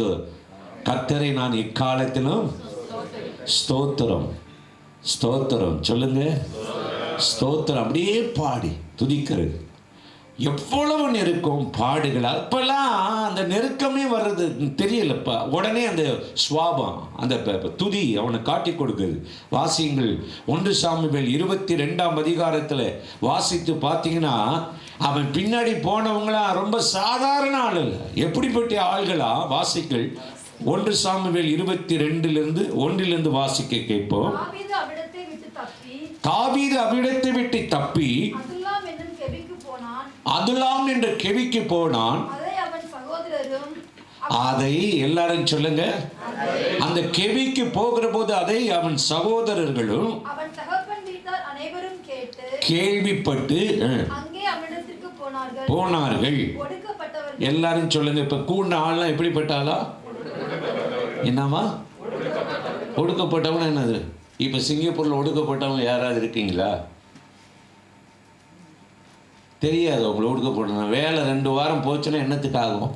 S3: கர்த்தரை நான் எக்காலத்திலும் ஸ்தோத்திரம் ஸ்தோத்திரம், சொல்லுங்க, ஸ்தோத்திரம். அப்படியே பாடி துதிக்கிறது. எவ்வளவு நெருக்கம், பாடுகள். அப்பெல்லாம் அந்த நெருக்கமே வர்றது தெரியலப்பா, உடனே அந்த சுவாபம், அந்த துதி அவனை காட்டி கொடுக்குது. வாசியுங்கள், 1 சாமுவேல் 22ஆம் அதிகாரத்தில் வாசித்து பார்த்தீங்கன்னா, அவன் பின்னாடி போனவங்களாம் ரொம்ப தாராள ஆள் இல்லை. எப்படிப்பட்ட ஆள்களா? வாசிகள் 1 சாமுவேல் 22:1 வாசிக்க கேட்போம். தாவீது அவ்விடத்தை விட்டு தப்பி அதுலாம் என்ற கெவிக்கு போனான். அதை எல்லாரும் சொல்லுங்க, அந்த கெவிக்கு போகிற போது அதை அவன் சகோதரர்களும் கேள்விப்பட்டு போனார்கள். எல்லாரும் சொல்லுங்க, இப்ப கூண்ட ஆள்லாம் எப்படிப்பட்டாலா? என்னவா? ஒடுக்கப்பட்டவங்க. என்னது? இப்ப சிங்கப்பூர்ல ஒடுக்கப்பட்டவங்க யாராவது இருக்கீங்களா? தெரியாது உங்களை ஒடுக்கப்படணும். வேலை 2 வாரம் போச்சுன்னா என்னத்துக்கு ஆகும்?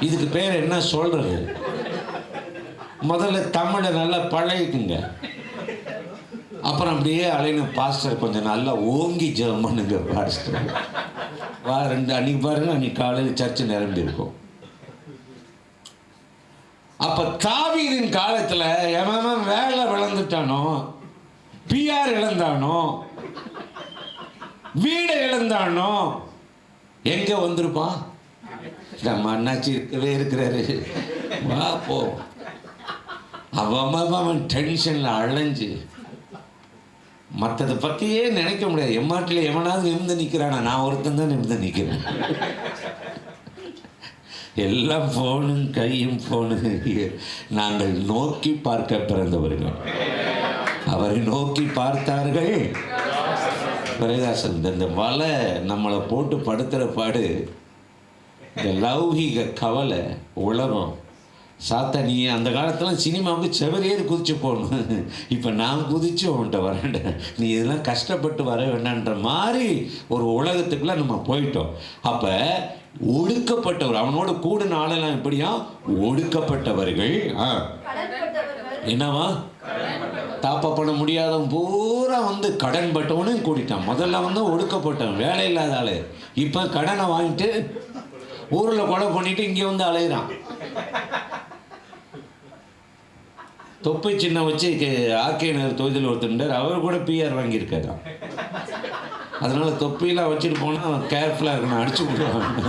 S3: இதுக்கு பேர் என்ன சொல்றது? முதல்ல தமிழை நல்லா பழகிக்குங்க, அப்புறம் அப்படியே அலையணும். பாஸ்டர் கொஞ்சம் நல்லா ஓங்கி ஜெபம் பண்ணுங்க பாஸ்டர். அன்னைக்கு பாருங்க, அன்னைக்கு காலையில் சர்ச்சு நிரம்பி இருக்கும். அப்ப தாவீதின் காலத்துல எவன் வேலை விளந்துட்டானோ, பிஆர் இழந்தானோ, வீடை இழந்தானோ, எங்க வந்திருப்பான்? நம்ம அண்ணாச்சி இருக்கவே இருக்கிறாரு, வா போ. அவன் டென்ஷன்ல அழைஞ்சு மற்றதை பற்றியே நினைக்க முடியாது. எம்மாட்டில் எவனாவது நிமிர்ந்து நிற்கிறானா? நான் ஒருத்தன் தான் நிமிர்ந்து நிற்கிறேன். எல்லாம் ஃபோனும் கையும் ஃபோனு. நாங்கள் நோக்கி பார்க்க பிறந்தவர்கள். அவரை நோக்கி பார்த்தார்கள் பிரகாசம். இந்த வலை நம்மளை போட்டு படுத்துகிற பாடு, இந்த லௌகிக கவலை, உலகம், சாத்தானி. அந்த காலத்தில் சினிமாவுக்கு செவரேறி குதிச்சு போகணும். இப்போ நான் குதிச்சு அவன்கிட்ட வரேன், நீ இதெல்லாம் கஷ்டப்பட்டு வர வேண்டான்ற மாதிரி ஒரு உலகத்துக்குள்ளே நம்ம போயிட்டோம். அப்போ ஒடுக்கப்பட்டவர், அவனோட கூட நாளெல்லாம் எப்படியா ஒடுக்கப்பட்டவர்கள். என்னவா தாப்பா பண்ண முடியாதவன் பூரா கடன் பட்டவனும் கூட்டிட்டான். முதல்ல ஒடுக்கப்பட்டவன், வேலை இல்லாத ஆளு. இப்போ கடனை வாங்கிட்டு ஊரில் கொலை பண்ணிட்டு இங்கே அலையிறான். தொப்பை சின்ன வச்சு ஆர்கே நகர் தொகுதியில் ஒருத்தர் அவர் கூட பிஆர் வாங்கியிருக்காரு. அதனால தொப்பிலாம் வச்சுட்டு போனால் கேர்ஃபுல்லாக இருக்கணும், அடிச்சு விடுவாங்க.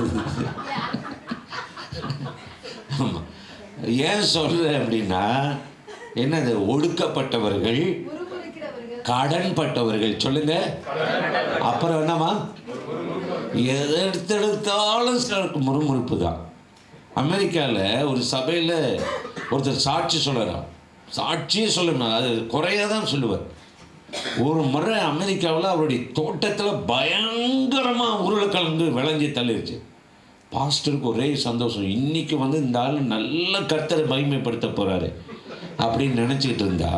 S3: ஏன் சொல்கிறேன் அப்படின்னா, என்னது ஒடுக்கப்பட்டவர்கள், கடன்பட்டவர்கள். சொல்லுங்க. அப்புறம் என்னமா, எது எடுத்தெடுத்தாலும் சிலருக்கு முறுமுறுப்பு தான். அமெரிக்காவில் ஒரு சபையில் ஒருத்தர் சாட்சி சொல்லலாம். சாட்சியே சொல்லணும், அது குறையாக தான் சொல்லுவார். ஒரு முறை அமெரிக்காவில் அவருடைய தோட்டத்தில் பயங்கரமாக உருளைக்கிழங்கு விளைஞ்சி தள்ளிருச்சு. பாஸ்டருக்கு ஒரே சந்தோஷம், இன்னைக்கு இந்த ஆள் நல்ல கர்த்தரை மகிமைப்படுத்த போகிறாரு அப்படின்னு நினச்சிக்கிட்டு இருந்தா,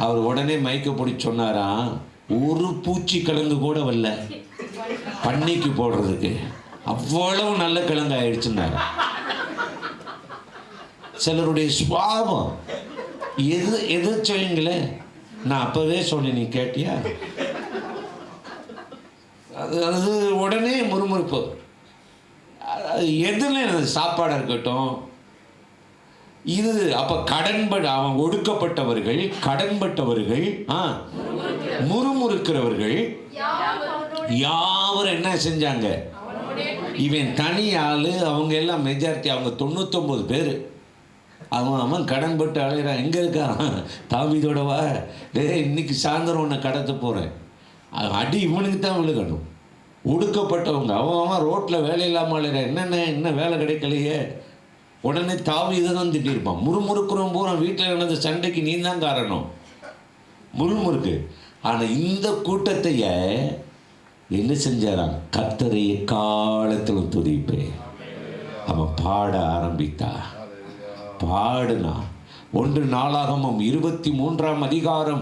S3: அவர் உடனே மைக்க பிடிச்சி சொன்னாராம், ஒரு பூச்சி கிழங்கு கூட வரல பண்ணிக்கு போடுறதுக்கு, அவ்வளவு நல்ல கிழங்கு ஆயிடுச்சுன்னாரு. சிலருடைய சுவாபம் எது செய்யுங்களேன். நான் அப்பவே சொன்னேன், நீ கேட்டியா? அது உடனே முறுமுறுப்பு. எதுல சாப்பாடாக இருக்கட்டும், இது அப்ப அவன் ஒடுக்கப்பட்டவர்கள், கடன்பட்டவர்கள், முறுமுறுக்கிறவர்கள் யாவரும் என்ன செஞ்சாங்க? இவன் தனி ஆளு, அவங்க எல்லாம் மெஜாரிட்டி, அவங்க 99 பேர். அவன் கடன்பட்டு அழைகிறான். எங்கே இருக்கான்? தாவீதோடவா? இன்னைக்கு சாயந்தரம் உன்னை கடத்த போகிறேன். அடி இவனுக்கு தான் விழுகணும். ஒடுக்கப்பட்டவங்க அவன் ரோட்டில் வேலை இல்லாமல் அழைகிறான். என்ன வேலை கிடைக்கலையே. உடனே தாவீதை தான் திட்டிருப்பான். முறுமுறுக்கிறோம் பூரா வீட்டில் நடந்த சண்டைக்கு நீ தான் காரணம். முறுமுறுக்கு. ஆனால் இந்த கூட்டத்தைய என்ன செஞ்சாரான்? கர்த்தரை எக்காலத்திலும் துதிப்பேன். அவன் பாட ஆரம்பித்தா. பாடுனா 1 நாளாகமம் 23ஆம் அதிகாரம்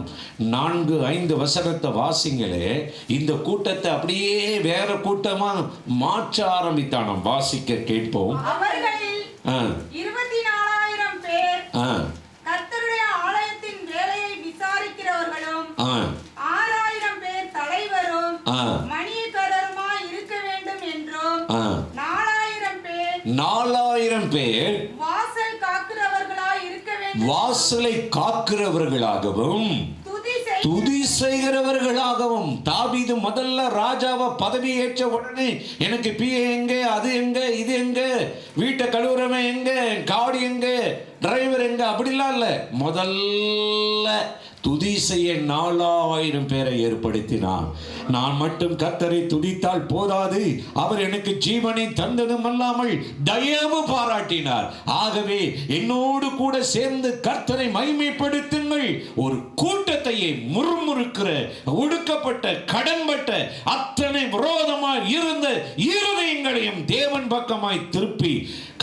S3: 4-5 வசனத்தை வாசிங்களே. இந்த கூட்டத்தை அப்படியே வேற கூட்டமா மாற்ற ஆரம்பித்தானாம். வாசிக்க கேட்போம்.
S6: 24,000 பேர் கர்த்தருடைய ஆலயத்தின் வேலையை விசாரிக்கிறவர்களும் 6,000 பேர் தலைவரும் மணியக்காரருமாய் இருக்க வேண்டும் என்றும் 4,000 பேர் வாசலை காக்கிறவர்களாகவும் துதி செய்கிறவர்களாகவும். தாவீது முதல்ல ராஜாவை பதவி ஏற்ற உடனே எனக்கு பிஏ எங்க, அது எங்க, இது எங்க, வீட்டை கழுவுறவன் எங்க, காடி எங்க, டிரைவர் எங்க, அப்படிலாம் இல்லை. முதல்ல துதி செய்ய 4,000 பேரை ஏற்படுத்தினான். நான் மட்டும் கர்த்தரை துதித்தால் போதாது, அவர் எனக்கு ஜீவனை தந்ததும் அல்லாமல் தயவு பாராட்டினார். ஆகவே என்னோடு கூட சேர்ந்து கர்த்தரை மகிமைப்படுத்துங்கள். ஒரு கூட்டத்தையே முறுமுறுக்கிற, ஒடுக்கப்பட்ட, கடன்பட்ட, அத்தனை விரோதமாய் இருந்த இருதயங்களையும் தேவன் பக்கமாய் திருப்பி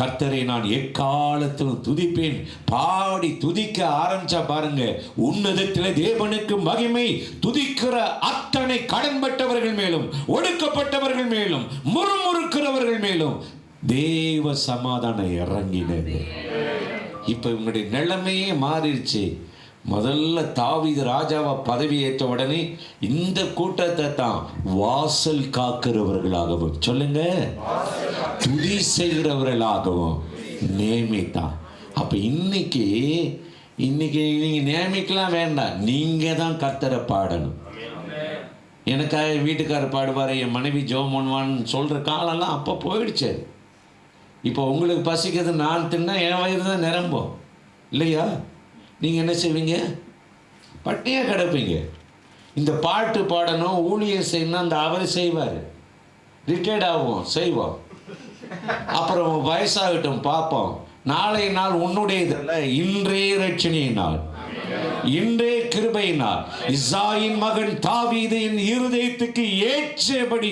S6: கர்த்தரை நான் எக்காலத்திலும் துதிப்பேன். பாடி துதிக்க ஆரம்பிச்சா பாருங்க, உன்னதத்திலே தேவனுக்கு மகிமை. துதிக்கிற அத்தனை கடன்பட்டவர்கள் மேலும், ஒடுக்கப்பட்டவர்கள் மேலும், முறுமுறுக்கிறவர்கள் மேலும் தேவ சமாதானம் இறங்கினது. இப்ப இவங்களுடைய நிலைமையே மாறிடுச்சு. முதல்ல தாவீது ராஜாவை பதவி ஏற்ற உடனே இந்த கூட்டத்தை தான் வாசல் காக்கிறவர்களாகவும், சொல்லுங்க, துதி செய்கிறவர்களாகவும் நியமித்தான். அப்ப இன்னைக்கு நீங்க நியமிக்கலாம் வேண்டாம், நீங்க தான் கர்த்தரை பாடணும். எனக்காக வீட்டுக்காரர் பாடுவார், என் மனைவி ஜெபம் பண்ணுவான்னு சொல்ற காலம்லாம் அப்போ போயிடுச்சு. இப்போ உங்களுக்கு பசிக்கிறது நான் தின்னா என் வயிறு தான் நிரம்பும் இல்லையா? நீங்கள் என்ன செய்வீங்க? பட்டியாக கிடப்பீங்க. இந்த பாட்டு பாடணும், ஊழியர் செய்யணும், அந்த அவர் செய்வார். ரிட்டையர்ட் ஆகும், செய்வோம். அப்புறம் வயசாகட்டும் பார்ப்போம். நாளைய நாள் உன்னுடையதல்ல, இன்றைய ரட்சணியினால், இன்றைய கிருபையினால் இசாயின் மகன் தாவீது என் இருதயத்துக்கு ஏற்றபடி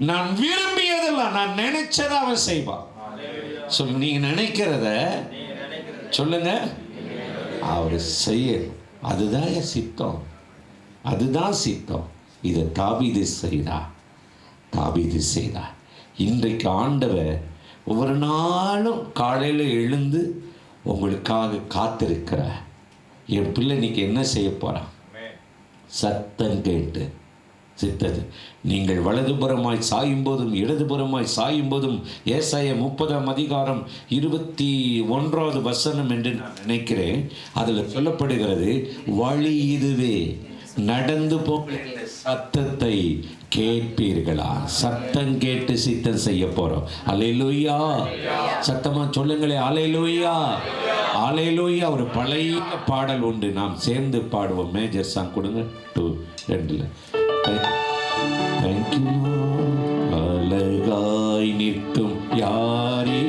S6: நான் விரும்பியதெல்லாம், நான் நினைச்சதை அவன் செய்வான். சொல்லு, நீங்க நினைக்கிறத சொல்லுங்க, அவர் செய்ய. அதுதான் என் சித்தம், அதுதான் சித்தம். இதை தாவீது செய்தார், தாவீது செய்தார். இன்றைக்கு ஆண்டவர் ஒவ்வொரு நாளும் காலையில் எழுந்து உங்களுக்காக காத்திருக்கிறார். என் பிள்ளை இன்னைக்கு என்ன செய்ய போறான்? சத்தம் கேட்டு சித்தது. நீங்கள் வலதுபுறமாய் சாயும் போதும் இடதுபுறமாய் சாயும் போதும், ஏசாயா 30:21 என்று நான் நினைக்கிறேன். அதில் சொல்லப்படுகிறது, வழி இதுவே, நடந்து போகிற சத்தத்தை கேட்பீர்களா? சத்தம் கேட்டு சித்தம் செய்ய போறோம். அல்லேலூயா. சத்தமா சொல்லுங்களே, அல்லேலூயா, அல்லேலூயா. ஒரு பழைய பாடல் உண்டு, நாம் சேர்ந்து பாடுவோம். மேஜர் சாங் கொடுங்க, 2:2. தேங்க்யூ. அழகாய் நிற்கும் யாரே